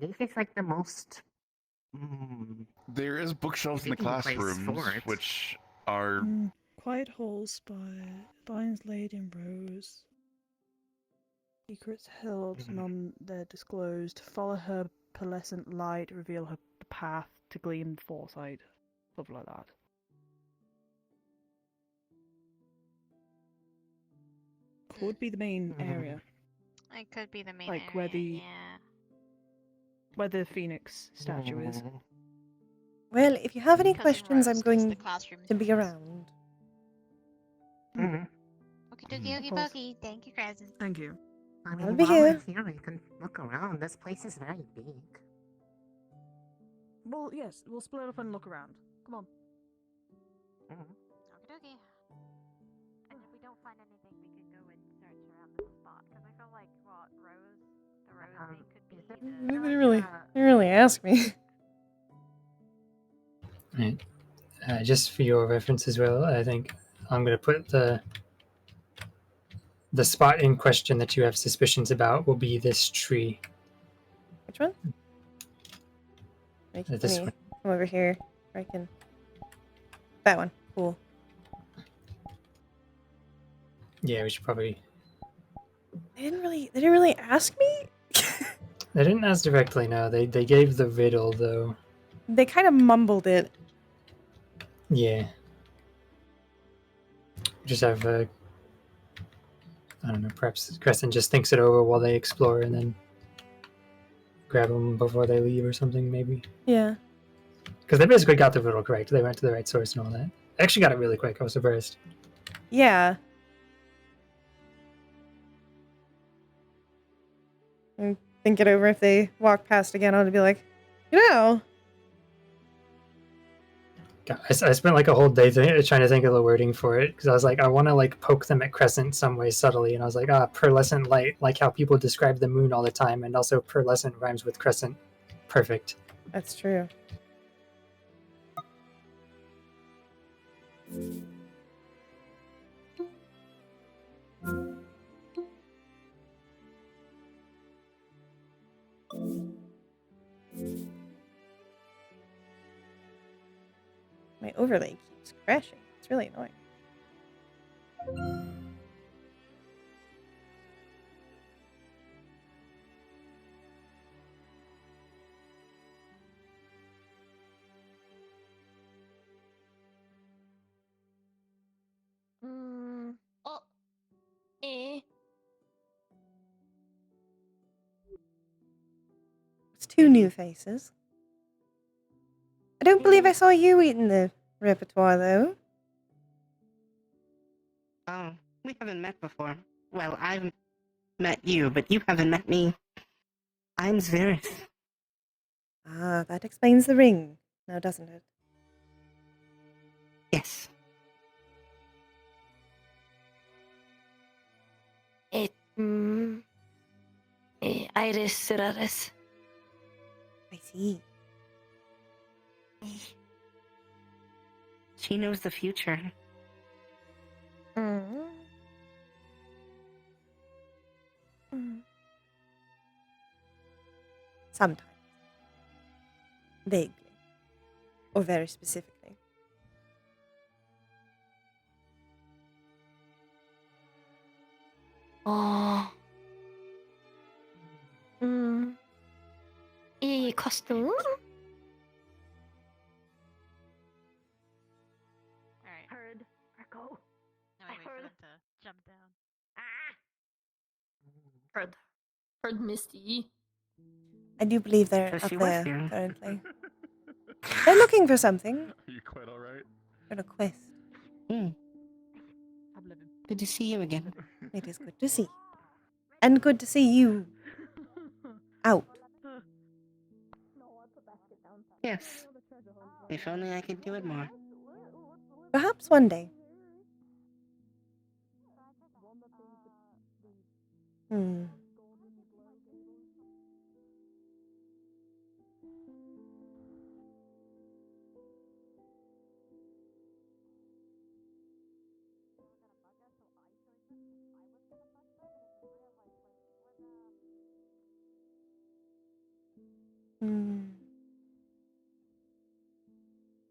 This is like the most. There is bookshelves in the Fitting place classrooms, for it. which are Quiet halls spines laid in rows. Secrets held, none there disclosed. Follow her pearlescent light, reveal her path to gleam foresight. Stuff like that. Could be the main area. It could be the main Like area, where the yeah. where the phoenix statue is. Well, if you have any Cousin questions, Rose I'm goes to going the classroom to be around. Okie dokie, okie course. dokie. Thank you, cousin. Thank you. I I'll mean, be while here. we're here, we can look around. This place is very big. Well, yes, we'll split up and look around. Come on. Okie dokie. And if we don't find anything, we could go and search around the spot. Because I feel like, what, the rose thing could be They didn't really ask me. Right. Just for your reference as well, I think I'm going to put the spot in question that you have suspicions about will be this tree. Which one? This Let me one. come over here. I can... That one. Cool. Yeah, we should probably. They didn't really ask me? They didn't ask directly. No, they gave the riddle though. They kind of mumbled it. Yeah. Just have I don't know. Perhaps Crescent just thinks it over while they explore, and then grab them before they leave or something. Maybe. Yeah. Because they basically got the riddle correct. They went to the right source and all that. They actually got it really quick. I was surprised. Yeah. And think it over. If they walk past again, I'll be like, you know. God, I spent like a whole day trying to think of the wording for it because I was like, I want to like poke them at Crescent some way subtly, and I was like, pearlescent light, like how people describe the moon all the time, and also pearlescent rhymes with crescent. Perfect. That's true. My overlay keeps crashing. It's really annoying. Oh. Eh. It's 2 new faces. I don't believe I saw you eating the repertoire, though. Oh, we haven't met before. Well, I've met you, but you haven't met me. I'm Zveris. Ah, that explains the ring, now doesn't it? Yes. Iris Seraris. I see. She knows the future. Sometimes. Vaguely. Or very specifically. 어, 이 커스텀? Alright. Heard. Go. Now I wait for them to jump down. Heard Misty. I do believe they're So up she was there here. currently. They're looking for something. Are you quite alright? For a quest. Good to see you again. It is good to see. And good to see you out. Yes. If only I could do it more. Perhaps one day.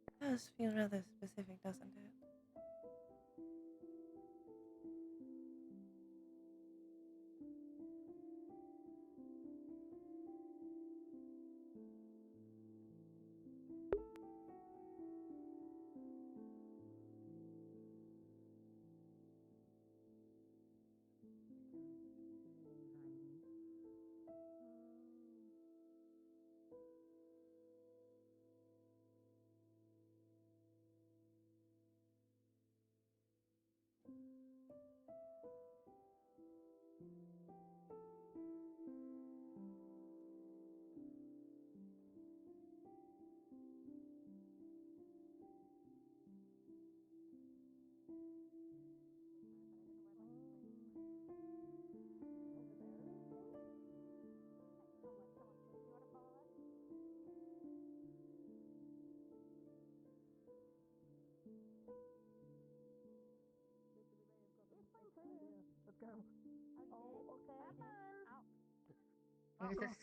It does feel rather specific, doesn't it? Let's go. Oh, okay. What is this?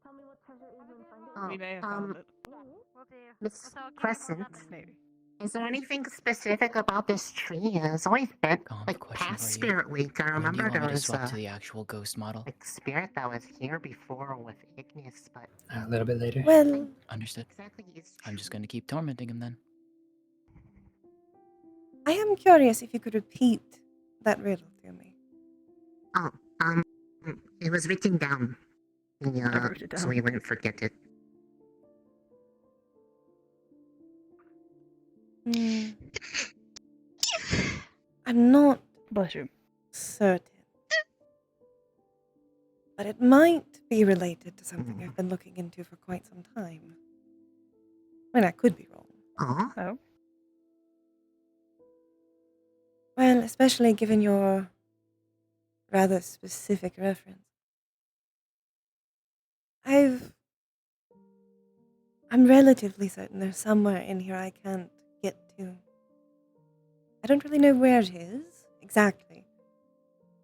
Tell me what treasure is and find it. Oh, We may have found it. We'll do. Miss So keep Crescent, Maybe. is there anything specific about this tree? It's always been like question past for you. Spirit Week. I When do you remember want there me to was swap a to the actual ghost model? like spirit that was here before with Ignis, but A little bit later. Well, Understood. exactly is I'm just gonna keep tormenting him then. I am curious if you could repeat that riddle to me. oh it was written down. wrote it So down. we wouldn't forget it. I'm not Bless you. certain. But it might be related to something I've been looking into for quite some time. I mean, I could be wrong. Oh. Well, especially given your rather specific reference. I'm relatively certain there's somewhere in here I can't get to. I don't really know where it is exactly.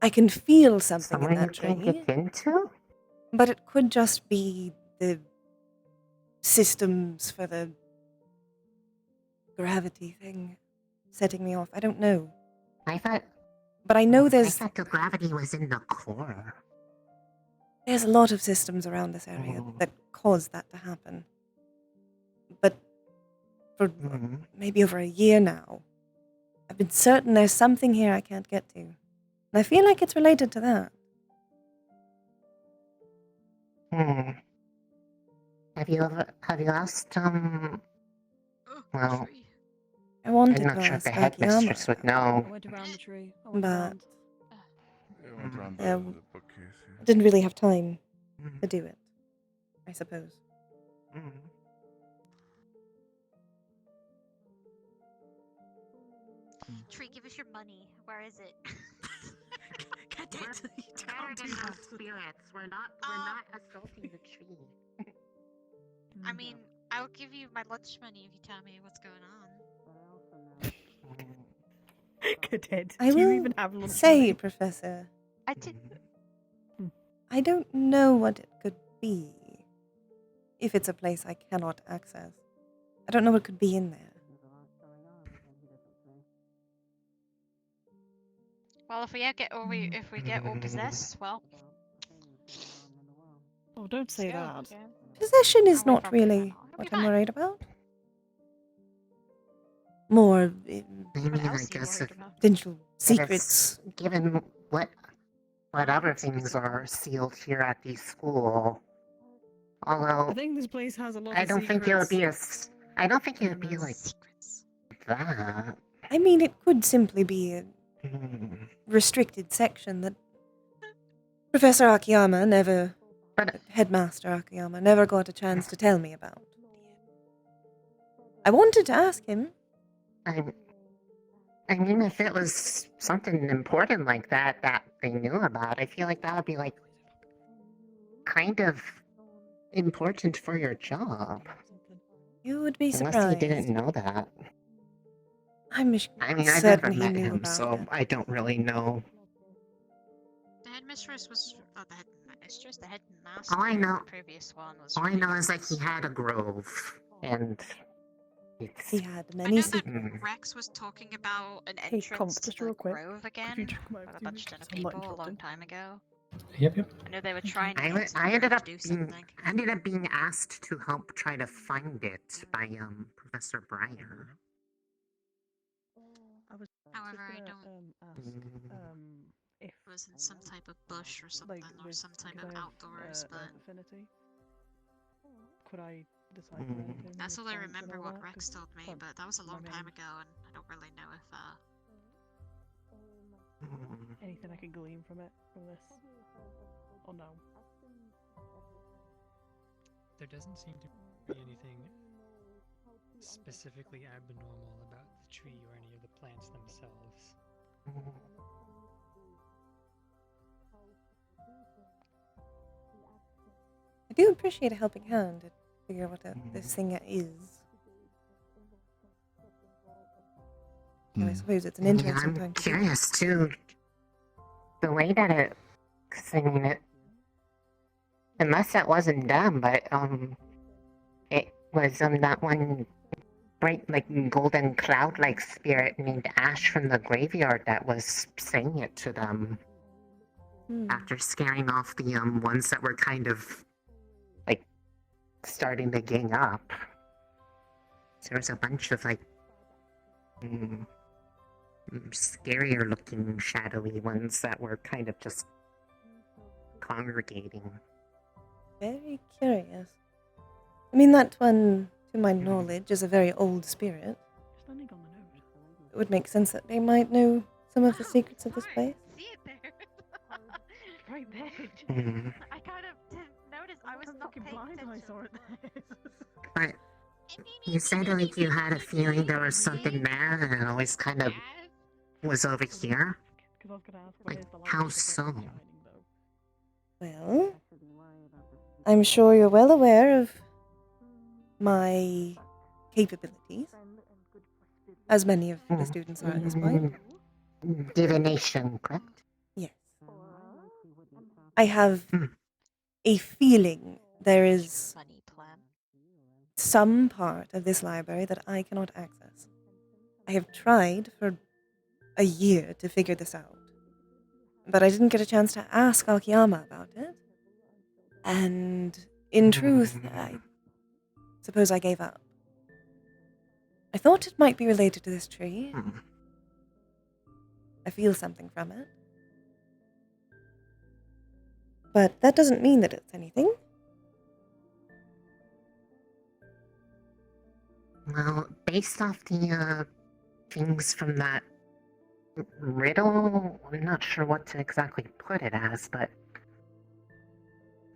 I can feel something Somewhere in you that can't tree. get into? But it could just be the systems for the gravity thing setting me off. I don't know. But I know I there's thought the gravity was in the core. a lot of systems around this area that cause that to happen. But for maybe over a year now, I've been certain there's something here I can't get to. And I feel like it's related to that. Have you asked well, I wanted I'm not to sure if the ask headmistress Akiyama, would know. I went around the tree. but the bookcase. I didn't really have time to do it, I suppose. Tree, give us your money. Where is it? God damn it, you don't do that. Spirits. We're not assaulting the tree. I mean, I'll give you my lunch money if you tell me what's going on. Cadet, I do you will even have lunch say, money? Professor, I did. I don't know what it could be. If it's a place I cannot access. I don't know what could be in there. Well, if we get all possessed, well. Oh, don't say let's go, that. yeah. Possession is Away not from here really now. It'll what be I'm fine. worried about. More I mean, I guess if potential but it's- secrets. given what other things are sealed here at the school, although I think this place has a lot I of don't think it would secrets. be I don't think it would be like that. I mean, it could simply be a Hmm. restricted section that Professor Akiyama never, Headmaster Akiyama, never got a chance to tell me about. I wanted to ask him. I mean, if it was something important like that that they knew about, I feel like that would be like kind of important for your job. You would be Unless surprised. he didn't know that. I mean, I've certain never he met knew him, about so it. I don't really know. The headmistress was. Oh, the headmistress? The headmaster. All I know, The previous one was. all I know is like he had a grove, and He had I many know that secrets. Rex was talking about an Hey, entrance to just the real quick. grove Could again you check my with a bunch of activity? I'm not people a long interrupting. time ago. Yep. I know they were trying to I get to the ended grove up to do being something. asked to help try to find it by Professor Breyer. However, I don't. If It was in some type of bush or something, or some type of outdoors, but affinity, could I decide for anything? that's with all I plants and remember all what that? Rex 'Cause told me. plant- But that was a long I time mean, ago, and I don't really know if anything I can glean from it, from this, or no? There doesn't seem to be anything specifically abnormal about the tree or any of the plants themselves. I do appreciate a helping hand to figure out what this thing is. I suppose it's an interesting time I'm to do curious too. The way that cause I mean unless that wasn't them, but it was that one bright like golden cloud like spirit named Ash from the graveyard that was saying it to them after scaring off the ones that were kind of like starting to gang up. So there was a bunch of like scarier looking shadowy ones that were kind of just congregating. Very curious. I mean, that one, to my knowledge, is a very old spirit. It would make sense that they might know some of the secrets of this place. see it there. Right there. I kind of didn't notice. I was not paying attention. I saw it there. But you said like you had a feeling there was something there, and it always kind of was over here. Like, how so? Well, I'm sure you're well aware of my capabilities, as many of the students are at this point. Divination, correct? Yes. I have a feeling there is some part of this library that I cannot access. I have tried for a year to figure this out, but I didn't get a chance to ask Akiyama about it. And in truth, I suppose I gave up. I thought it might be related to this tree. I feel something from it. But that doesn't mean that it's anything. Well, based off the things from that riddle, I'm not sure what to exactly put it as, but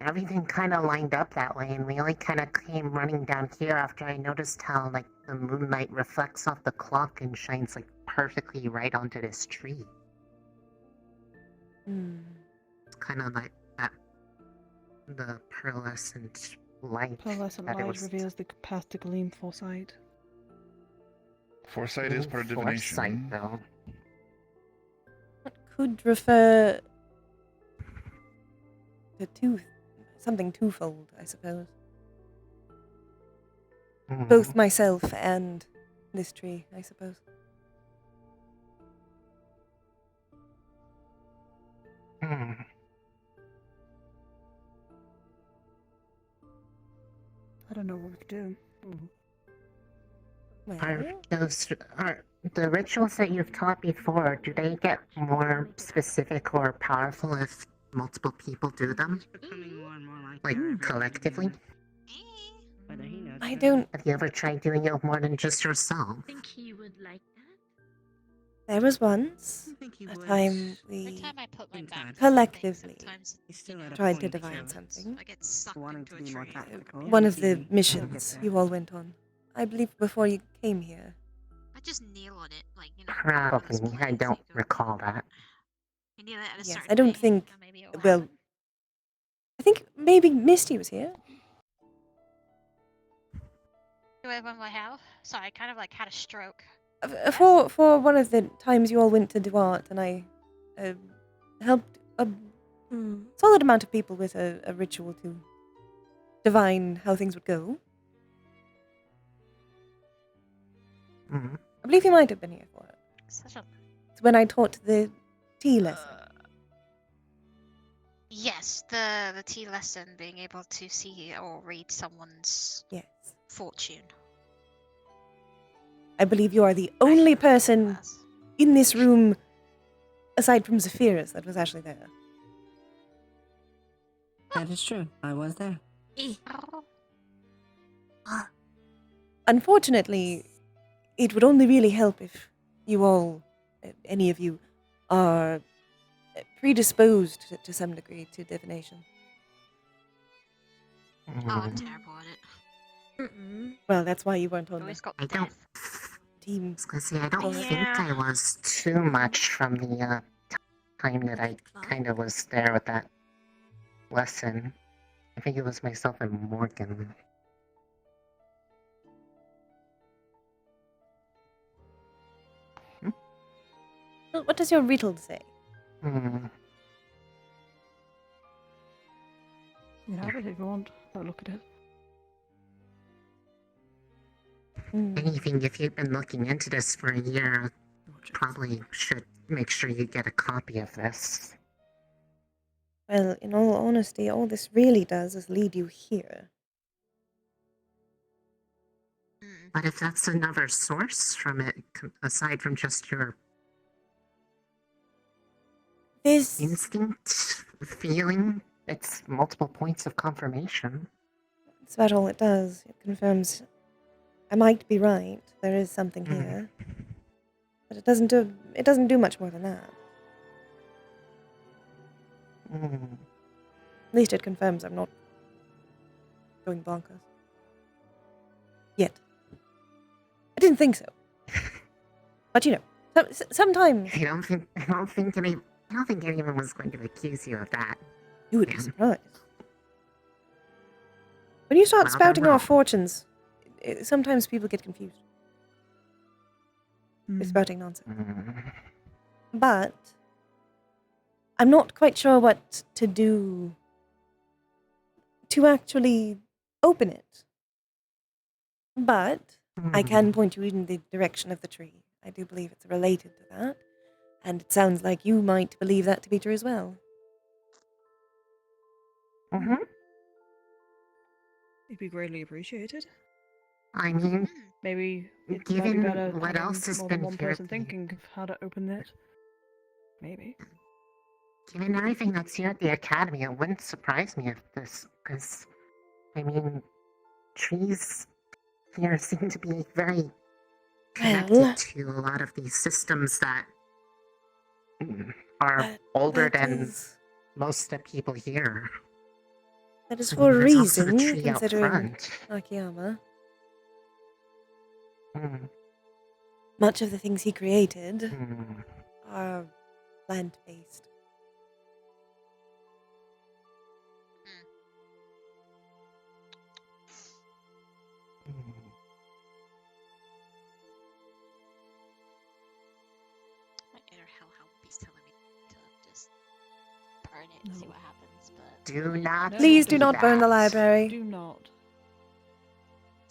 everything kind of lined up that way, and we only kind of came running down here after I noticed how, like, the moonlight reflects off the clock and shines, like, perfectly right onto this tree. It's kind of like that, the pearlescent light. Pearlescent that it light was reveals the path to glean foresight. Foresight is part of divination. Foresight, though. could refer to something twofold, I suppose. Both myself and this tree, I suppose. I don't know what we could do. Are the rituals that you've taught before, do they get more specific or powerful if multiple people do them? Like, collectively? I don't... Have you ever tried doing it more than just yourself? I think he would like that. There was once a time we Every time I put my back collectively sometimes tried to divine something. I get sucked into a tree. One of the missions you all went on. I believe before you came here. I just kneel on it, like, you know. Probably. I don't recall that. You kneel at a Yes, certain I don't way, think... and maybe it'll Well, I think maybe Misty was here. Do I remember how? Sorry, I kind of like had a stroke. For one of the times you all went to Duarte, and I helped a solid amount of people with a ritual to divine how things would go. I believe you might have been here for it. Such a... It's when I taught the tea lesson. Yes, the tea lesson, being able to see or read someone's fortune. I believe you are the only person in this room, aside from Zephyrus, that was actually there. That is true. I was there. Unfortunately, it would only really help if you all, any of you, are predisposed to some degree to divination. Oh, I'm terrible at it. Well, that's why you weren't on Always the got I don't... team. I was gonna say, I don't think Yeah. I was too much from the time that I kind of was there with that lesson. I think it was myself and Morgan. Well, what does your riddle say? You have it if you want. I'll look at it. Anything, if you've been looking into this for a year, probably should make sure you get a copy of this. Well, in all honesty, all this really does is lead you here. But if that's another source from it, aside from just your instinct, feeling, it's multiple points of confirmation. That's about all it does. It confirms I might be right. There is something here. But it doesn't do much more than that. At least it confirms I'm not going bonkers. Yet. I didn't think so. But you know, sometimes I don't think anyone was going to accuse you of that. you would be surprised. When you start Well, spouting then off fortunes, sometimes people get confused. With spouting nonsense. But I'm not quite sure what to do to actually open it. But I can point you in the direction of the tree. I do believe it's related to that. And it sounds like you might believe that to be true as well. It'd be greatly appreciated. I mean, maybe it might be given better what having else has more been than one here person thinking of how to open it. Maybe. given everything that's here at the Academy, it wouldn't surprise me if this, because, I mean, trees here seem to be very connected to a lot of these systems that are older than most of the people here. That is I for mean, a there's also the reason, tree out considering front. Akiyama. Much of the things he created are plant-based. My inner hellhound beast telling me burn it and see what happens, but... Do not. Please do not burn the library. Do not.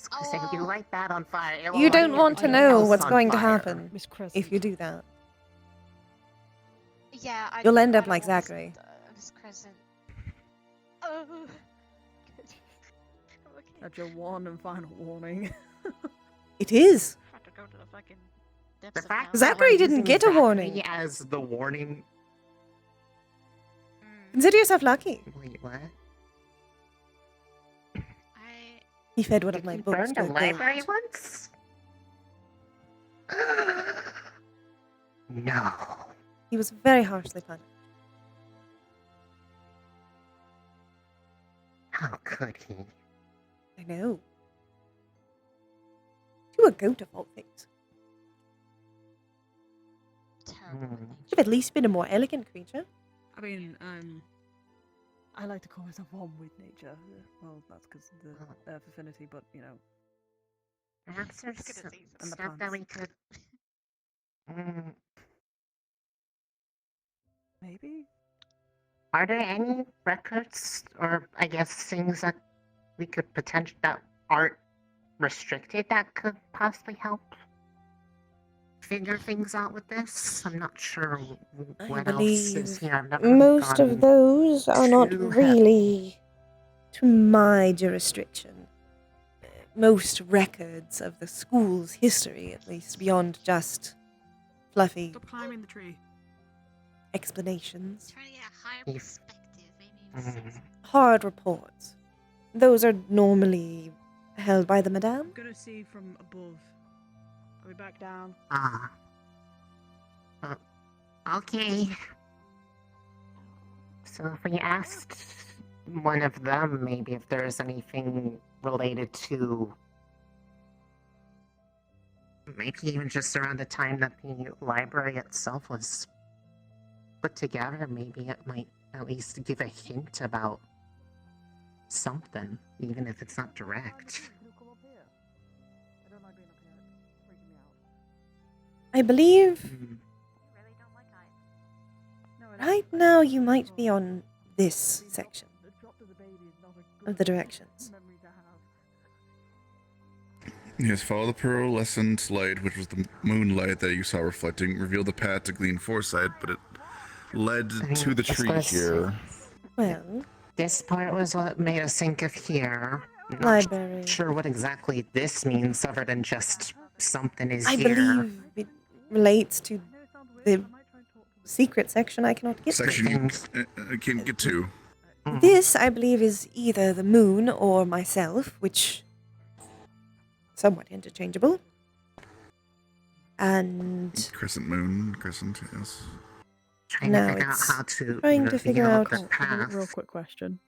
Because if you light that on fire, it will You light don't want to everything know else what's on going to fire. happen Miss Crescent. if you do that. Yeah, I You'll end I up like don't wanna Zachary. Miss Crescent. Oh. That's your one and final warning. It is. Have to go to the fucking depths The of fact hell. that Zachary we're didn't using get a Zachary warning. as the warning. Consider yourself lucky. Wait, what? He fed one of my You books burned to a a goat. library once? No. He was very harshly punished. How could he? I know. To a goat of all things. Should have at least been a more elegant creature. I mean, I like to call myself one with nature. Well, that's because of the Earth affinity, but you know. Perhaps there's some And the stuff that we could. Maybe? Are there any records, or I guess things that we could potentially that aren't restricted that could possibly help figure things out with this? I'm not sure what else is here. I've never Most gone of those are not too really to my jurisdiction. Most records of the school's history, at least, beyond just fluffy Stop climbing the tree. explanations. Trying to get a higher perspective, Hard reports. Those are normally held by the madame. I'm gonna see from above. Are we back down? Okay. So if we asked one of them, maybe if there's anything related to maybe even just around the time that the library itself was put together, maybe it might at least give a hint about something, even if it's not direct. I believe right now you might be on this section of the directions. Yes, follow the pearlescent light, which was the moonlight that you saw reflecting, revealed the path to glean foresight, but it led to the tree here. Well, this part was what made us think of here. Not library. sure what exactly this means, other than just something is I here. believe it relates to the secret section I cannot get Section to. I can't get to. This, I believe, is either the moon or myself, which somewhat interchangeable. And Crescent moon, crescent, yes. Trying now to figure out it's how to trying to figure reveal out the path Real quick question.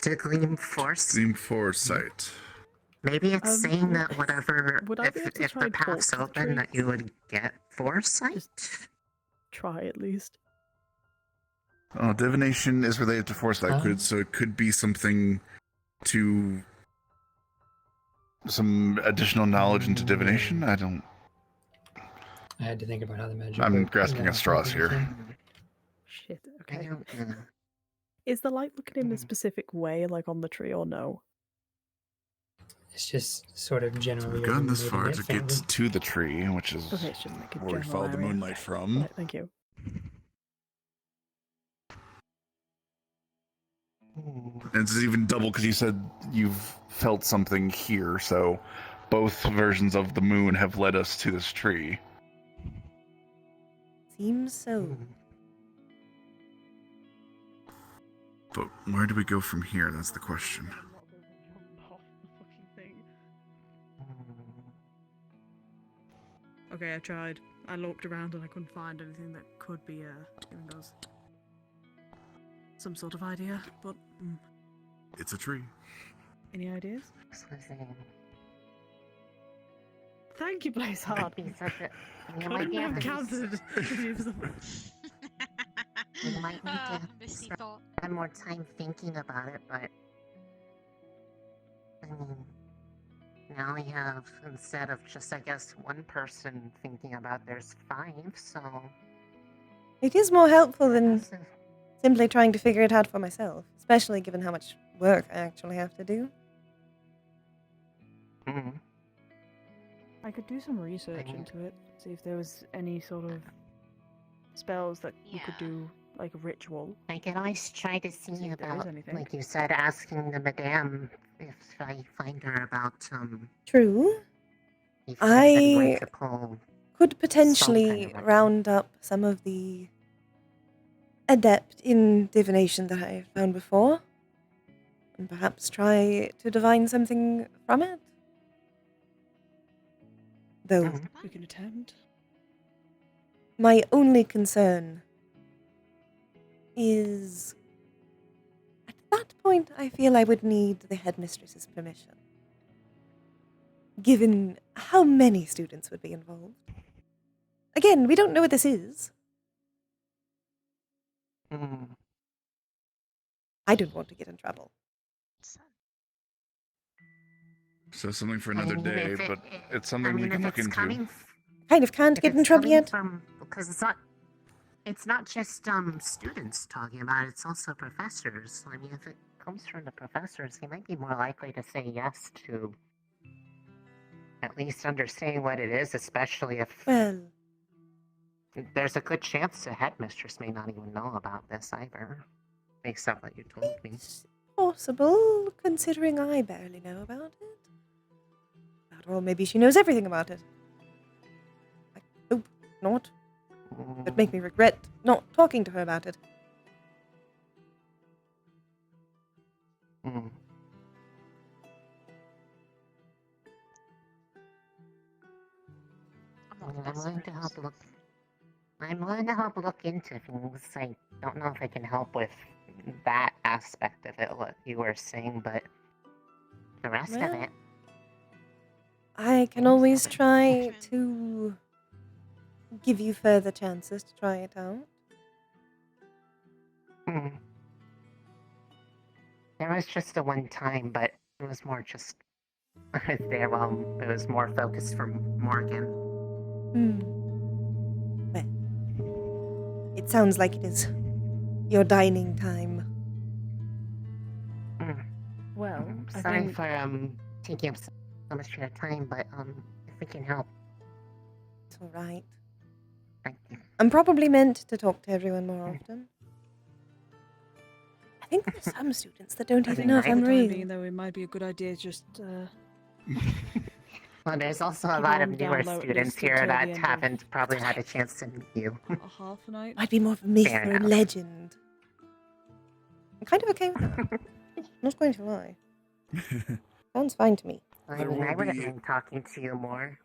to glean force. Glean foresight. Maybe it's saying that whatever, would I be able to if try the and talk path's to the open, tree? that you would get foresight. Try at least. Oh, divination is related to foresight, so it could be something to some additional knowledge into divination. I don't. I had to think about how the magic. I'm worked, grasping at straws here. Shit, okay. Is the light looking in a specific way, like on the tree, or no? It's just sort of generally. We've gone this far illuminating to it get faintly. to the tree, which is Okay, it's just like a where we general followed the area. moonlight from. Right, thank you. And it's even double because you said you've felt something here, so both versions of the moon have led us to this tree. seems so. But where do we go from here? That's the question. Okay, I tried. I looked around and I couldn't find anything that could be giving us some sort of idea, but It's a tree. any ideas? Thank you, Blaze Hard. Couldn't have gathered. We might need to spend more time thinking about it, but I mean, now we have, instead of just, I guess, one person thinking about, there's 5, so It is more helpful than Simply trying to figure it out for myself, especially given how much work I actually have to do. I could do some research into it, see if there was any sort of spells that you could do, like a ritual. I can always try to see if there is about, anything. like you said, asking the madame if I find her about, True. if there's any way I to pull could some potentially kind of round up some of the adept in divination that I've found before, and perhaps try to divine something from it. Though, We can attempt. my only concern is, at that point, I feel I would need the headmistress's permission, given how many students would be involved. Again, we don't know what this is. I don't want to get in trouble. So something for another day, but it's something we can look into. Kind of can't get in trouble yet. Because it's not just students talking about it, it's also professors. I mean, if it comes from the professors, they might be more likely to say yes to at least understanding what it is, especially if Well, there's a good chance the headmistress may not even know about this either, based on what you told me. possible, considering I barely know about it. Or maybe she knows everything about it. I hope not. It would make me regret not talking to her about it. I'm willing to help look. I'm willing to help look into things. I don't know if I can help with that aspect of it, what you were saying, but the rest of Well, it. I can always try to give you further chances to try it out. There was just a one time, but it was more just I was there while it was more focused for Morgan. Well, it sounds like it is your dining time. Well, I Sorry think for taking up so much of your time, but if we can help. It's alright. Thank you. I'm probably meant to talk to everyone more often. I think there's some students that don't even know if for I'm the time real. being, though, it might be a good idea just Well, there's also a keep lot it of on down newer low at students least here until the that end of haven't probably had a chance to meet you. a half a night. Might be more of a myth Fair or a enough. legend. I'm kind of okay with that. Not going to lie. Sounds fine to me. I There mean, will I wouldn't be- mind talking to you more.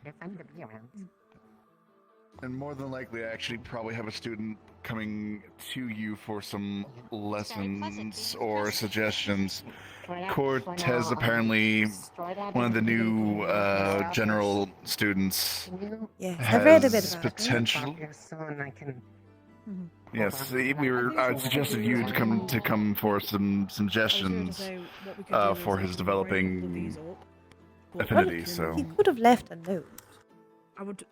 You're fun to be around. And more than likely, I actually probably have a student coming to you for some lessons or suggestions. Cortez, apparently, one of the new general students, Yes, I've read a bit has about it. potential. Soon I can. Yes, I suggested you to come for some suggestions for his developing affinity. So He could have left a note.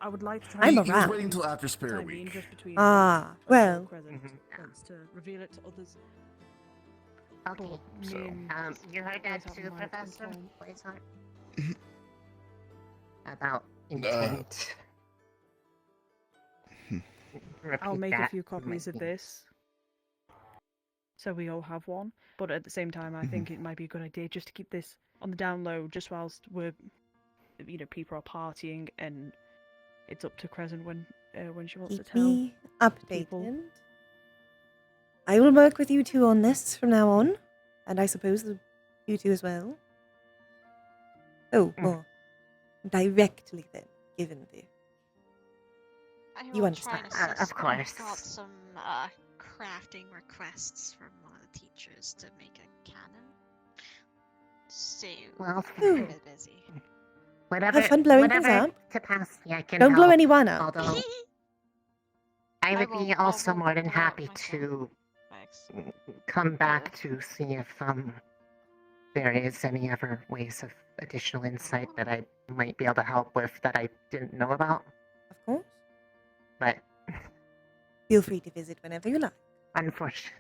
I would like to try. I'm he was around. waiting till after Spirit time being Week. just between Ah, well. Crescent wants to reveal it to others. Okay. So. You heard that too, Professor? Blazeheart? About intent. I'll Repeat make a that. few copies of this, so we all have one. But at the same time, I think it might be a good idea just to keep this on the down low, just whilst we're, people are partying, and it's up to Crescent when she wants to Keep tell me updated. people. I will work with you two on this from now on, and I suppose you two as well. Oh, more directly then, given the. You will understand. try and assist. Of course. I've got some crafting requests from one of the teachers to make a cannon. So Well, I'm a bit busy. Whatever, Have fun blowing things whatever up. capacity I can Don't blow help, anyone up. Although I would be also more than happy to come back to see if there is any other ways of additional insight that I might be able to help with that I didn't know about. Of course. But Feel free to visit whenever you like. Unfortunately.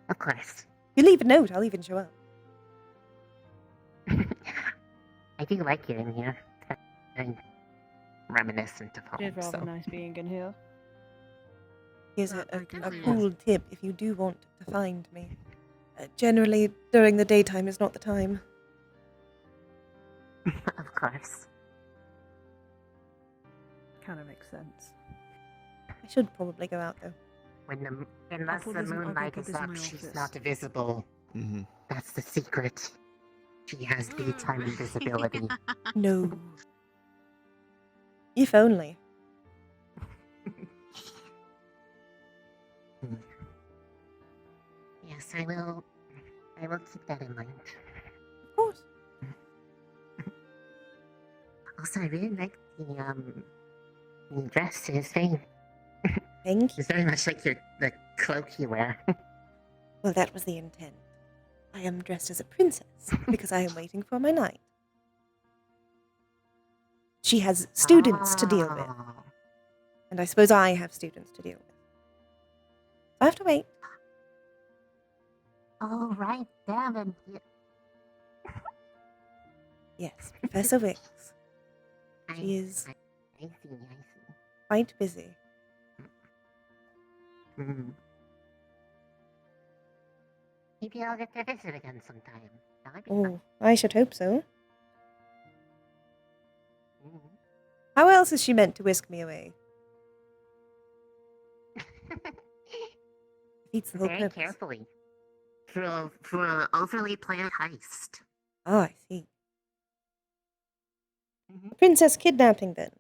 Of course. You leave a note, I'll even show up. I do like it in here. Very reminiscent of It is home, rather so. nice being in here. Here's a cool tip if you do want to find me. Generally, during the daytime is not the time. Of course. Kind of makes sense. I should probably go out though. Unless the moonlight is up, she's not visible. Mm-hmm. That's the secret. She has daytime invisibility. No. If only. Yes, I will keep that in mind. Of course. Also, I really like the dress. It's very. Thank you. It's very much like the cloak you wear. Well, that was the intent. I am dressed as a princess because I am waiting for my knight. She has students to deal with. And I suppose I have students to deal with. I have to wait. Oh, right, damn it. Yes, Professor Wicks. She is I see. quite busy. Maybe I'll get to visit again sometime. That'd be Oh, I should hope so. fun. How else is she meant to whisk me away? Defeats the whole Very purpose. carefully. For an overly planned heist. Oh, I see. A princess kidnapping, then.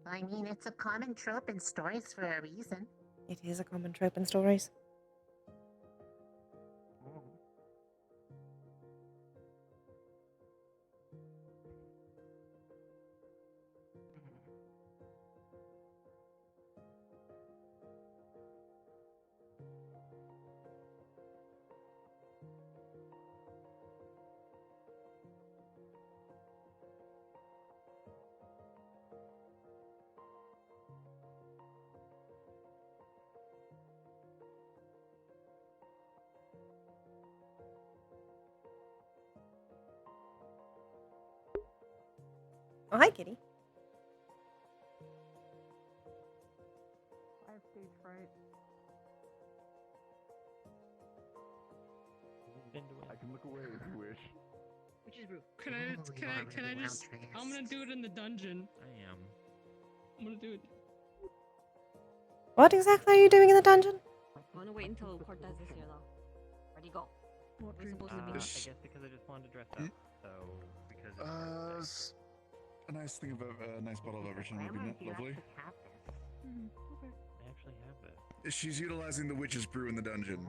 I mean, it's a common trope in stories for a reason. It is a common trope in stories. Oh, hi, kitty. I have stage fright. I can look away if you wish. Which is rude. Can I just? I'm gonna do it in the dungeon. I am. I'm gonna do it. What exactly are you doing in the dungeon? I want to wait until Cortez is here, though. Where'd he go? What We're supposed to be. I guess because I just wanted to dress up. So because it's my birthday. A nice thing of a nice bottle of Everton would be lovely. Okay. I actually have this. She's utilizing the witch's brew in the dungeon.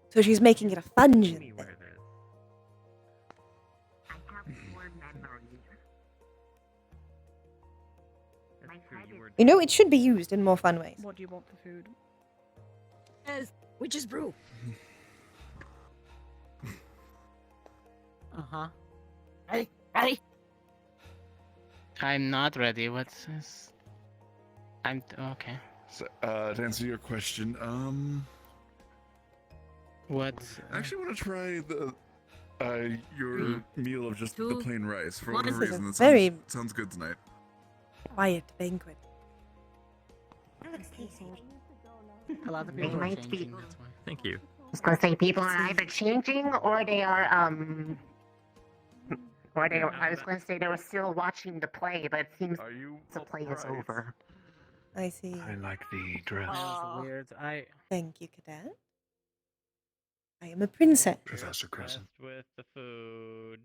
So she's making it a fungeon. Me wear this. I have more memory. That's true. You were. You know, it should be used in more fun ways. What do you want for food? Yes, witch's brew. Uh-huh. Ready? Ready? I'm not ready. What's this? Okay. So, to answer your question, What? I actually want to try your meal of just the plain rice for whatever This is a reason. That very sounds good tonight. quiet banquet. A lot of They people are might be. changing. That's why. Thank you. I was gonna say people are either changing or they are or they. I was gonna say they were still watching the play, but it seems the play is over. I see. I like the dress. That was weird. Thank you, cadet. I am a princess. Professor Crescent. With the food.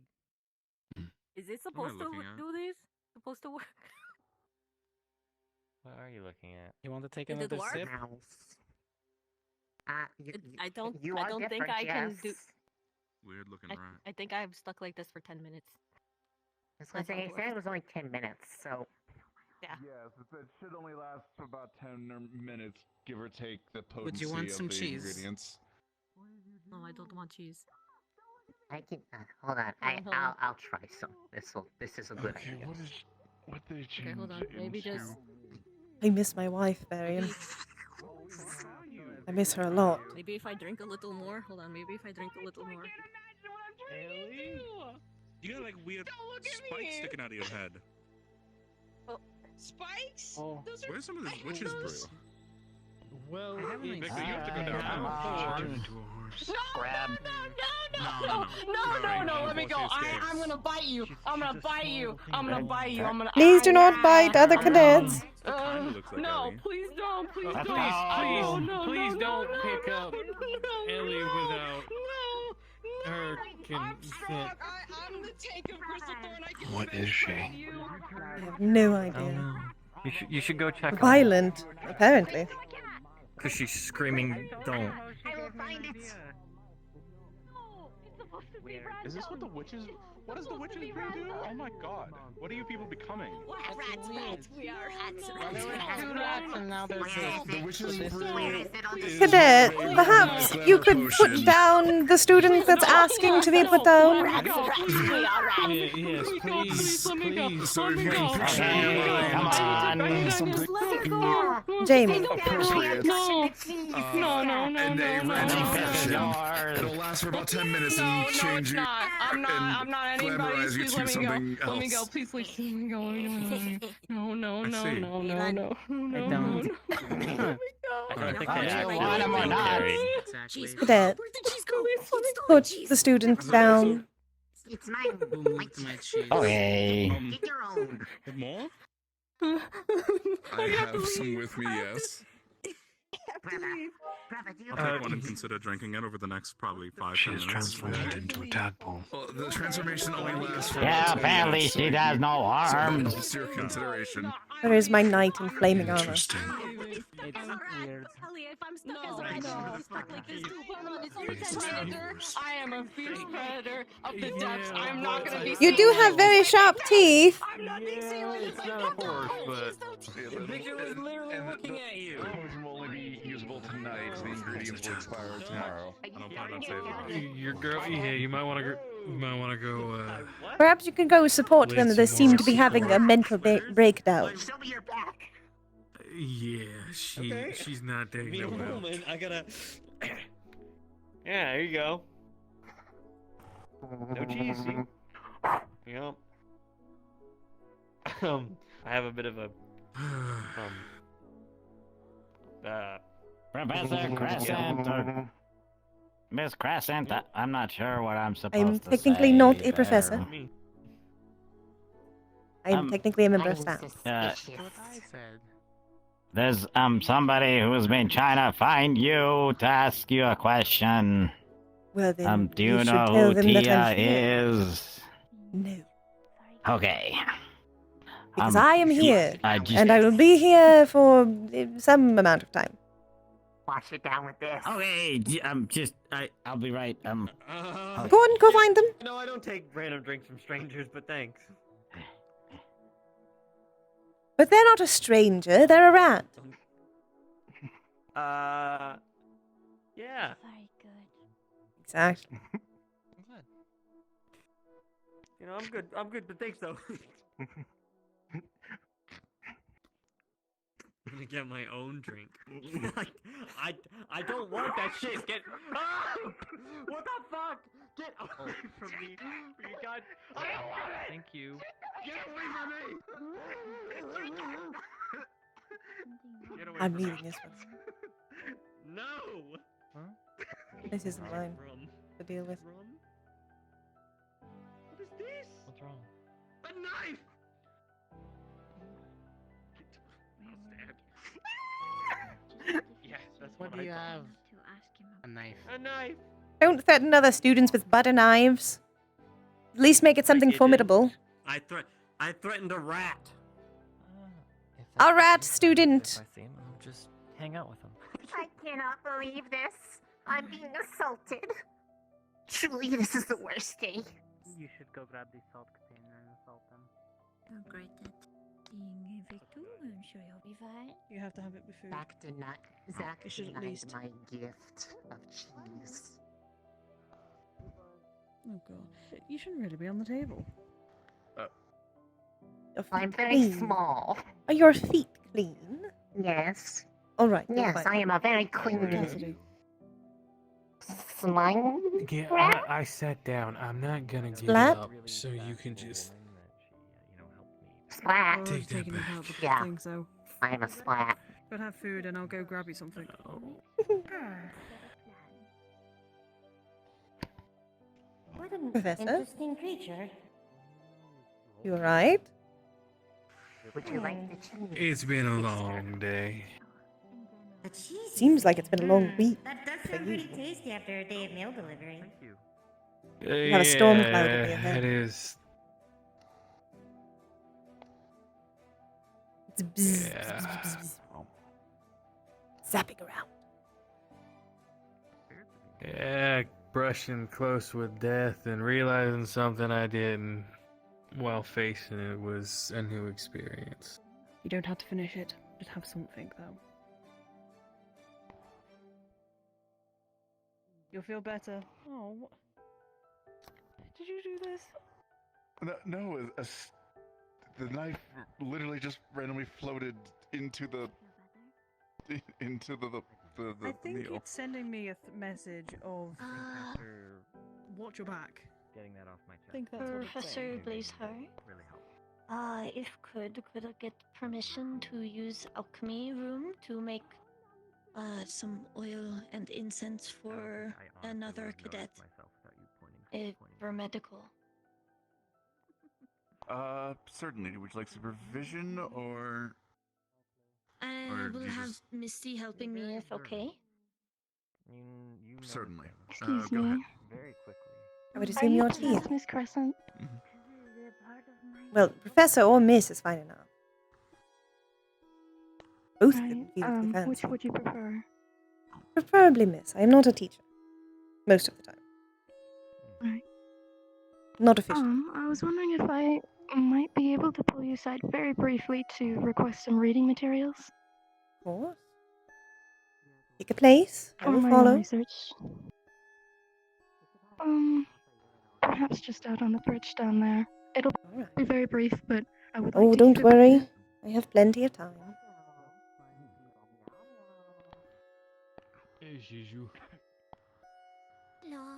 Is it supposed to looking at? do this? Supposed to work? What are you looking at? You want to take Did it another work? sip? I don't you I are don't think different, I can do. yes. Weird looking I, rat. I think I'm stuck like this for 10 minutes. I was gonna say, I said it was only 10 minutes, so. Yeah. Yes, it should only last for about 10 minutes, give or take the potency Would you want of some the cheese? ingredients. No, I don't want cheese. I can hold on. Hold on. I'll try some. This is a good idea. What they Okay, change hold on. Maybe into? just. I miss my wife, Varian. I miss her a lot. Maybe if I drink a little more. Hold on. Maybe if I drink a little more. You got like weird spikes sticking out of your head. Spikes? Oh. Where's some of this witch's brew? Well, Victor, you have to go down. Grab. No, let me go. I'm gonna bite you. I'm gonna bite you. I'm gonna bite you. I'm gonna. Please do not bite other cadets. No, please don't. Please don't. Please don't pick up Ellie without her consent. I'm the tank of Crystalthorn. I can What is she? I have no idea. You should go check. Violent, apparently. Because she's screaming, don't. I will find it. Is this what the witches? What does the witches brew do? Oh my god! What are you people becoming? Rats. We are rats. Two rats and now there's this. The witches brew. Cadet, perhaps you could put down the student that's asking to be put down. Yes, please. So if you can picture Jamie. Appropriate. No. And a random fashion. It'll last for about 10 minutes and change you. I'm not anybody. glamorize you Please to let me go. something Let me go. else. Please, let me go. No. I see. I think Cadet, put the student down. It's mine. Okay. Get your own. More? I have some with me, yes. I'll take one and consider drinking it over the next probably 5 She 10 is minutes. transformed into a tadpole. Well, the transformation only lasts for Yeah, about 10 apparently minutes, she so does no harm. So it's your consideration. Where is my knight in flaming armor? Interesting. it's weird. Ellie, if I'm stuck as a predator, stuck like this too. I am a fierce predator of the depths. I'm not gonna be. You do have very sharp teeth. I'm not being sailor. It's not a horse, but Victor was literally looking at you. The potion will only be usable tonight. The ingredients will expire tomorrow. I don't plan on saving it. your girl. Yeah, you might want to go. Perhaps you can go support them. They seem to be having a mental breakdown. Show me your back. Yeah, she's not taking Me a it well. woman, I gotta. Yeah, there you go. No cheese, see? Yep. I have a bit of a Professor Crescent or Miss Crescent, I'm not sure what I'm supposed I'm to technically say not a there. professor. I am technically a member of staff. There's somebody who's been trying to find you to ask you a question. Well then, Do you should know tell who them that Tia I'm here. is? No, Okay. because I am here, I just- and I will be here for some amount of time. Wash it down with this. Okay, I'll be right. Go on, go find them. No, I don't take random drinks from strangers, but thanks. But they're not a stranger. They're a rat. Yeah. Very good. Exactly. You know, I'm good, but thanks though. I'm gonna get my own drink. I don't want that shit. Get what the fuck? Get away from me! You God, I don't want it. Thank you. Get away from me! Get away I'm from me. leaving this one. No. Huh? This isn't mine Rum. to deal with. Rum. What is this? What's wrong? A knife. Yes, that's What do you have? A knife. A knife. Don't threaten other students with butter knives. At least make it something formidable. I threatened a rat. A rat student. I see him, I'll just hang out with him. I cannot believe this. I'm being assaulted. Truly, this is the worst day. You should go grab the salt container and assault them. Oh, great. Seeing Victor, I'm sure you'll be fine. You have to have it with food. Zach did not. Zach You should at denied least. my gift of cheese. Oh god. You shouldn't really be on the table. Your feet I'm very clean. small. Are your feet clean? Yes. All right. Yes, I am a very clean Cassidy. slime Yeah, rat. I sat down. I'm not gonna get Splat? up, so you can just Splat. Oh, take that taking it back. out the Yeah. thing, so. I am a splat. Go have food and I'll go grab you something. What an Professor? interesting creature. You alright? Would you like the cheese? It's been a long day. The cheese. Seems like it's been a long week That does for sound pretty you. tasty after a day of mail delivery. Thank you. You have a storm cloud over your Yeah, head. it is. It's bzz, Yeah. bzz, bzz, bzz. Zapping around. Yeah, brushing close with death and realizing something I didn't while facing it was a new experience. You don't have to finish it. Just have something, though. You'll feel better. Oh. Did you do this? No, the knife literally just randomly floated into the I think meal. it's sending me a message of watch your back. Getting that off my chest. I think that's what it's Professor saying. Blazeheart, Really helpful. if could I get permission to use alchemy room to make some oil and incense for another cadet? For medical. Certainly. Would you like supervision or? I Or will you have just- Misty helping me if okay. You know Certainly. Excuse Go me. ahead. very quickly. I would Are assume you you're perhaps tea. Miss Crescent? Well, Professor or Miss is fine enough. Both of them Right. feel too fancy. Which would you prefer? Preferably Miss. I am not a teacher. Most of the time. Right. Not officially. I was wondering if I might be able to pull you aside very briefly to request some reading materials Of course. Pick a place. I for will my follow. own research. Perhaps just out on the bridge down there. It'll be very brief, but I would like Oh, to don't hear worry. I have plenty of time. As usual. Hello.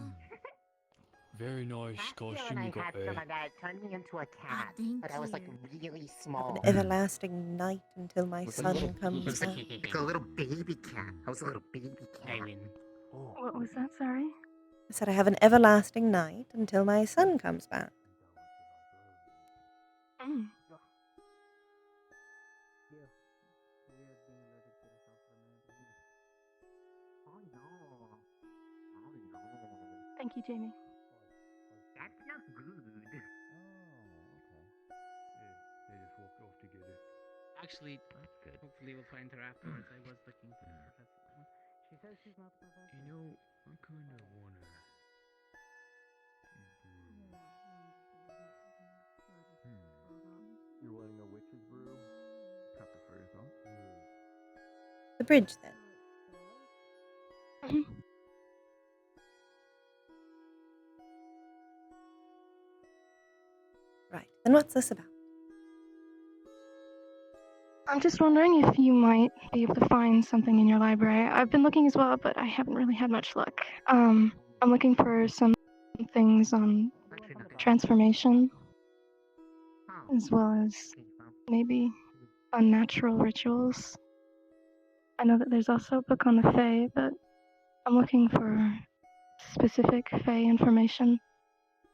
Very nice costume I you got had there. some of that turned me into a cat, but I was like really small. An everlasting night until my Was a son little- comes was back. like a little baby cat. I was a little baby cat. What was that, sorry? I said I have an everlasting night until my son comes back. Mm. Thank you, Jamie. That's not good. They just walked off together. Actually, that's good. Hopefully we'll find her afterwards. I was looking for Professor. She says she's not the professor. You know, I kinda wanna. You're wanting a witch's brew? Pepper for yourself? The bridge, then. Right. Then what's this about? I'm just wondering if you might be able to find something in your library. I've been looking as well, but I haven't really had much luck. I'm looking for some things on transformation, as well as maybe unnatural rituals. I know that there's also a book on the Fae, but I'm looking for specific Fae information.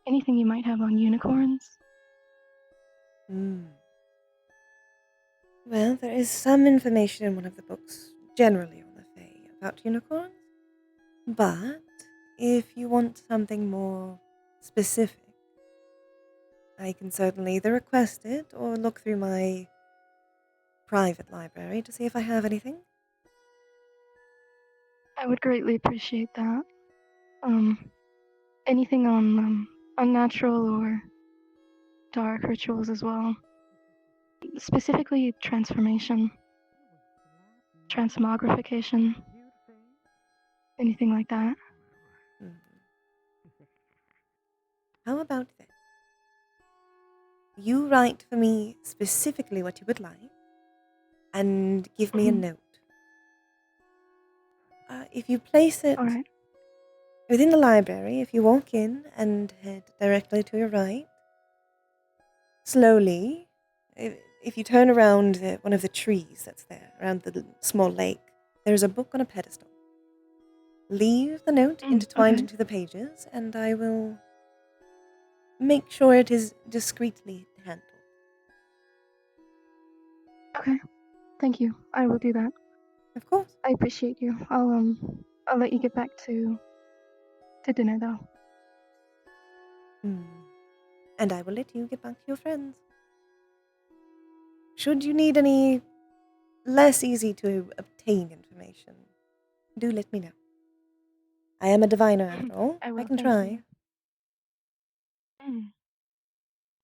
Anything you might have on unicorns. Well, there is some information in one of the books, generally on the Fae, about unicorns. But if you want something more specific, I can certainly either request it or look through my private library to see if I have anything. I would greatly appreciate that. Anything on unnatural or dark rituals as well. Specifically transformation, transmogrification, anything like that. How about this? you write for me specifically what you would like and give me a note. If you place it within the library, if you walk in and head directly to your right, slowly, if you turn around one of the trees that's there, around the small lake, there's a book on a pedestal. Leave the note intertwined into the pages, and I will make sure it is discreetly handled. Okay. Thank you. I will do that. Of course. I appreciate you. I'll let you get back to dinner though. And I will let you get back to your friends. Should you need any less easy to obtain information, do let me know. I am a diviner after all. I will, can thank try. you.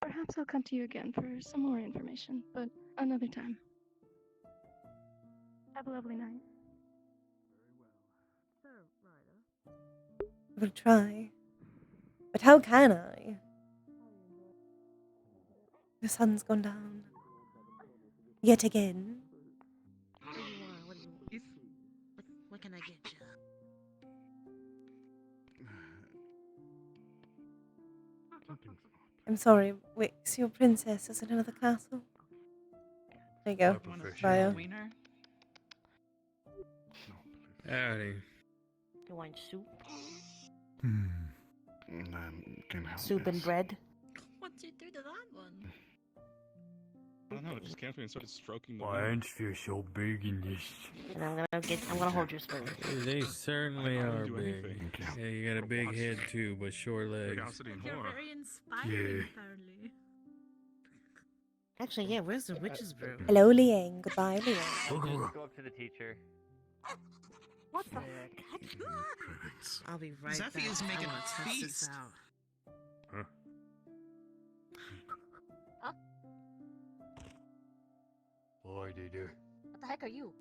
Perhaps I'll come to you again for some more information, but another time. Have a lovely night. I will try. But how can I? The sun's gone down. Yet again. What can I get you? I'm sorry, Wix, your princess is in another castle. There you go. Bio. Howdy. You want soup? Can help Soup and this. bread? What's you do to that one? I don't know, it just came to me and started stroking the My hands feel so big in this. And I'm gonna hold your spoon. They certainly I are didn't do big. anything. Yeah, you got a big head too, but short legs. Curiosity and You're horror. very inspiring, Yeah. apparently. Actually, yeah, where's the witch's brew? Hello, Liang. Goodbye, Liang. Just go up to the teacher. What the heck? I'll be right back. Zephy is making I wanna a test this feast. out. Boy, did you. What the heck are you?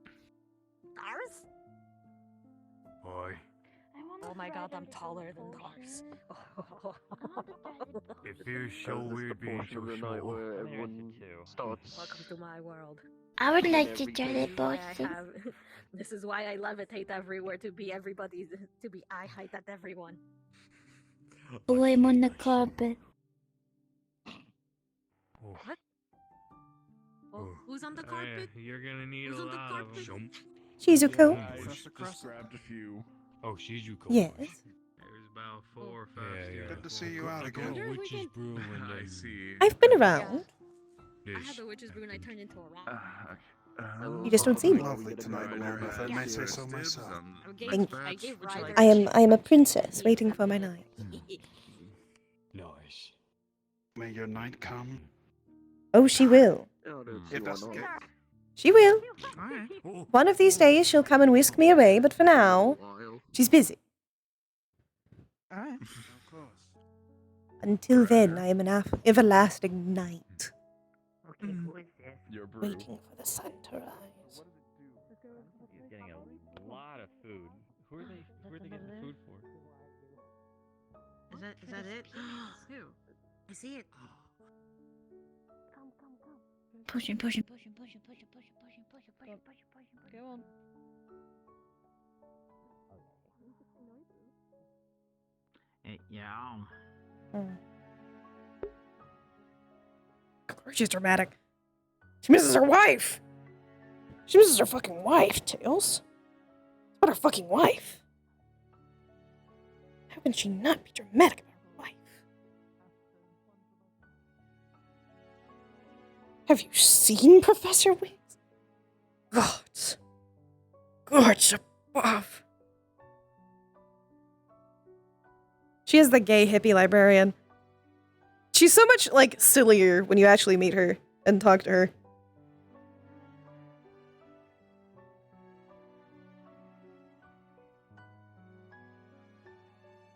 Ours? Boy. Oh my god, I'm taller than Lars. It feels so weird being so night small. where everyone starts. Welcome to my world. I would like to everything. try it, both. This is why I levitate everywhere to be eye height at everyone. Oh, I'm on the carpet. What? Oh, who's on the carpet? You're gonna need Who's a on the lot of carpet? them. Shizuko? I just grabbed a few. Oh, Shizuko. Yes. There's about 4 or 5 students. Good to see you out again. Witch's brew and I see. I've been around. I had the witch's brew and I turned into a rock. You just don't see me. Lovely tonight, Lord, if I may say so myself. I gave Ryder. I am a princess waiting for my knight. Nice. May your night come. Oh, she will. If that's okay. She will. Alright. One of these days she'll come and whisk me away, but for now, she's busy. Alright. Of course. Until then, I am an everlasting knight. Okay, who is this? Your brew. Waiting for the sun to rise. He's getting a lot of food. Who are they getting food for? Is that it? Who? I see it. Push him, push him. Go on. Yeah. Of course she's dramatic. She misses her wife. She misses her fucking wife, Tails. It's about her fucking wife. How can she not be dramatic about her wife? Have you seen Professor Wiggs? Gods. Gods above. She is the gay hippie librarian. She's so much, like, sillier when you actually meet her and talk to her.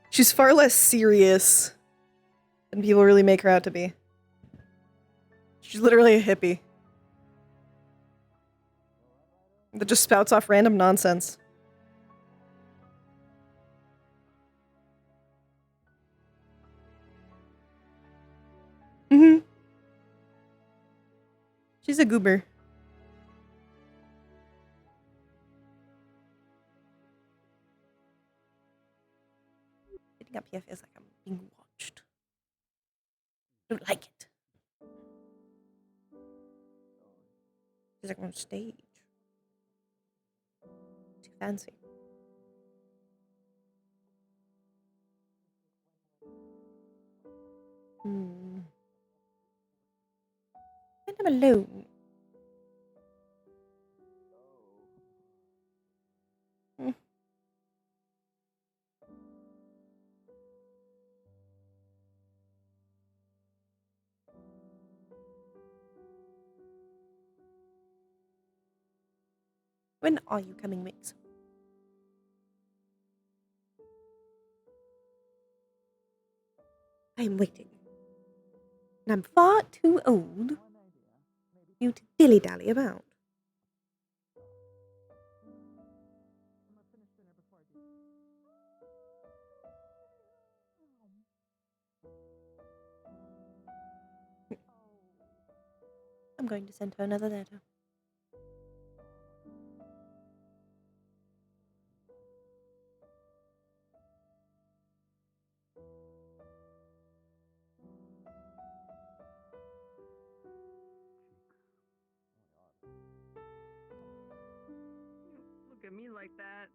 She's far less serious than people really make her out to be. She's literally a hippie that just spouts off random nonsense. Mm-hmm. She's a goober. Sitting up here feels like I'm being watched. I don't like it. Feels like I'm on stage. Too fancy. When I'm alone. When are you coming, Mix? I am waiting. And I'm far too old for you to dilly-dally about. I'm going to send her another letter. Look at me like that.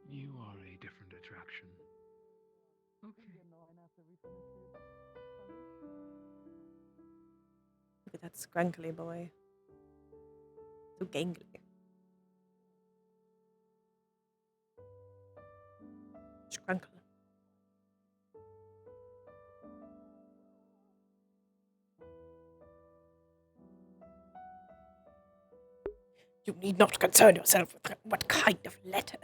You are a different attraction. Okay. Look at that scrunkly boy. So gangly. Scrunkle. You need not concern yourself with what kind of letter.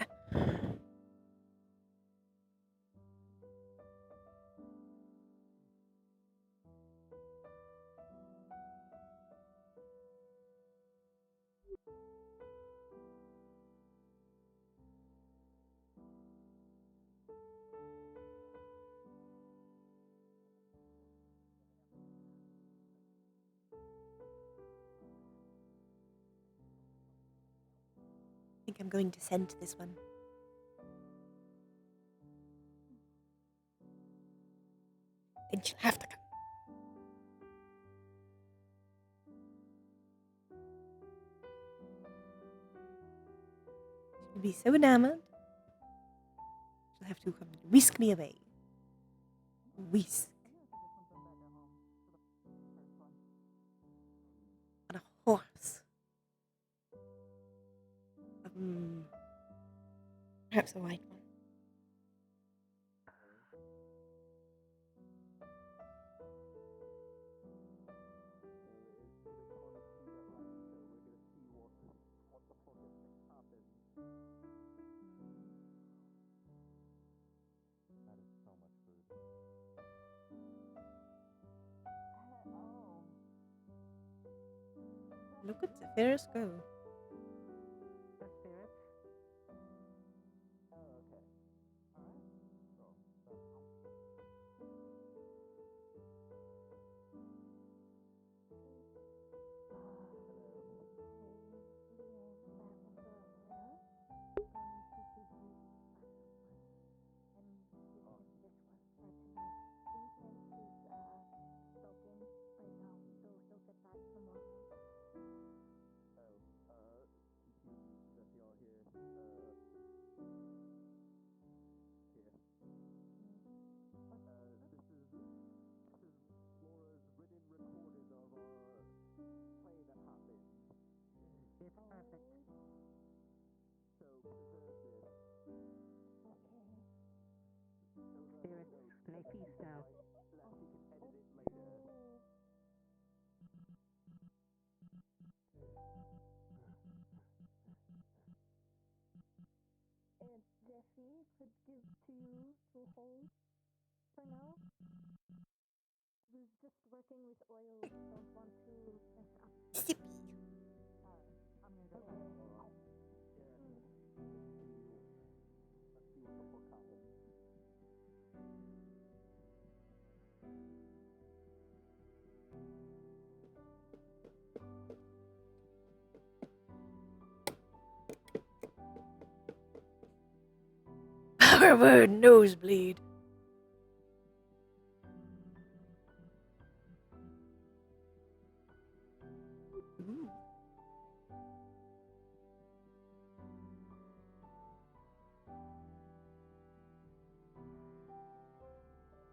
I think I'm going to send this one. Then she'll have to come. She'll be so enamored. She'll have to come and whisk me away. Whisk. On a horse. Perhaps a white one. Look at Zephyrus go. It's perfect. Spirits, may feast now. And Jeffy could give to you to hold for now. Was just working with oil. Don't want to mess up. Sippy. I'm gonna go. Forward, nosebleed. Ooh.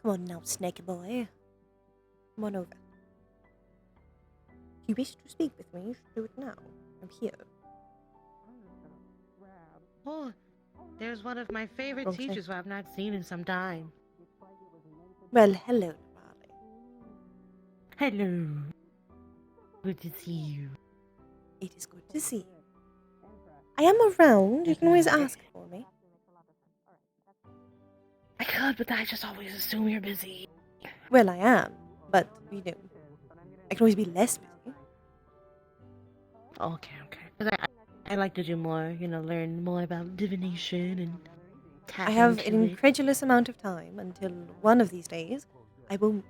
Come on now, snaky boy. Come on over. If you wish to speak with me, you should do it now. I'm here. Oh, there's one of my favorite Okay. teachers who I've not seen in some time. Well, hello, Navali. Hello. Good to see you. It is good to see you. I am around. You can always ask for me. I could, but I just always assume you're busy. Well, I am, but you know, I can always be less busy. Okay. Because I like to do more, learn more about divination and tap I have into an it. incredulous amount of time until one of these days I won't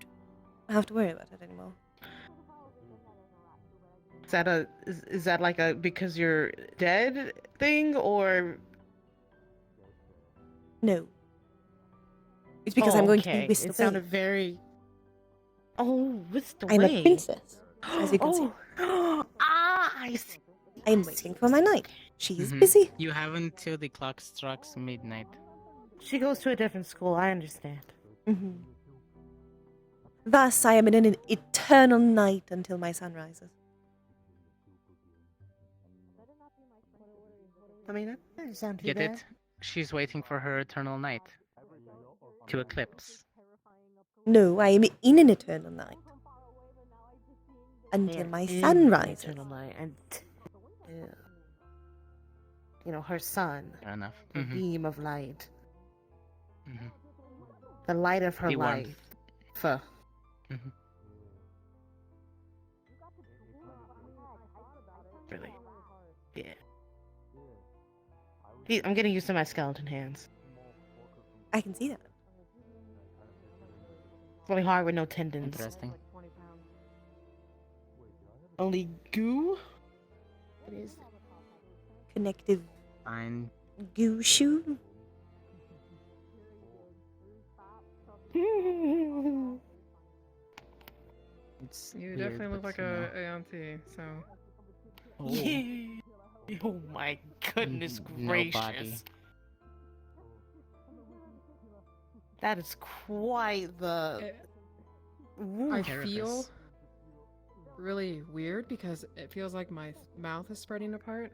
have to worry about it anymore. Is that like a because you're dead thing or No. It's because I'm going to be okay. whisked It away. sounded very... Oh, whisked away. I'm a princess, as you can see. I see. I'm waiting for my knight. She is Mhm. busy. You have until the clock strikes midnight. She goes to a different school, I understand. Mm-hmm. Thus, I am in an eternal night until my sun rises. I mean, that doesn't sound too Get bad. it? She's waiting for her eternal night to eclipse. No, I am in an eternal night. Until They're my in sun an rises. eternal night, and her sun, Fair enough. the Mhm. beam of light, Mhm. the light of her The life. warmth. Mhm. Really? Yeah. I'm getting used to my skeleton hands. I can see that. It's really hard with no tendons. Interesting. Only goo? What is Connective Fine. goo shoe. It's You weird, definitely look but, like you know. a auntie, so. Oh my goodness No gracious. body. That is quite the... I Oof. feel really weird because it feels like my mouth is spreading apart.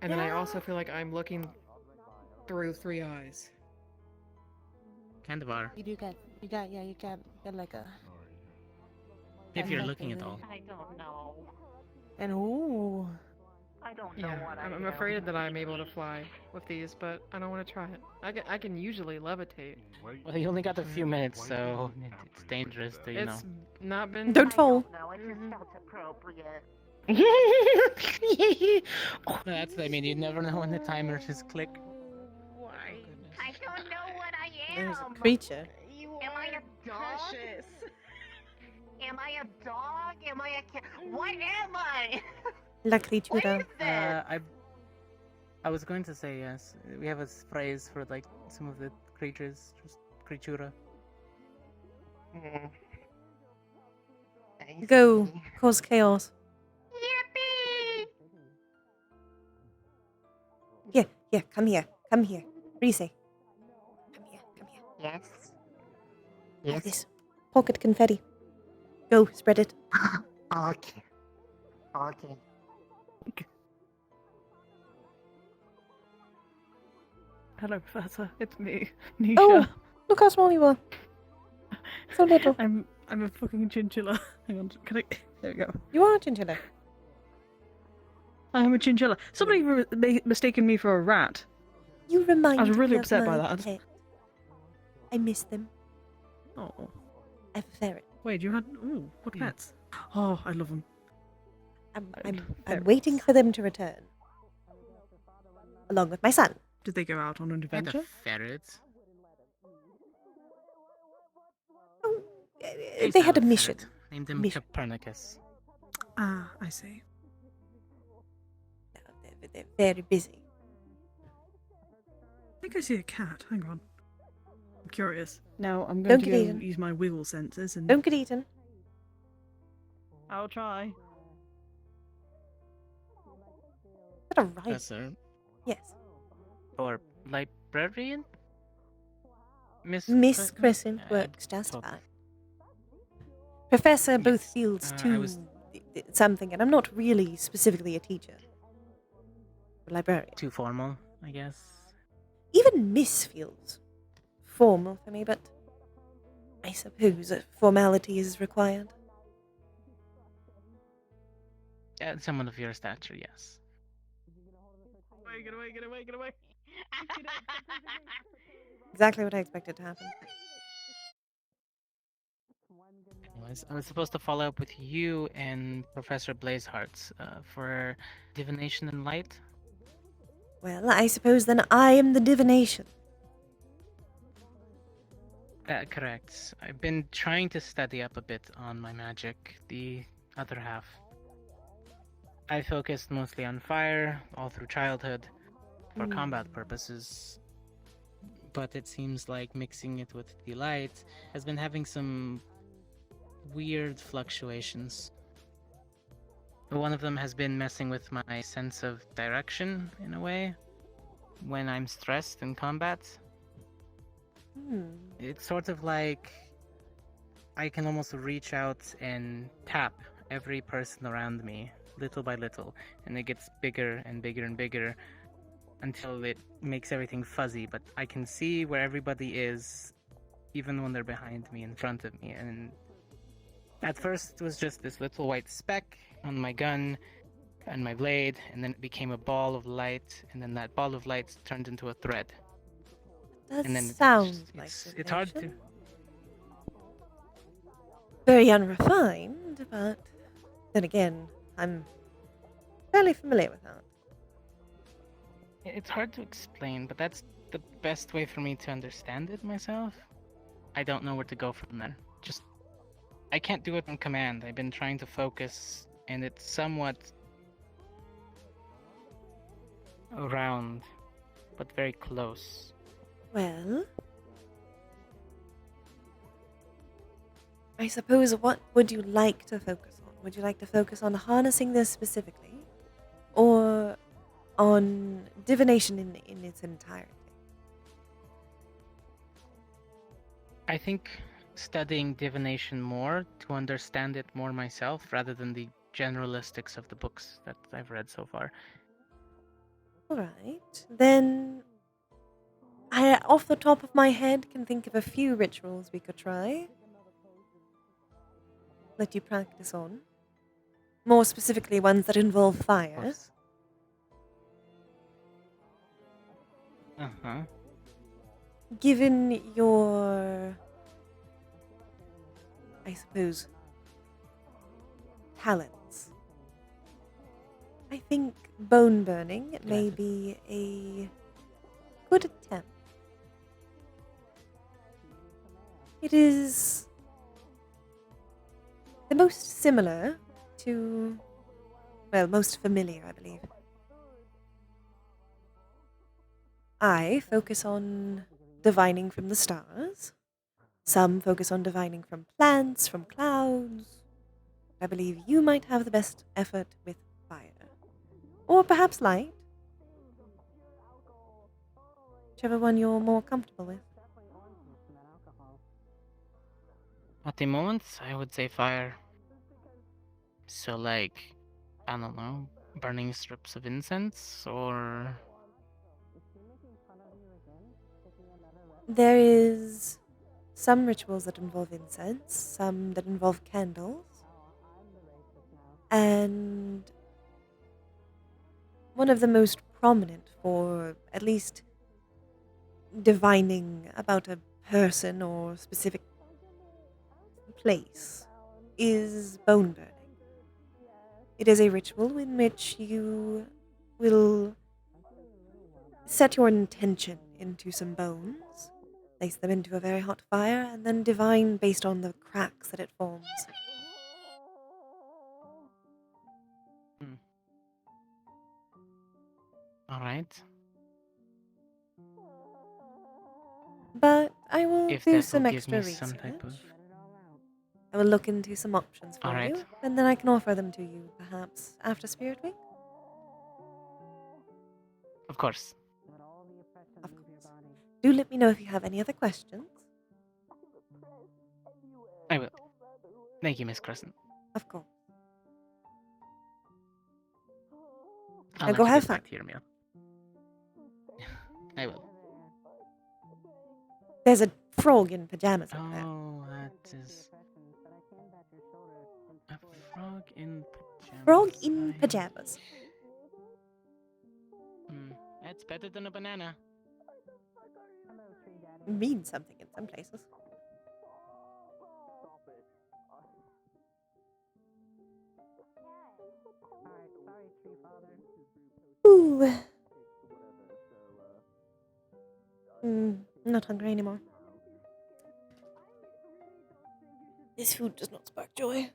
And then I also feel like I'm looking through 3 eyes. Kind of are. You got like a... If you're looking at all. I don't know. And ooh. I don't Yeah, I'm afraid that I'm able to fly with these, but I don't want to try it. I can usually levitate. Well, you only got a few minutes, so it's dangerous to, It's not been. Don't fall. No, it just felt appropriate. No, that's, I mean, you never know when the timer just click. I don't know what I am. There's a creature. Am I a dog? Am I a dog? Am I a cat? What am I? La criatura. I was going to say yes. We have a phrase for like some of the creatures, just creatura. Go, cause chaos. Yippee! Yeah, come here. Reese. Come here. Yes. Have this. Pocket confetti. Go, spread it. Okay. Hello, Professor. It's me, Nisha. Oh, look how small you are. So little. I'm a fucking chinchilla. Hang on, can I? There we go. You are a chinchilla. I am a chinchilla. Somebody mistaken me for a rat. You remind I was really me upset of by my that. pet. I miss them. Oh. I have a ferret. Wait, you had... Ooh, what pets? Oh, I love them. I'm waiting for them to return. Along with my son. Did they go out on an And adventure? the ferrets. They had a mission. Named them Mission. Copernicus. Ah, I see. They're very busy. think I see a cat. Hang on. I'm curious. Now I'm Don't going to get go eaten. use my wiggle sensors and. Don't get eaten. I'll try. Is that a right? Professor. Yes. Or librarian? Miss Crescent I works just thought- fine. Professor both Yes, fields I to was- something, and I'm not really specifically a teacher. A librarian. Too formal, I guess. Even Miss feels formal for me, but I suppose a formality is required. Someone of your stature, yes. Get away, get away, get away. Exactly what I expected to happen. Anyways, I was supposed to follow up with you and Professor Blazehearts for divination and light. Well, I suppose then I am the divination. Correct. I've been trying to study up a bit on my magic, the other half. I focused mostly on fire all through childhood for combat purposes, but it seems like mixing it with the light has been having some weird fluctuations. One of them has been messing with my sense of direction in a way when I'm stressed in combat. It's sort of like I can almost reach out and tap every person around me little by little, and it gets bigger and bigger and bigger until it makes everything fuzzy, but I can see where everybody is even when they're behind me, in front of me. And at first it was just this little white speck on my gun and my blade, and then it became a ball of light, and then that ball of light turned into a thread. That And then sounds like it's hard to divination. Very unrefined, but then again, I'm fairly familiar with that. It's hard to explain, but that's the best way for me to understand it myself. I don't know where to go from there. I can't do it on command. I've been trying to focus, and it's somewhat around, but very close. Well, I suppose what would you like to focus on? Would you like to focus on harnessing this specifically, or on divination in its entirety? I think studying divination more to understand it more myself rather than the generalistics of the books that I've read so far. Alright, then I, off the top of my head, can think of a few rituals we could try. Let you practice on. More specifically, ones that involve fire. Uh-huh. Given your, I suppose, talents, I think bone burning may be a good attempt. It is the most similar to, well, most familiar, I believe. I focus on divining from the stars. Some focus on divining from plants, from clouds. I believe you might have the best effort with fire. Or perhaps light. Whichever one you're more comfortable with. At the moment, I would say fire. So, like, I don't know, burning strips of incense, or... There is some rituals that involve incense, some that involve candles, and one of the most prominent for at least divining about a person or specific place is bone burning. It is a ritual in which you will set your intention into some bones, place them into a very hot fire, and then divine based on the cracks that it forms. Alright. But I will If do that some will give extra me research. some type of. I will look into some options for Alright. you, and then I can offer them to you, perhaps, after Spirit Week. Of course. Of course. Do let me know if you have any other questions. I will. Thank you, Miss Crescent. Of course. I'll Now let go you have get fun. back to your meal. I will. There's a frog in pajamas up there. Oh, that is. A frog in pajamas. Frog in pajamas. That's better than a banana. Means something in some places. Ooh. Not hungry anymore. This food does not spark joy.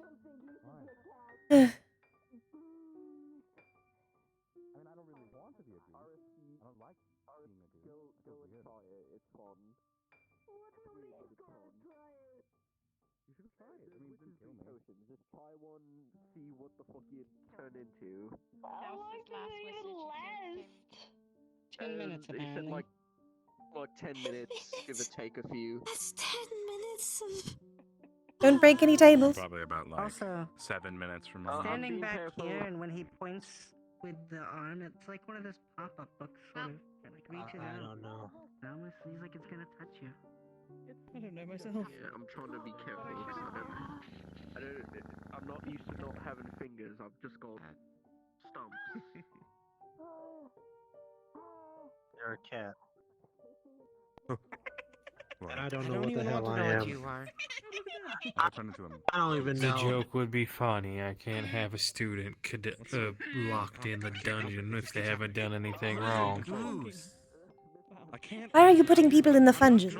Just try one, see what the fuck you turn into. That was his last wish. 10 minutes, He said apparently. like 10 minutes, give or take a few. That's 10 minutes of. Don't break any tables. Probably about like Also, 7 minutes from now. standing being back careful. here, and when he points with the arm, it's like one of those pop-up books, sort of. It like reaches out. I don't know. It almost seems like it's gonna touch you. I don't know myself. Yeah, I'm trying to be careful because I'm not used to not having fingers. I've just got stumps. You're a cat. Well, I don't know what the hell I am. I'll turn into him. I don't even The know. joke would be funny. I can't have a student locked in the dungeon if they haven't done anything wrong. I can't. Why are you putting people in the fungeon?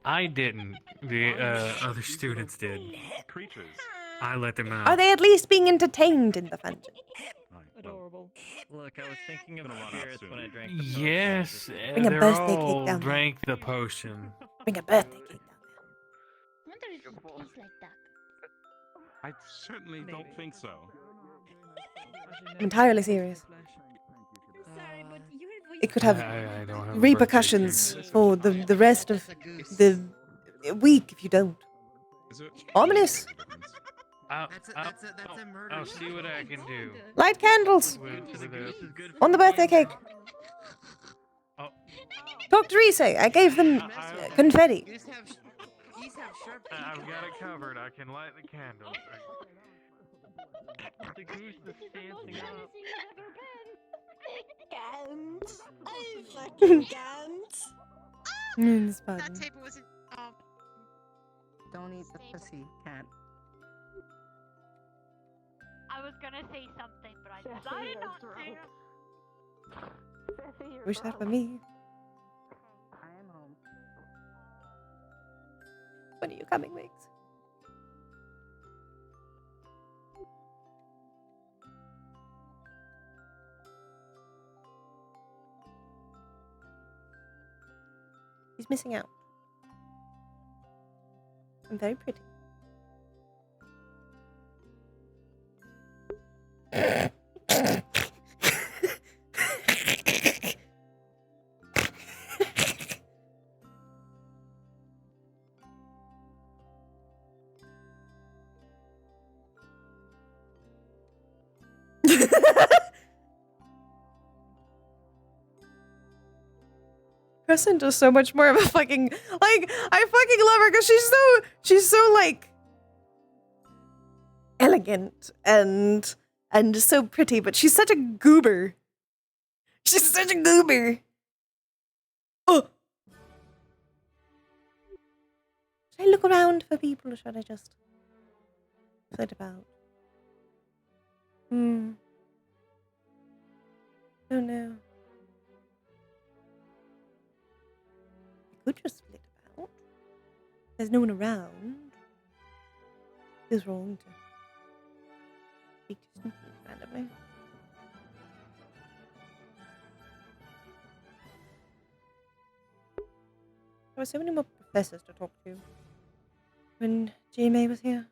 I didn't. The other students did. Creatures. I let them out. Are they at least being entertained in the fungeon? Adorable. Look, I was thinking of spirits when I drank Yes, Bring a they're birthday cake all down there. drank the potion. Bring a birthday cake down I wonder if it tastes like duck. I certainly don't think so. there. I'm entirely serious. Sorry, but your voice. It could have I don't have a repercussions for the rest of the week if you don't. Is it? Ominous. That's a murder. I'll see what I can do. Light candles With a, on the birthday cake. Oh. Talk to Reese. I gave them confetti. I've got it covered. I can light the candles. The goose is dancing up. Can't. I fucking can't. It's fun. That table wasn't. Don't eat the pussy, cat. I was gonna say something, but I decided not to. Wish that were me. I am home. When are you coming, Wiggs? He's missing out. I'm very pretty. Crescent is so much more of a fucking I fucking love her because she's so like elegant and so pretty, but she's such a goober. She's such a goober. Oh. Should I look around for people or should I just flit about? Oh no. I could just flit about. There's no one around. Feels wrong to speak to something randomly. There were so many more professors to talk to when J-May was here.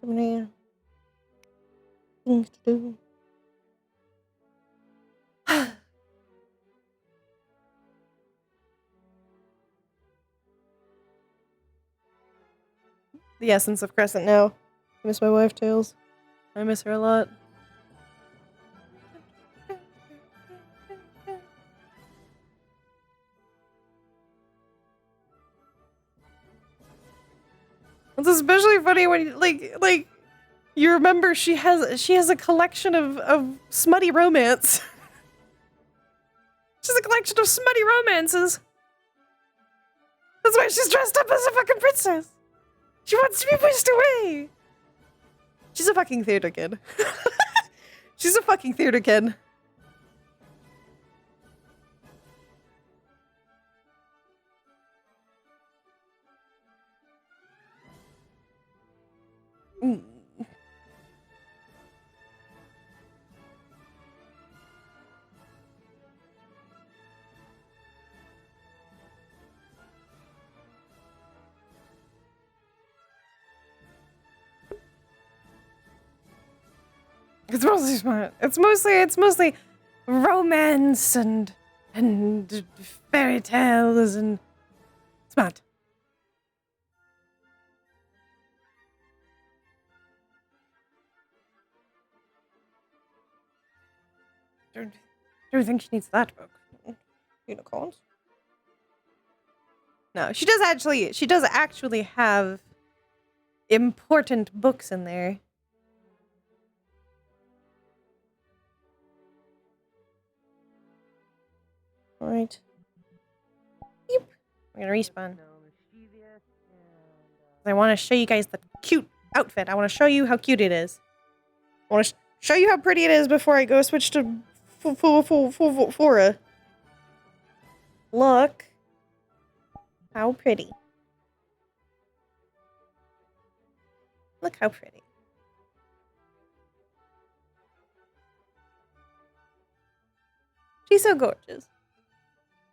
So many things to do. The essence of Crescent now. I miss my wife, Tails. I miss her a lot. It's especially funny when like you remember she has a collection of smutty romance. She's a collection of smutty romances. That's why she's dressed up as a fucking princess. She wants to be pushed away. She's a fucking theater kid. She's a fucking theater kid. Mm. It's mostly smart. It's mostly romance and fairy tales and smart. Don't think she needs that book. Unicorns. No, she does actually have important books in there. Alright. Yep. I'm gonna respawn. I want to show you guys the cute outfit. I want to show you how cute it is. I want to show you how pretty it is before I go switch to Fora. Look. How pretty. Look how pretty. She's so gorgeous.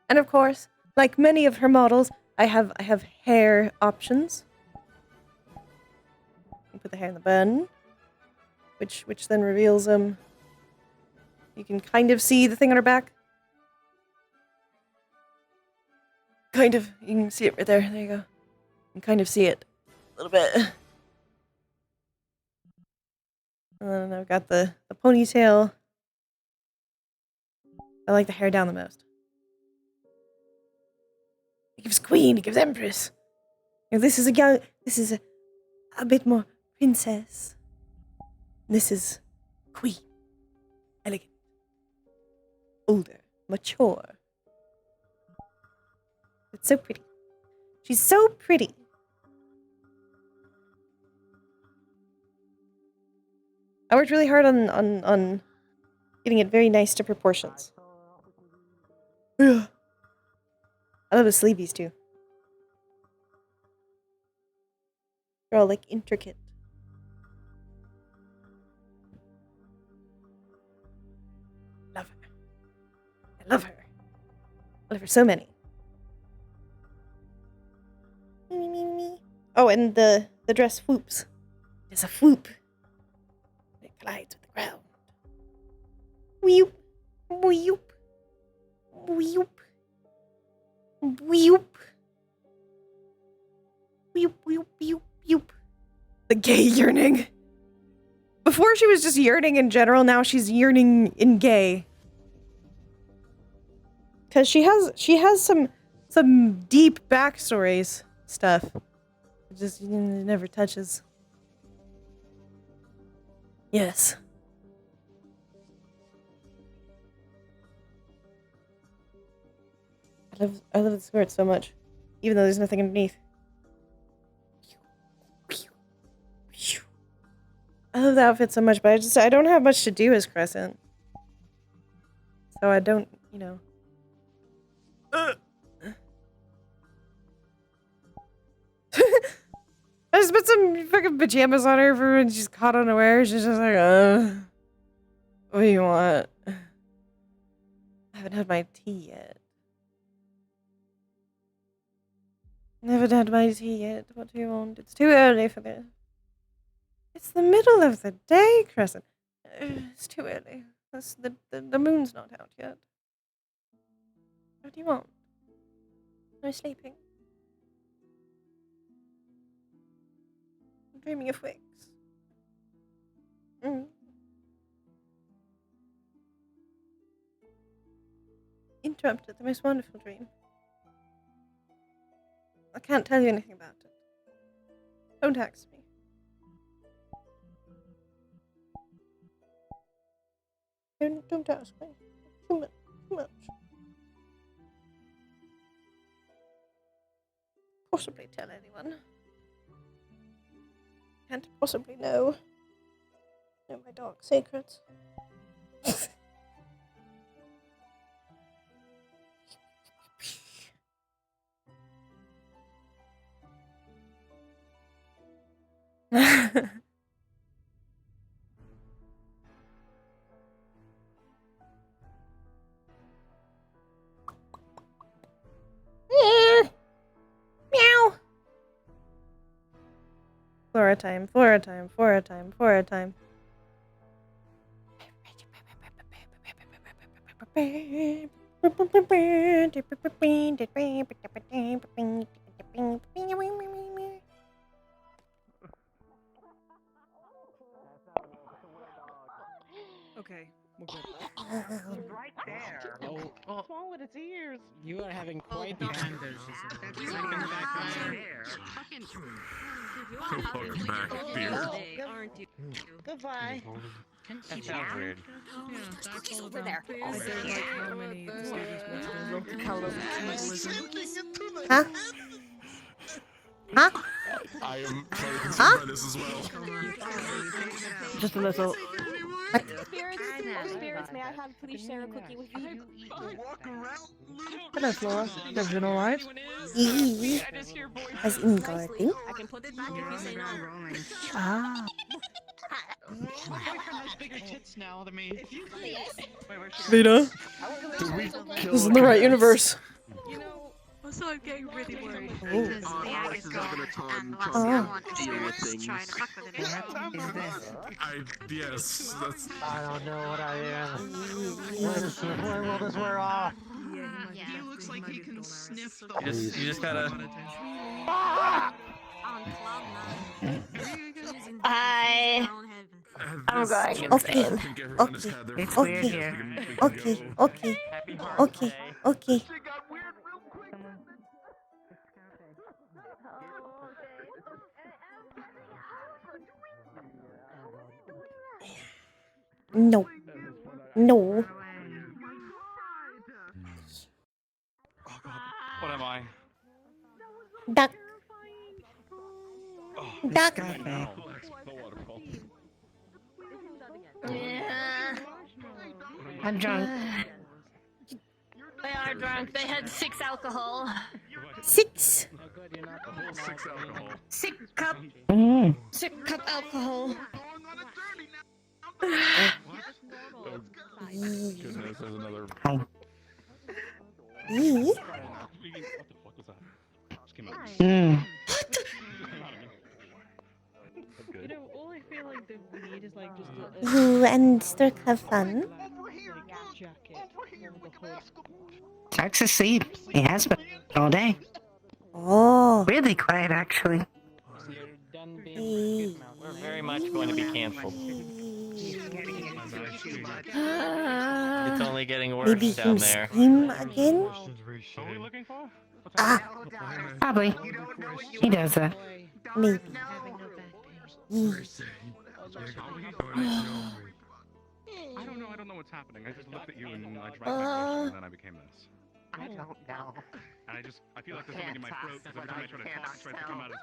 And of course, like many of her models, I have hair options. You put the hair in the bun, which then reveals you can kind of see the thing on her back. Kind of, you can see it right there. There you go. You can kind of see it a little bit. And then I've got the ponytail. I like the hair down the most. It gives queen, it gives empress. You know, this is a bit more princess. This is queen. Elegant. Older. Mature. It's so pretty. She's so pretty. I worked really hard on getting it very nice to proportions. Ugh. I love the sleeveys too. They're all like intricate. Love her. I love her. I love her so many. Me. Oh, and the dress whoops. There's a whoop. It glides with the ground. Weep. Weep. Weep. Weep. Weep, weep, weep, weep. The gay yearning. Before she was just yearning in general, now she's yearning in gay. Cause she has some deep backstories stuff. It just it never touches. Yes. I love the skirt so much. Even though there's nothing underneath. I love the outfit so much, but I don't have much to do as Crescent. So I don't, you know. I just put some fucking pajamas on her for when she's caught unaware. She's just like, what do you want? I haven't had my tea yet. Never had my tea yet. What do you want? It's too early for this. It's the middle of the day, Crescent. It's too early. The moon's not out yet. What do you want? No sleeping. I'm dreaming of wigs. Interrupted the most wonderful dream. I can't tell you anything about it. Don't ask me. Don't ask me. Too much. Too much. Possibly tell anyone. Can't possibly know my dark secrets. Meow. Flora time, Flora time, Flora time, Flora time. Okay, we're good. He's right there. Oh, Swallowed its ears. you are having quite the time. Welcome back, dear. Aren't you? Goodbye. That sounds weird. Over there. Huh? Huh? I am very concerned by this as well. Just a little. Spirits, may I have please share a cookie with you? Hello, Flora. Is everything alright? As in garden. I can put it back if you say no. Ah. My boyfriend has bigger tits now than me. Vita. This is in the right universe. You know, also I'm getting really worried. This is a time to deal with things. Yes, that's. I don't know what I am. When will this wear off? He looks like he can sniff the You just gotta. On cloud nine. Bye. I'm going. Okay. Okay. It's Okay. weird here. Okay. Okay. Okay. Okay. No. No. What am I? Duck. Duck. The waterfall. Yeah. I'm drunk. They are drunk. They had 6 alcohol. 6. A whole 6 alcohol. 6 cup. 6 cup alcohol. Oh, goodness, there's another. Hi. What the fuck was that? Just came out. You know, all I feel like that we need is like just You and Sturk have fun. jacket over the hood. Jack's asleep. He has been all day. Oh. Really quiet, actually. We're very much going to be canceled. It's only getting worse Maybe down him there. scream again? What are we looking for? Probably. He does that. Maybe. I don't know what's happening. I just looked at you and I drank my potion and then I became this. I don't know. And I feel like there's something in my throat because every time I try to talk, it tries to come out as.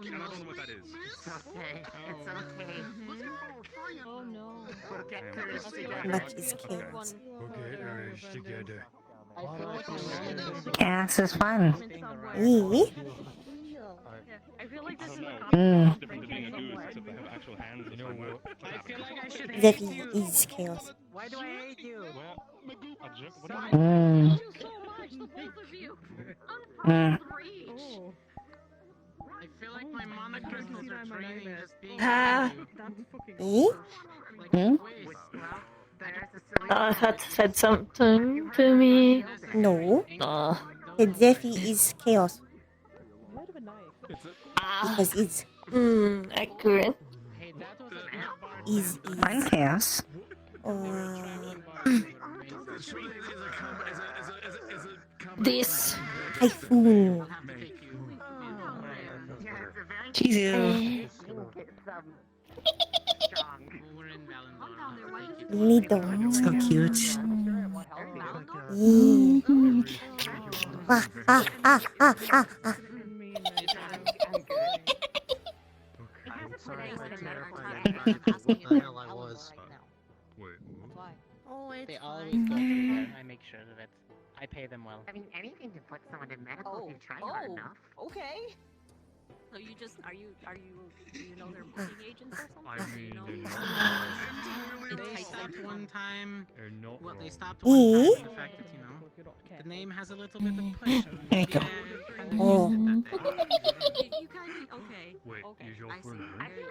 And I don't know what that is. It's okay. It's okay. Oh no. We'll get through this Lucky's together. kids. together. Yeah, this is fun. Me? I feel like this is Different than being a goose, except I have actual hands. You know what? I feel like I should Zevi is chaos. Why do I hate you? Well, what Why do do I you? hate you so much, the both of you? Reach. I feel like my mana crystals are draining just being around you. That said something to me. No. The Zephy is chaos. Because it's Accurate. is I'm chaos. This. Typhoon. Jesus. Little. So cute. Ah, ah, ah, ah, ah, ah. I'm sorry if I terrified you guys what the hell I was. They always go through there. I make sure of it. I pay them well. I mean, anything to put someone in medical if you try hard enough. Okay. So you just do you know they're booking agents or something? I mean, They stopped one time. they're not Well, they wrong. stopped one time for the fact that, you know, the name has a little bit of push. There you go. You kind of okay. Wait, Okay. is your I see. friend I hear you.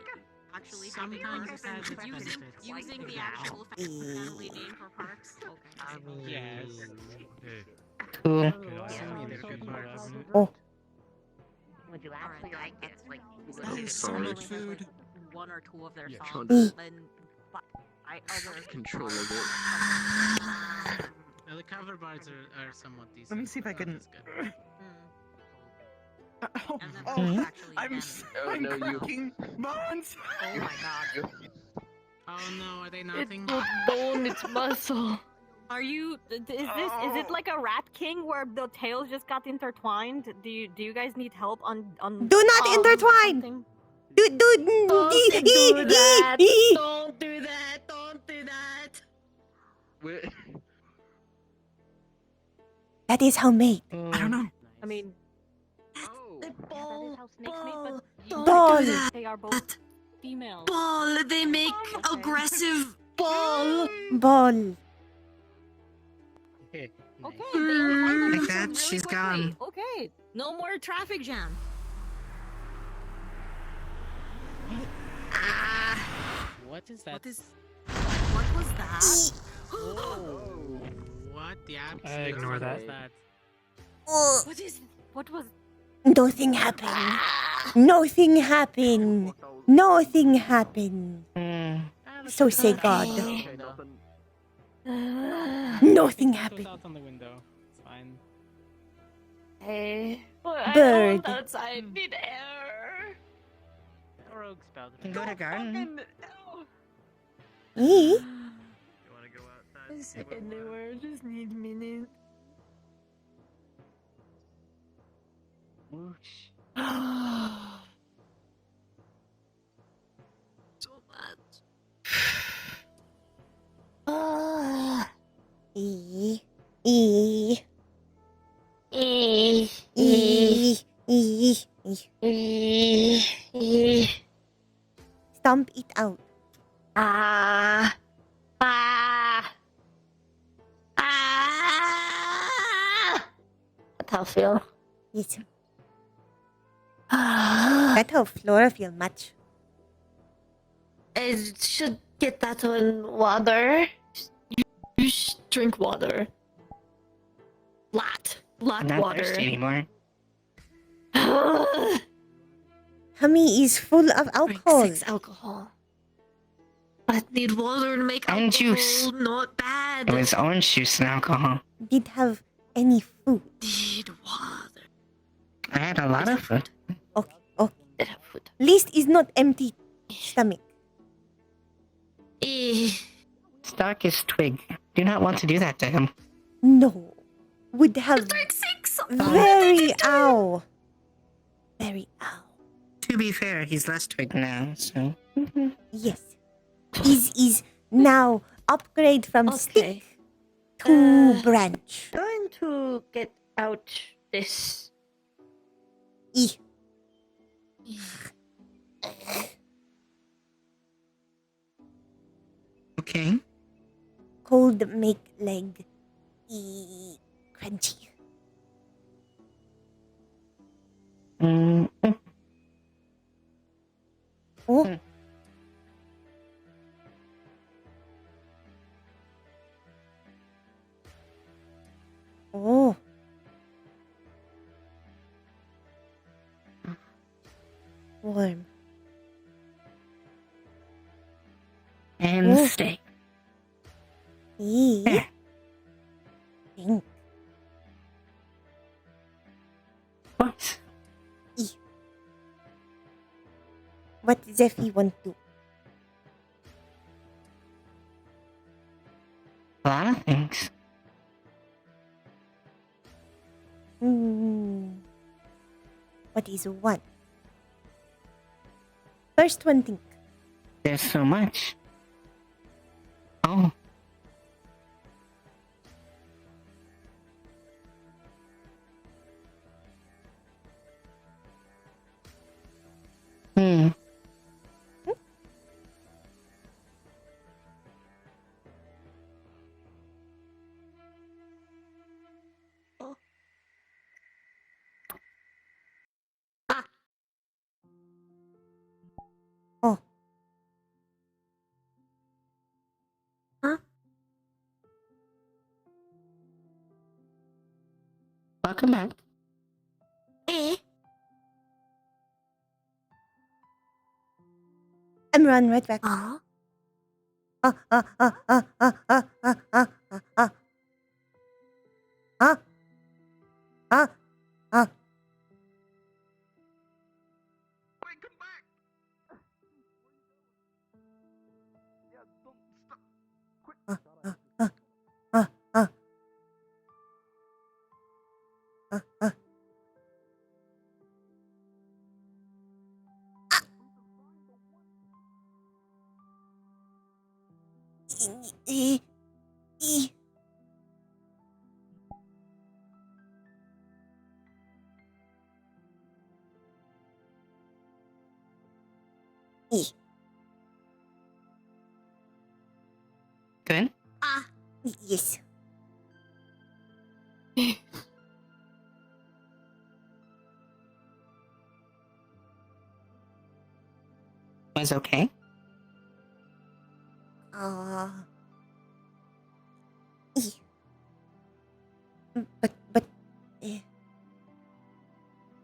Actually, Sometimes it has its using benefits. using the actual family name for parks. Okay. Yes. Hey, Cool. Send me their good parts. Oh. Would you actually like it? Like, That is so much food. One or two of their Yeah, songs, Chonda. but other Control of it. Now, the cover bars are somewhat decent. Let me see if I can. That's good. I'm Oh, no, you. cracking bones. Oh my god. Oh no, are they It's nothing? not bone, it's muscle. Are you? Is it like a Rat King where the tails just got intertwined? Do you guys need help on? Do not intertwine. something? Don't do that. Don't do that. Don't do that. Wait. That is how mate. I don't know. I mean, Ball. Ball. they are both females. Ball. They make aggressive ball. Ball. Okay, Nice. they untangled Like themselves that, really she's quickly. gone. Okay, no more traffic jam. What is that? What was that? What the absolute I ignore fuck that. was that? What was? Nothing happened. Nothing happened. Nothing happened. So say God. Nothing happened. Out on the window. It's fine. Hey. Bird. Outside mid-air. Rogue spell. Go to garden. E? Anywhere, just need minutes. So much. E. E. E. E. E. Stomp it out. Ah. That's how I feel. Yes. That how Flora feel much. I should get that on water. You should drink water. Lot I'm not water. thirsty anymore. Tummy is full of alcohol. 6 alcohol. I need water to make And alcohol juice. not bad. It was orange juice and alcohol. Did have any food. Need water. I had a lot of food. Okay. List is not empty stomach. Stock is twig. Do not want to do that to him. No. Would have very ow. Very ow. To be fair, he's less twig now, so. Yes. Is now upgrade from stick to branch. Going to get out this. E. Okay. cold make leg crunchy. Oh. Oh. Warm. And stay. There. Think. What? What Zeffy want to? A lot of things. What is one? First one think. There's so much. Oh. Oh. Huh? Welcome back. I'm run right back. Good? Yes. Was okay? But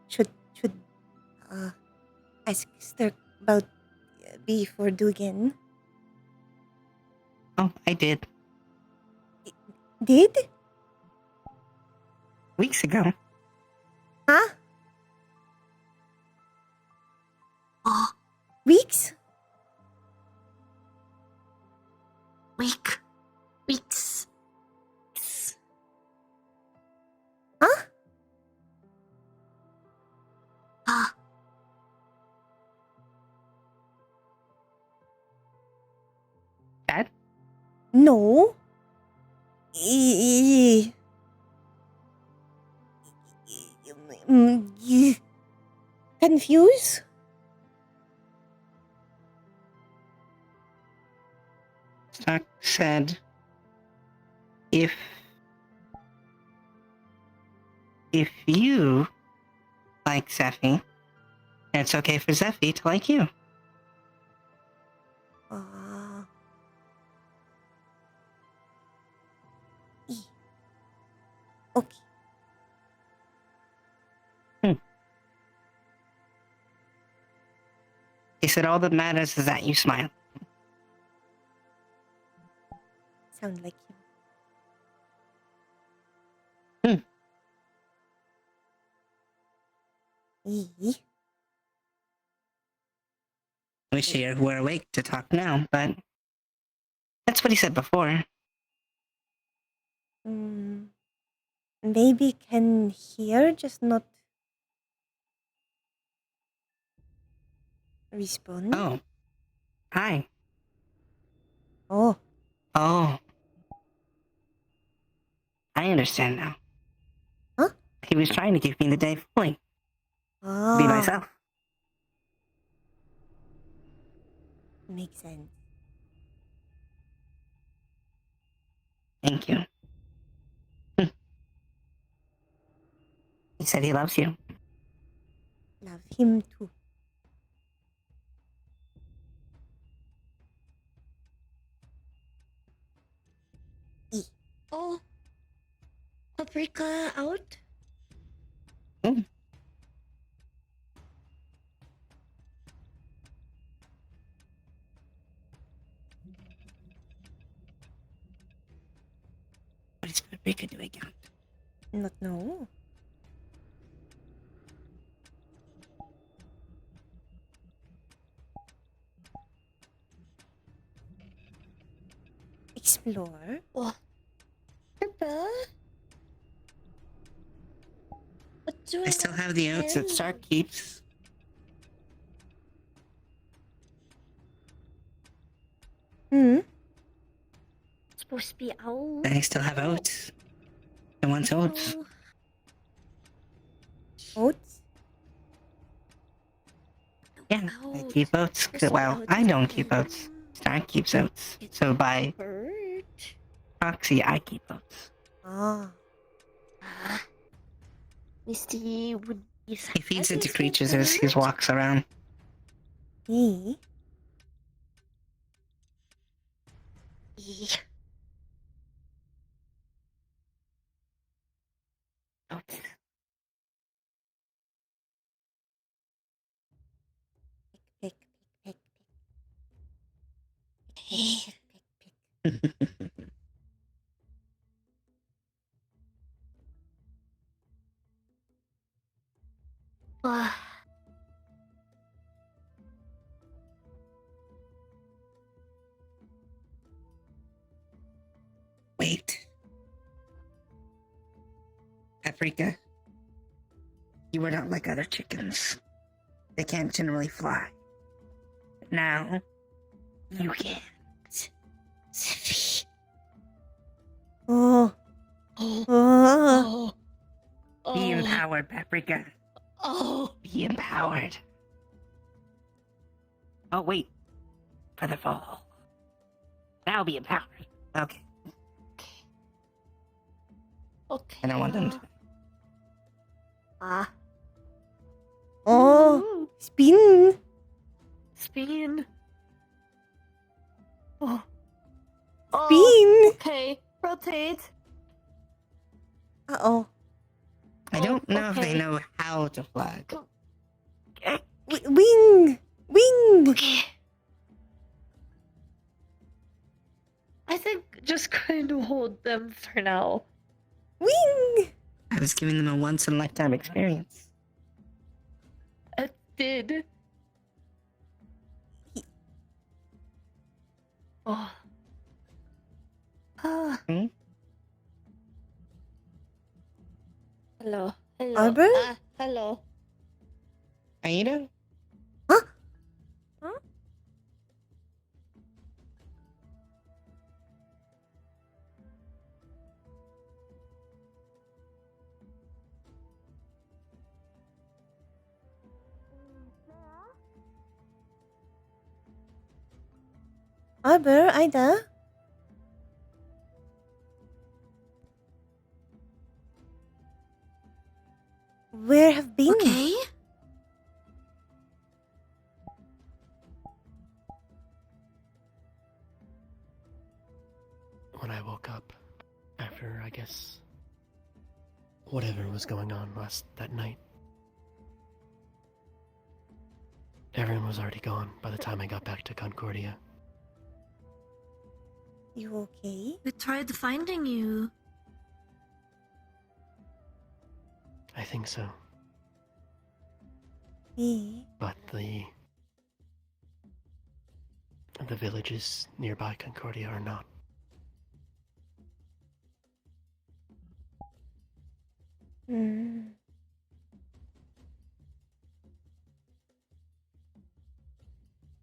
should ask Stir about before do again. Oh, I did. Did? Weeks ago. Huh? Weeks? Weeks. Huh? Dad? No. Confused? Stark said, if you like Zeffy, then it's okay for Zeffy to like you. Okay. He said all that matters is that you smile. Sound like him. Wish he were awake to talk now, but that's what he said before. Maybe can hear, just not respond. Oh. Hi. Oh. Oh. I understand now. Huh? He was trying to give me the day fully. Be myself. Makes sense. Thank you. He said he loves you. Love him too. Oh, paprika out. What is Paprika doing out? Not know. Explore. Oh, Purple. What's I still have the oats that Stark keeps. Hmm. Supposed to be out. I still have oats. I want oats. Oats? Yeah, I keep oats. Well, I don't keep oats. Stark keeps oats. So by proxy, I keep oats. Ah. Misty would be He feeds it to creatures as he walks around. Me? Oats. Pick, pick, Wait. Paprika, you are not like other chickens. They can't generally fly. But now, you can. Oh. Oh. Be empowered, Paprika. Oh. Be empowered. Oh, wait. For the fall. Now be empowered. Okay. Okay. I don't want them to. Oh. Spin. Spin. Oh. Spin. Okay. Rotate. Uh-oh. I don't know if okay. they know how to fly. Wing. Wing. Okay. I think just kind of hold them for now. Wing. I was giving them a once-in-a-lifetime experience. I did. Oh. Hmm? Hello. Hello. Arbor? Hello. Aida? Huh? Arbor, Ida? Where have been? Okay. When I woke up, after, I guess, whatever was going on that night, everyone was already gone by the time I got back to Concordia. You okay? We tried finding you. I think so. Me? But the villages nearby Concordia are not.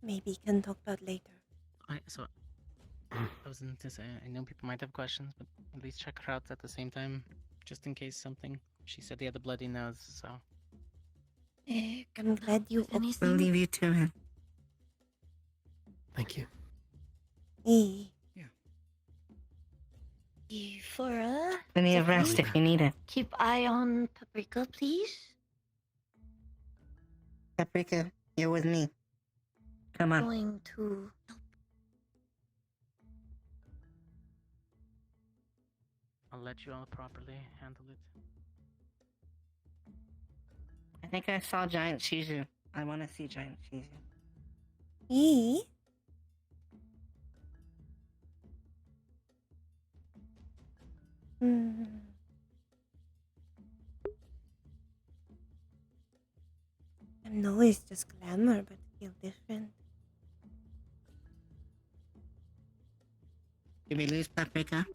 Maybe can talk about later. I wasn't to say, I know people might have questions, but at least check her out at the same time, just in case something. She said he had a bloody nose, so. I'm glad you We'll leave you to it. Thank you. Hey. Yeah. For Plenty of rest if you need it. keep eye on Paprika, please. Paprika, you're with me. Come on. Going to. I'll let you all properly handle it. I think I saw Giant Shizu. I want to see Giant Shizu. E. I know it's just glamour, but it feels different. Did we lose Paprika?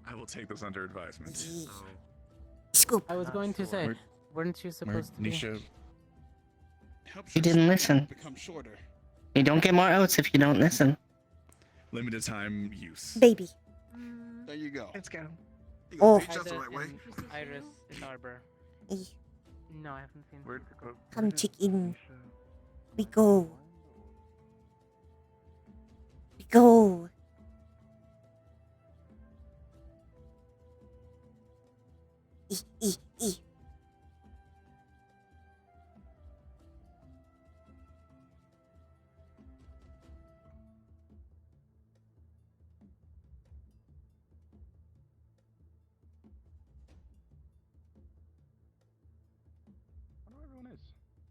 I will take this under advisement. Scoop. I was going to say, weren't you supposed to be? Nisha, You didn't listen. become shorter. You don't get more oats if you don't listen. Limited time use. Baby. There you go. Let's go. You Oh. gonna teach us the right way? Iris in Arbor. E. No, I haven't seen. Where'd go? Come check in. We go. We go. E.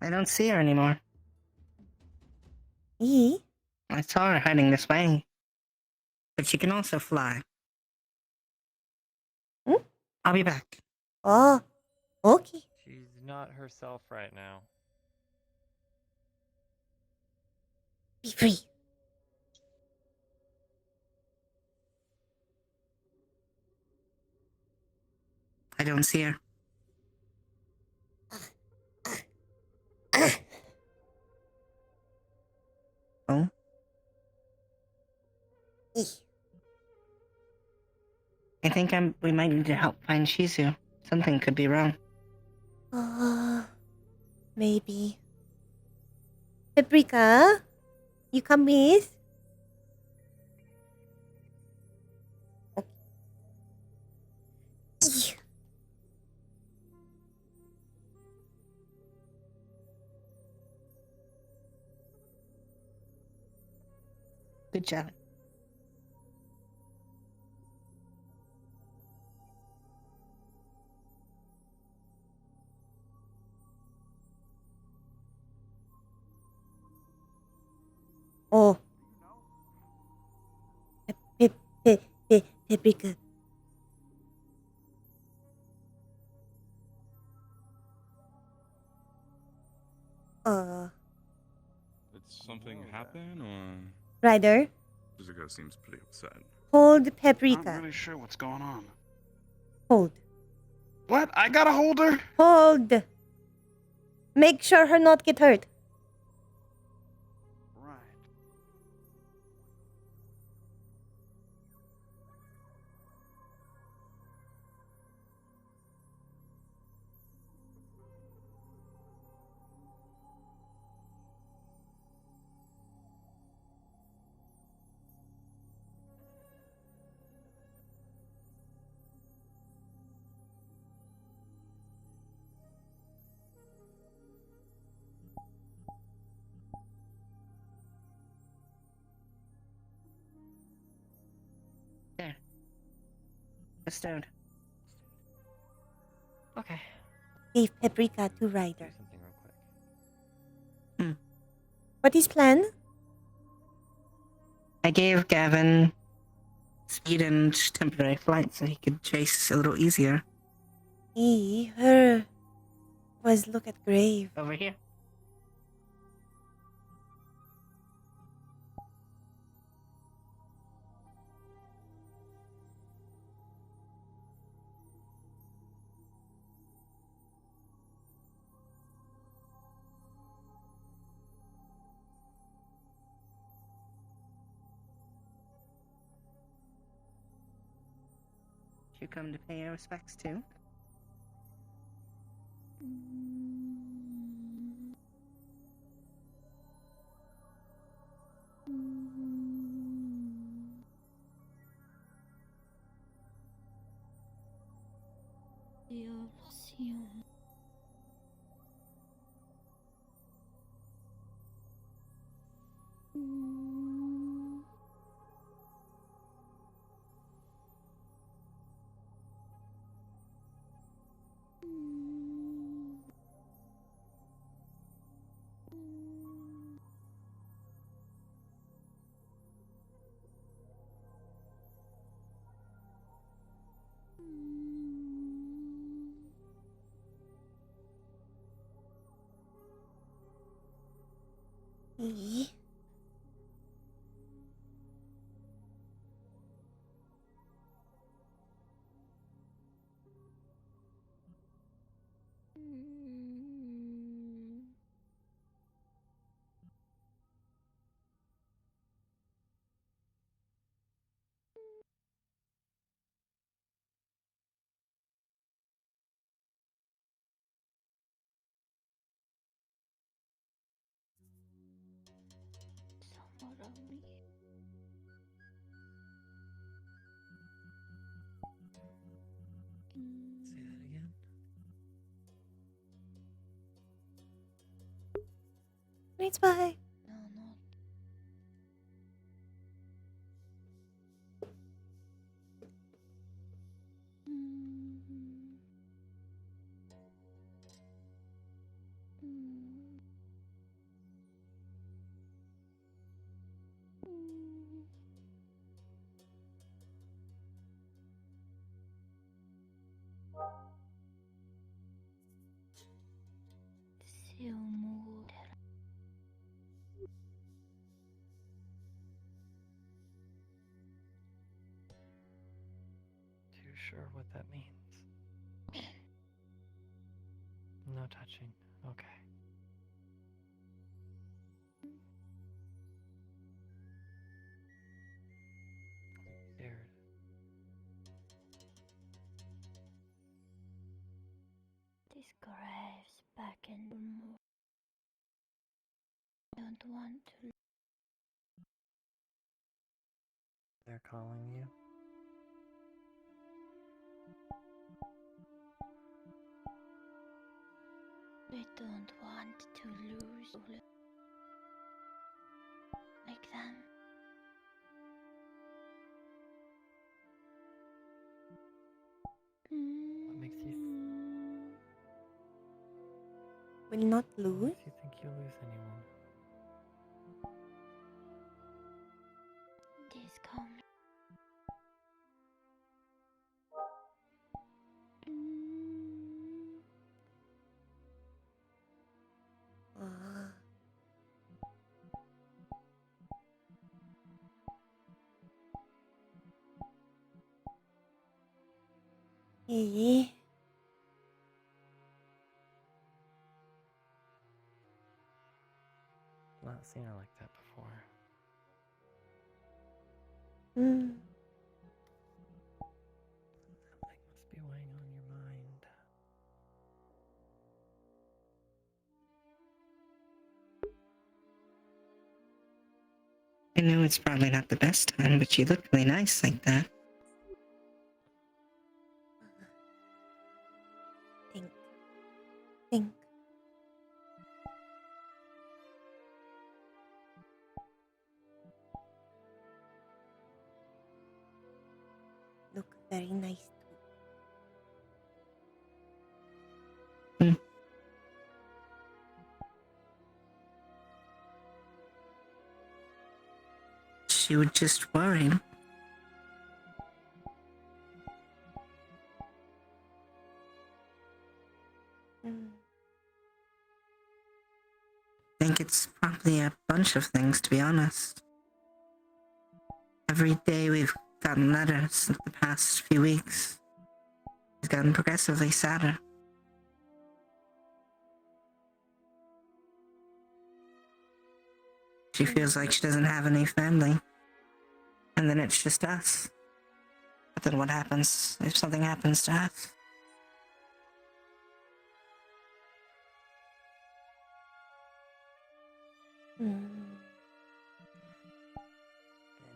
I don't see her anymore. E. I saw her heading this way. But she can also fly. I'll be back. Oh. Okay. She's not herself right now. Be free. I don't see her. Oh? I think we might need to help find Shizu. Something could be wrong. Maybe. Paprika, you come with? Okay. Good job. Oh. Paprika. Did something happen, or? Ryder, Jessica seems pretty upset. hold Not Paprika. really sure what's going on. Hold. What? I gotta hold her? Hold. Make sure her not get hurt. Right. There. Bestowed. Okay. Give Paprika to Ryder. Something real quick. What is plan? I gave Gavin speed and temporary flight so he could chase a little easier. Her was look at grave. Over here. you come to pay your respects to? Violación. Say that again. Great spy. No, no. Seu amor. Too sure what that means. No touching. Okay. Scared. This graves back in the moon. Don't want to. They're calling you. We don't want to lose like them. What makes you Will not what lose. makes you think you'll lose anyone? This coming. Eh. Not seen her like that before. Mm. Something must be weighing on your mind. I know it's probably not the best time, but you look really nice like that. Think. Look very nice too. She was just worried. I think it's probably a bunch of things, to be honest. Every day we've gotten letters in the past few weeks. She's gotten progressively sadder. She feels like she doesn't have any family. And then it's just us. But then what happens if something happens to us? And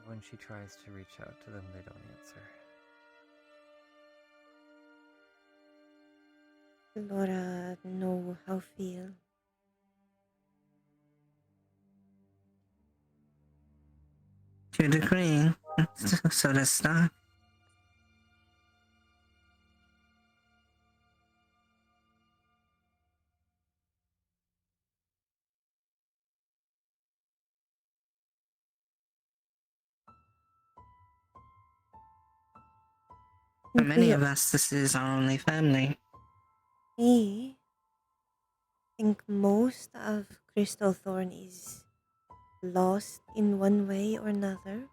when she tries to reach out to them, they don't answer. Laura know how feel. To a degree, so does Star. For many of us, this is our only family. I think most of Crystal Thorn is lost in one way or another.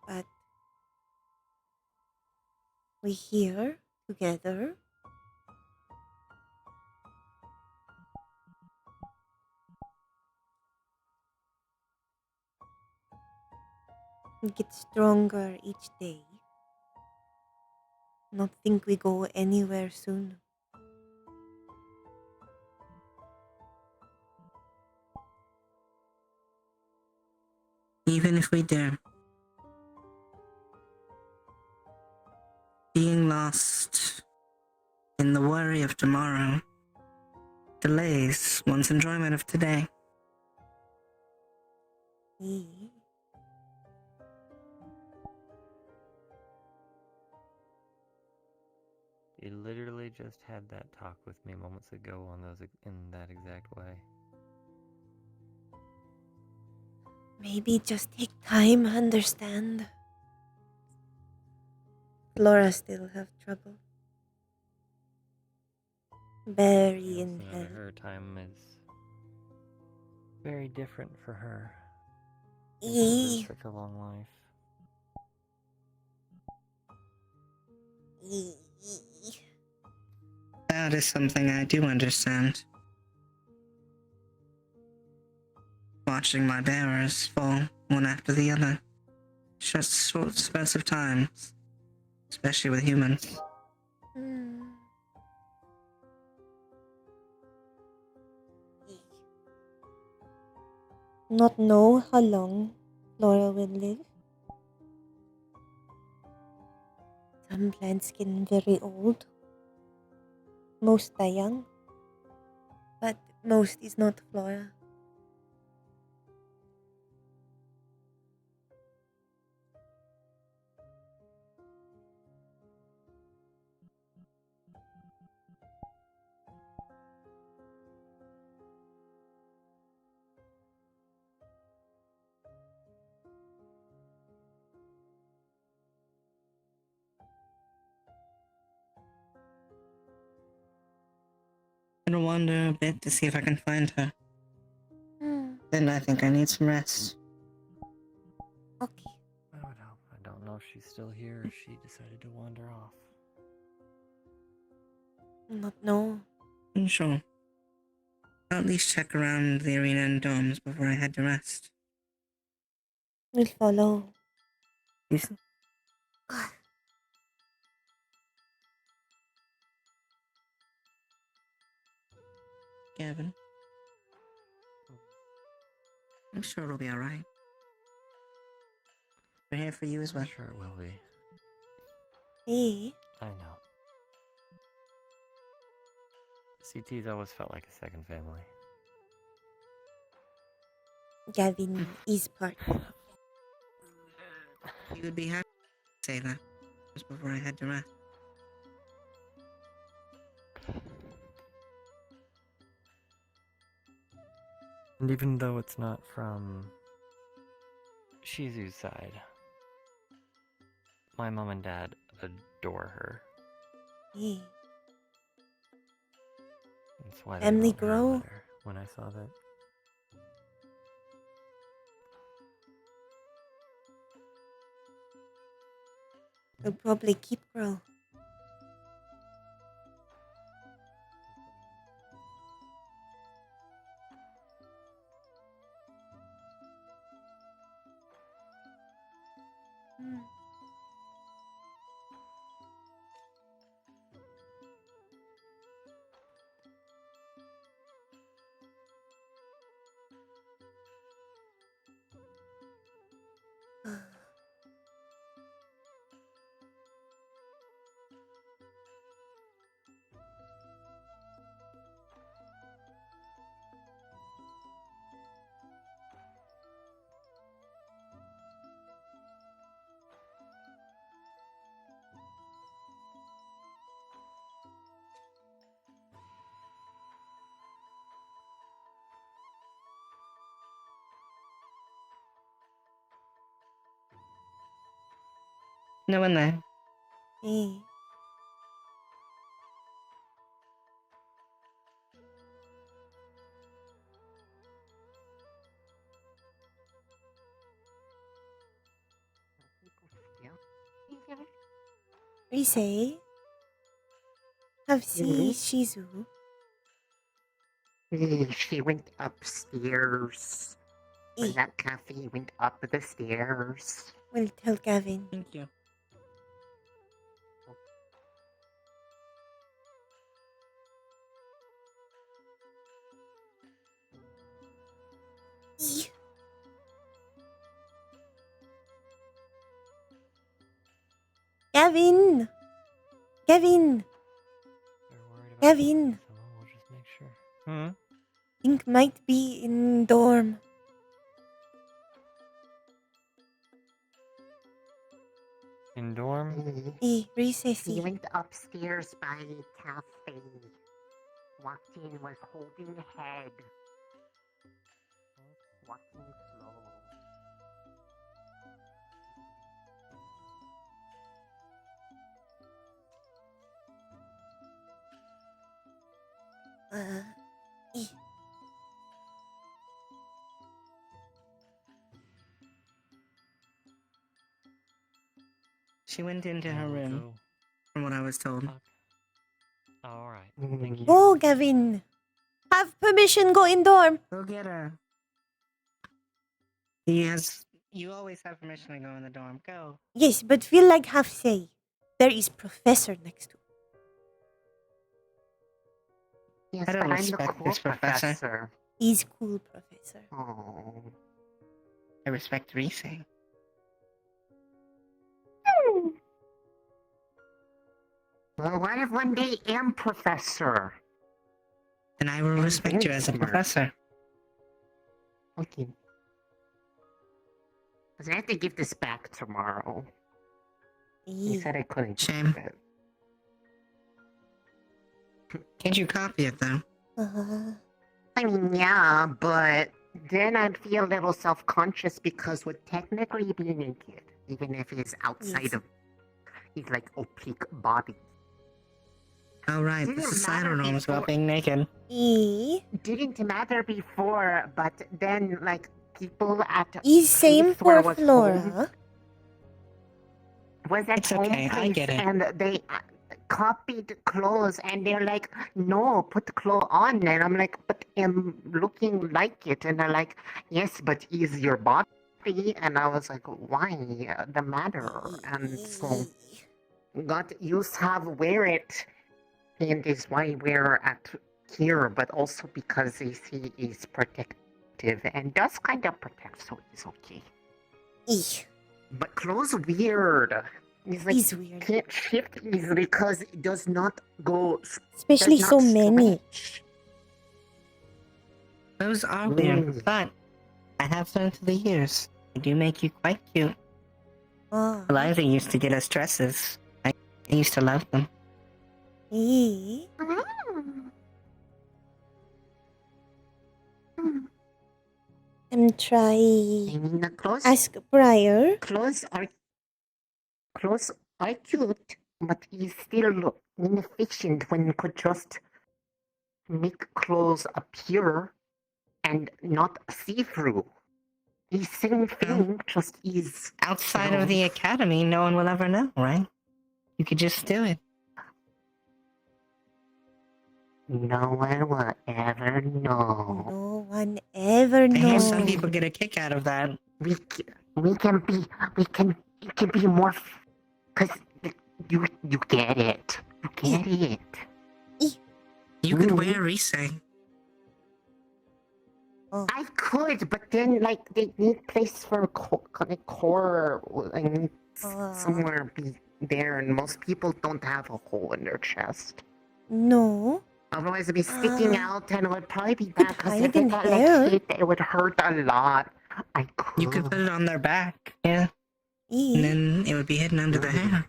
But we here together. We get stronger each day. Not think we go anywhere soon. Even if we do. Being lost in the worry of tomorrow delays one's enjoyment of today. You literally just had that talk with me moments ago on those in that exact way. Maybe just take time, understand. Flora still have trouble. Very in You know hell. that her time is very different for her. She's lived such a long life. That is something I do understand. Watching my bearers fall one after the other. Just short spurts of time. Especially with humans. Not know how long Flora will live. Some plants get very old. Most die young. But most is not Flora. I'm gonna wander a bit to see if I can find her. Then I think I need some rest. Okay. I would hope. I don't know if she's still here or if she decided to wander off. Not know. Sure. I'll at least check around the arena and domes before I head to rest. We'll follow. Yes. Gavin. I'm sure it'll be alright. We're here for you as well. I'm sure it will be. Hey. I know. CT's always felt like a second family. Gavin is part. You would be happy to say that just before I head to rest. And even though it's not from Shizu's side, my mom and dad adore her. Hey. That's why they Family wrote her a grow. letter when I saw that. We'll probably keep grow. No one there. Hey. Rise, have see Shizu. She went upstairs. When that cafe went up the stairs. We'll tell Gavin. Thank you. Gavin! Gavin! Gavin! We'll just make sure. Hmm? Think might be in dorm. In dorm? Hey, recess. She went upstairs by the cafe. Walked in, was holding head. Walking slow. Eh. She went into her room, from what I was told. Alright, thank you. Go, Gavin! Have permission, go in dorm! Go get her. You always have permission to go in the dorm. Go. Yes, but feel like have say. There is professor next to. Yes, I don't but I'm the respect cool this professor. He's cool, professor. Oh. I respect Reese. Well, what if one day am professor? And I will respect you as a professor. Okay. Because I have to give this back tomorrow. He said I couldn't. Shame. Can't you copy it though? I mean, yeah, but then I'd feel a little self-conscious because would technically be naked, even if he's outside of his like opaque body. Oh right, Didn't the matter societal norms before. about being naked. Didn't matter before, but then like people at Same place where I for was Flora. home was at It's home okay, I place get it. and they copied clothes and they're like, no, put the clothes on, and I'm like, but I'm looking like it, and they're like, yes, but is your body? And I was like, why the matter? And so got used to have wear it, and is why I wear at here, but also because he is protective and does kind of protect, so it's okay. But clothes weird. It's like weird. Can't shift easily because it does not go. Especially does so not many. stretch. Those are weird, but I have learned through the years. They do make you quite cute. Eliza used to get us dresses. I used to love them. I'm trying. I mean, the clothes. Ask Briar. Clothes are cute, but it's still inefficient when you could just make clothes appear and not see-through. The same thing, just is Outside of the academy, no one will ever know, right? You could just do it. No one will ever know. No one ever I hear knows. some people get a kick out of that. We can be more, because you get it. You get it. You could wear Rise. I could, but then like they need place for core. I need somewhere be there, and most people don't have a hole in their chest. No. Otherwise, it'd be sticking out, and it would probably be bad because hide if in it got hair. like hit, it would hurt a lot. I could. You could put it on their back, yeah. And then it would be hidden under the hair.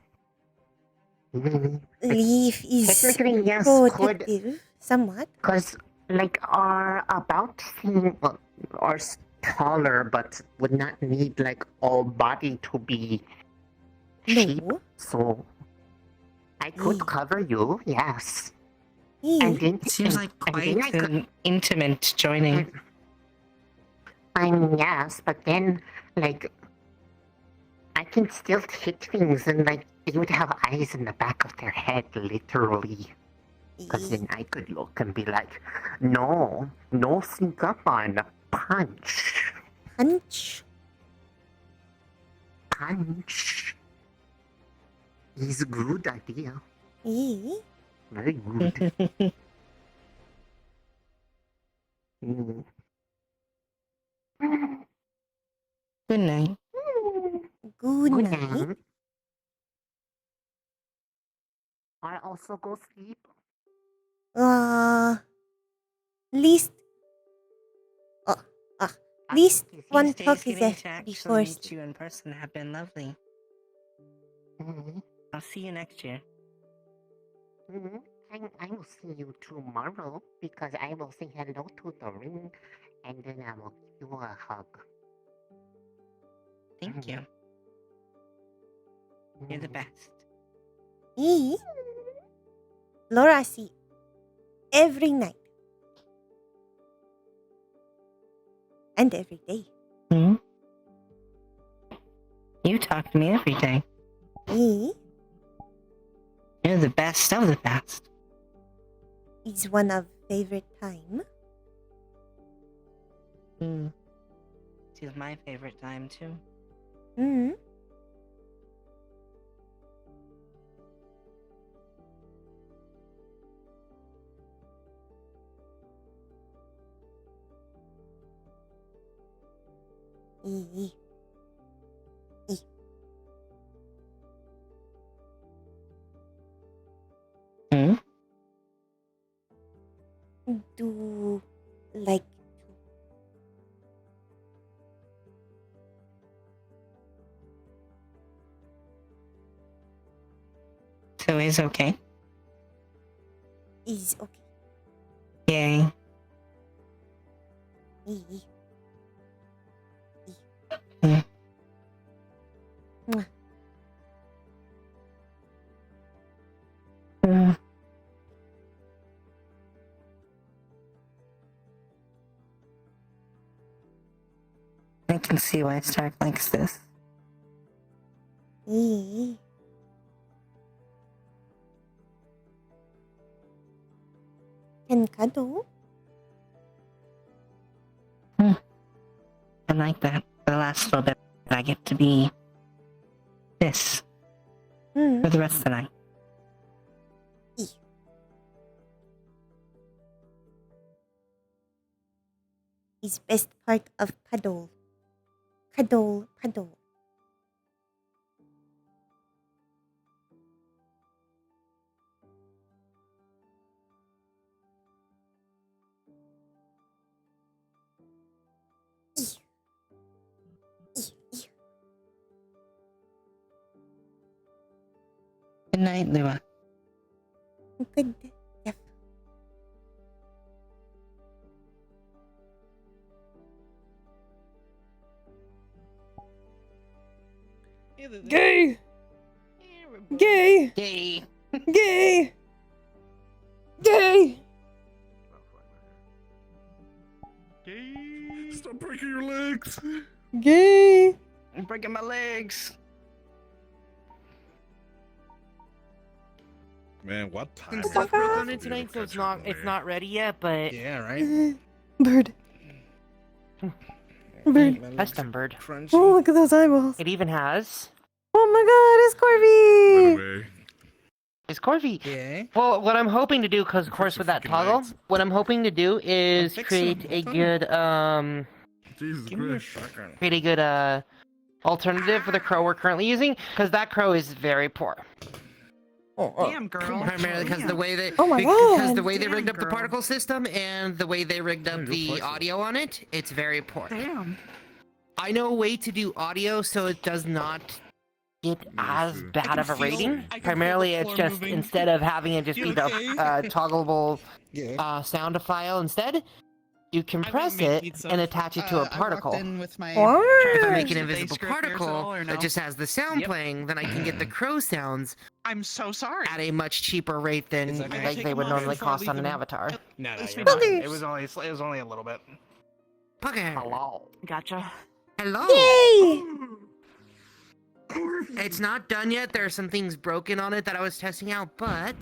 Leaf is Technically, yes, protective, somewhat. Because, like, our about seem are taller, but would not need, like, all body to be cheap, so I could cover you, yes. And then, Seems like and quite then I could, an intimate joining. I mean, yes, but then, like, I can still hit things and, like, they would have eyes in the back of their head, literally. Because then I could look and be like, no, no sneak up on, punch. Punch? Punch. It's a good idea. Eh? Very good. Mm. Good night. Good Good night. night. I also go sleep. Least. Least These one days talk is getting a to actually before meet you in person have been lovely. I'll see you next year. I will see you tomorrow because I will say hello to the ring and then I will give you a hug. Thank you. You're the best. Eh? Laura see every night. And every day. Hmm? You talk to me every day. Eh? You're the best of the best. Is one of favorite time. She's my favorite time too. Hmm. Eh. Do like So is okay. is okay. Yay. Eh. Hmm. Mwah. I can see why Stark likes this. Eh. Can cuddle. I like that. The last little bit, I get to be this for the rest of the night. Is best part of cuddle. Cuddle, cuddle. Good night, Lua. Good. Yep. Gay! Gay! Gay! Gay! Gay! Stop breaking your legs! Gay! I'm breaking my legs. Man, what time? Some is stuff it? broke on it tonight, so it's not ready yet. But Yeah, right. Bird. Bird. Custom bird. Oh, look at those eyeballs. It even has. Oh my god, it's Corby! Is Corby? Yeah. Well, what I'm hoping to do, because of course with that toggle, what I'm hoping to do is create a good Jesus Christ. create a good alternative for the crow we're currently using, because that crow is very poor. Damn, girl. Primarily because the way they Oh my because God. the way they Damn, rigged up the girl. particle system and the way they rigged up the audio on it, it's very poor. Damn. I know a way to do audio so it does not get as bad of a rating. Primarily, it's just instead of having it just be the toggleable sound file instead, you compress it and attach it to a particle. What? If I make an invisible script yours at all, particle or no? that just has the sound Yep. playing, then I can get the crow sounds I'm so sorry. at a much cheaper rate than okay. like they would normally cost on an avatar. No, It's you're fine. fine. It was only a little bit. Okay. Hello. Gotcha. Hello. Yay! It's not done yet. There are some things broken on it that I was testing out, but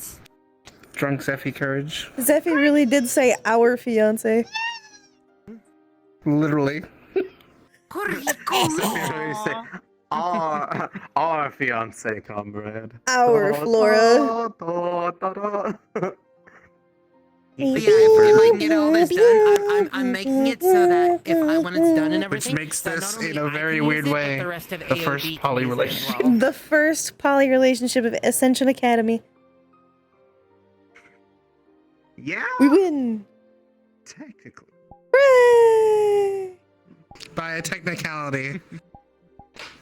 Drunk Zephy courage. Zephy really did say our fiance. Literally. Our fiance, comrade. Our Flora. But yeah, if I can get all this done, I'm making it so that when it's done and everything, Which makes that this, not only in a I very can use weird it, but way, the rest of the AOD first can poly use it as relationship. well. The first poly relationship of Ascension Academy. Yeah. We win. Technically. Hooray! By a technicality.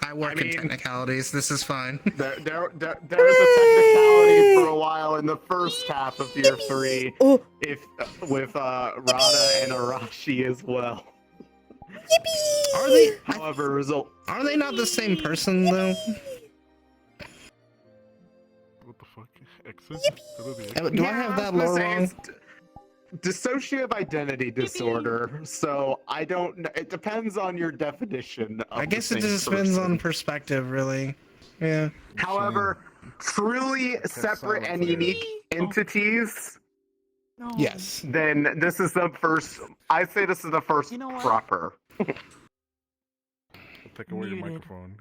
I work in technicalities. This is fine. There was a technicality for a while in the first half of Year 3, with Rada and Arashi as well. Are they? However, Are they not the same person though? What the fuck? Exit? Do I have that lore wrong? Dissociative identity disorder. So I don't know. It depends on your definition. Of I guess the it same just depends person. on perspective, really. Yeah. However, truly separate and unique entities. Yes. Then this is the first. I say this is the first proper. Take away your microphone.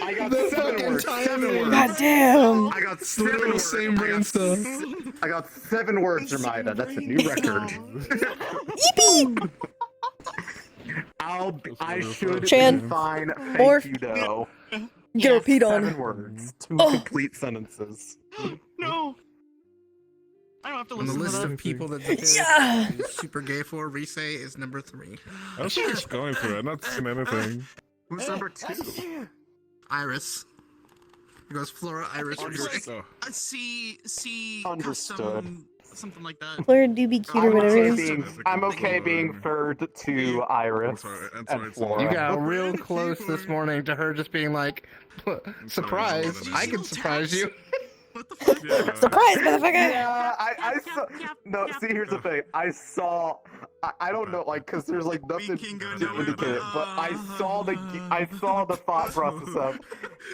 I got 7 words. 7 words. God damn. I got 7 words. Same brain stuff. I got 7 words, Jermiah. That's a new record. Yippee! I should Chan. be fine. Thank Morph. you, though. Get her peed on. 7 words. 2 Oh. complete sentences. No. I don't have to On the listen list to that. of people that the Yeah. is super gay for, Rise is number 3. I was just going through it. I'm not seeing anything. Who's number 2? Iris. It goes Flora, Iris, Rise. C Understood. something like that. Flora do be cute or whatever. I'm okay being third to Iris and Flora. You got real close this morning to her just being like, surprise, I can surprise you. Surprise, motherfucker! Yeah, I saw. No, see, here's the thing. I don't know, like, cause there's like nothing to indicate it, but I saw the thought process of,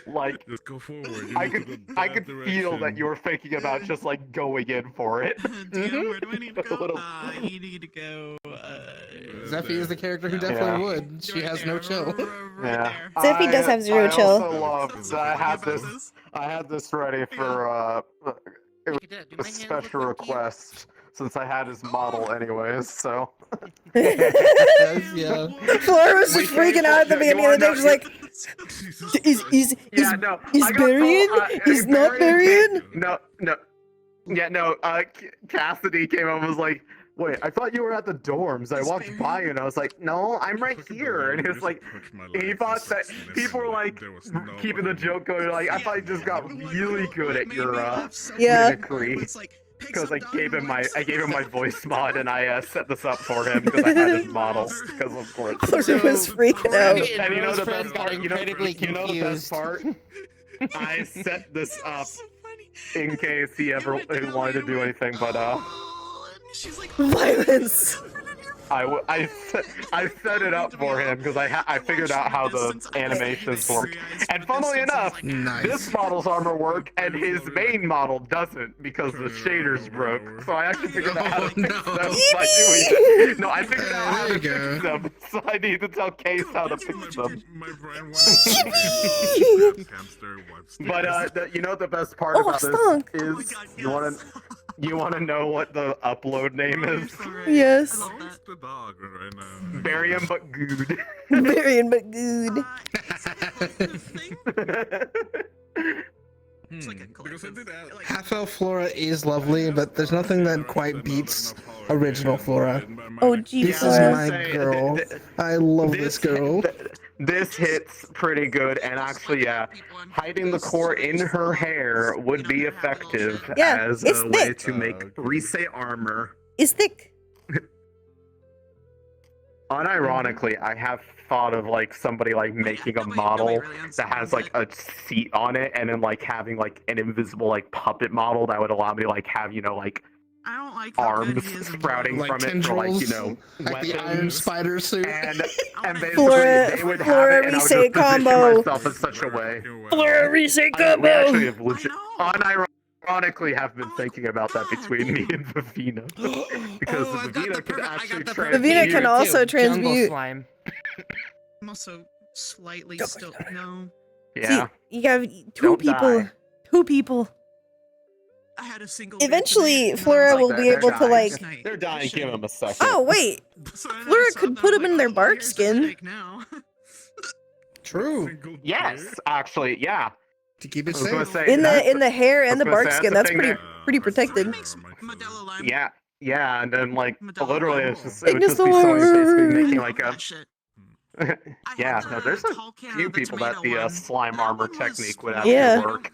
like, Just go forward. I could feel that you were thinking about just like going in for it. Where do I need to go? You need to go. Zephy is the character who definitely would. She has no chill. Yeah. Zephy does have zero I chill. also loved that I had this ready for it was a special request since I had his model anyways, so. Yeah. Flora was just freaking out at the beginning of the day. She's like, is Barian? Is not Barian? No. Yeah, no, Cassidy came up and was like, wait, I thought you were at the dorms. I walked by you and I was like, no, I'm right here. And it's like, he thought that people were like keeping the joke going. Like, I thought you just got really good at your mimicry. Because I gave him my voice mod and I set this up for him because I had his model. Because of course. Flora was freaking out. And you know the best part? You know the best confused. part? I set this up in case he ever wanted to do anything, but Violence. I set it up for him because I figured out how the animations work. And funnily enough, this model's armor work and his main model doesn't because the shaders broke. So I actually figured out how to fix them by doing it. No, I figured out how to fix them. So I need to tell Case how to fix them. But you know the best part about this is you want to know what the upload name is? Yes. The dog right now. Barium but good. Barian but good. Half-elf Flora is lovely, but there's nothing that quite beats original Flora. Oh, gee, This is Flora. my girl. I love this girl. this hits pretty good, and actually, yeah, hiding the core in her hair would be effective as it's a way thick. to make Rise armor. It's thick. Unironically, I have thought of like somebody like making a model that has like a seat on it, and then like having like an invisible like puppet model that would allow me to like have like I don't like arms sprouting Like from it for like tendrils, like the Iron Spider suit. and basically Flora- they would have Flora it, and I would just Reset position combo. myself in such a way. Flora Reset We actually combo. have unironically have been thinking about that between me and Vivina. Because Vivina can actually transmute. Vivina can also Jungle transmute. slime. I'm also slightly still no. Yeah. You have two Don't people. die. Two people. I had a single. Eventually, Flora will be able to like. They're dying. Give them a second. Oh wait, Flora could put them in their bark skin. True. Yes, actually, yeah. To keep it I was gonna safe. say, In the hair and the I was gonna bark say, skin. that's That's the thing pretty protected. Yeah, and then like literally it would just be Ignore. someone basically making like a. Yeah, no, there's a few people that the slime armor technique would actually work.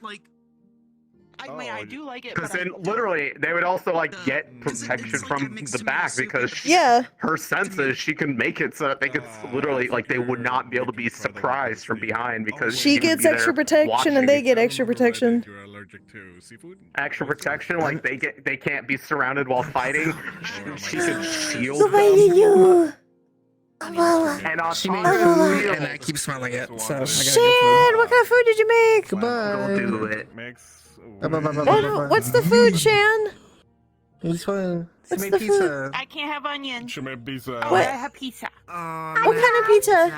I do like it. Because then literally they would also like get protection from the back because her senses, she can make it so that they could literally like they would not be able to be surprised from behind because She would gets be there extra protection watching. and they get extra protection. Extra protection, like they can't be surrounded while fighting. She could shield So them. you. And on She top made of food, it, and I keep smelling it. So I gotta Shit! get What kind of food did you make? food. Goodbye. do it. What's the food, Shan? It's fine. She What's made the pizza. I can't have onion. She made pizza. Oh, What? I have pizza. What kind of pizza?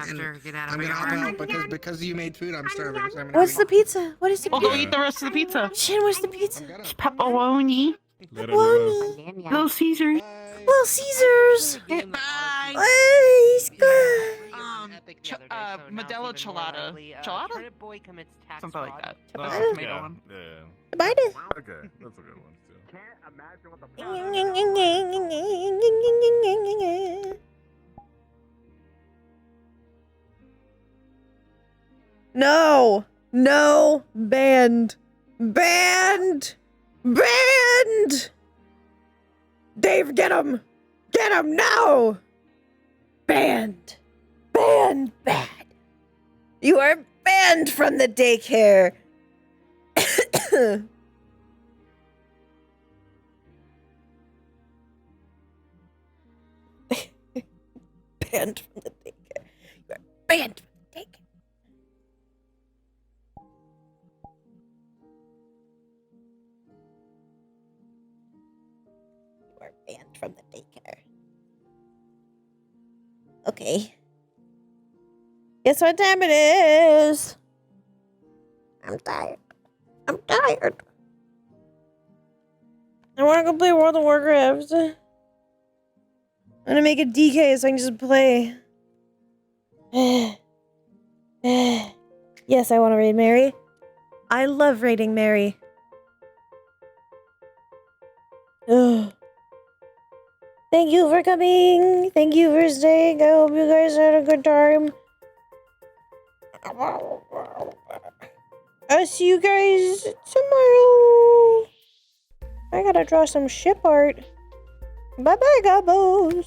I'm gonna opt out because you made food. I'm starving. So I'm gonna What's the pizza? What is the We'll pizza? go eat the rest of the pizza. Shan, what's the pizza? It's pepperoni. Pepperoni. Little Caesars. Little Caesars. Bye. Hey, he's good. Modelo Chelada. Chelada? Something like that. Chelada? Tomato one. Bye. Okay, that's a good one too. No, banned. Dave, get him now. Banned. Bad. You are banned from the daycare. Banned from the daycare. You are banned from the daycare. You are banned from the daycare. Okay. Guess what time it is? I'm tired. I want to go play World of Warcraft. I'm gonna make a DK so I can just play. Yes, I want to raid Mary. I love raiding Mary. Thank you for coming. Thank you for staying. I hope you guys had a good time. I'll see you guys tomorrow. I gotta draw some ship art. Bye-bye, Gobos.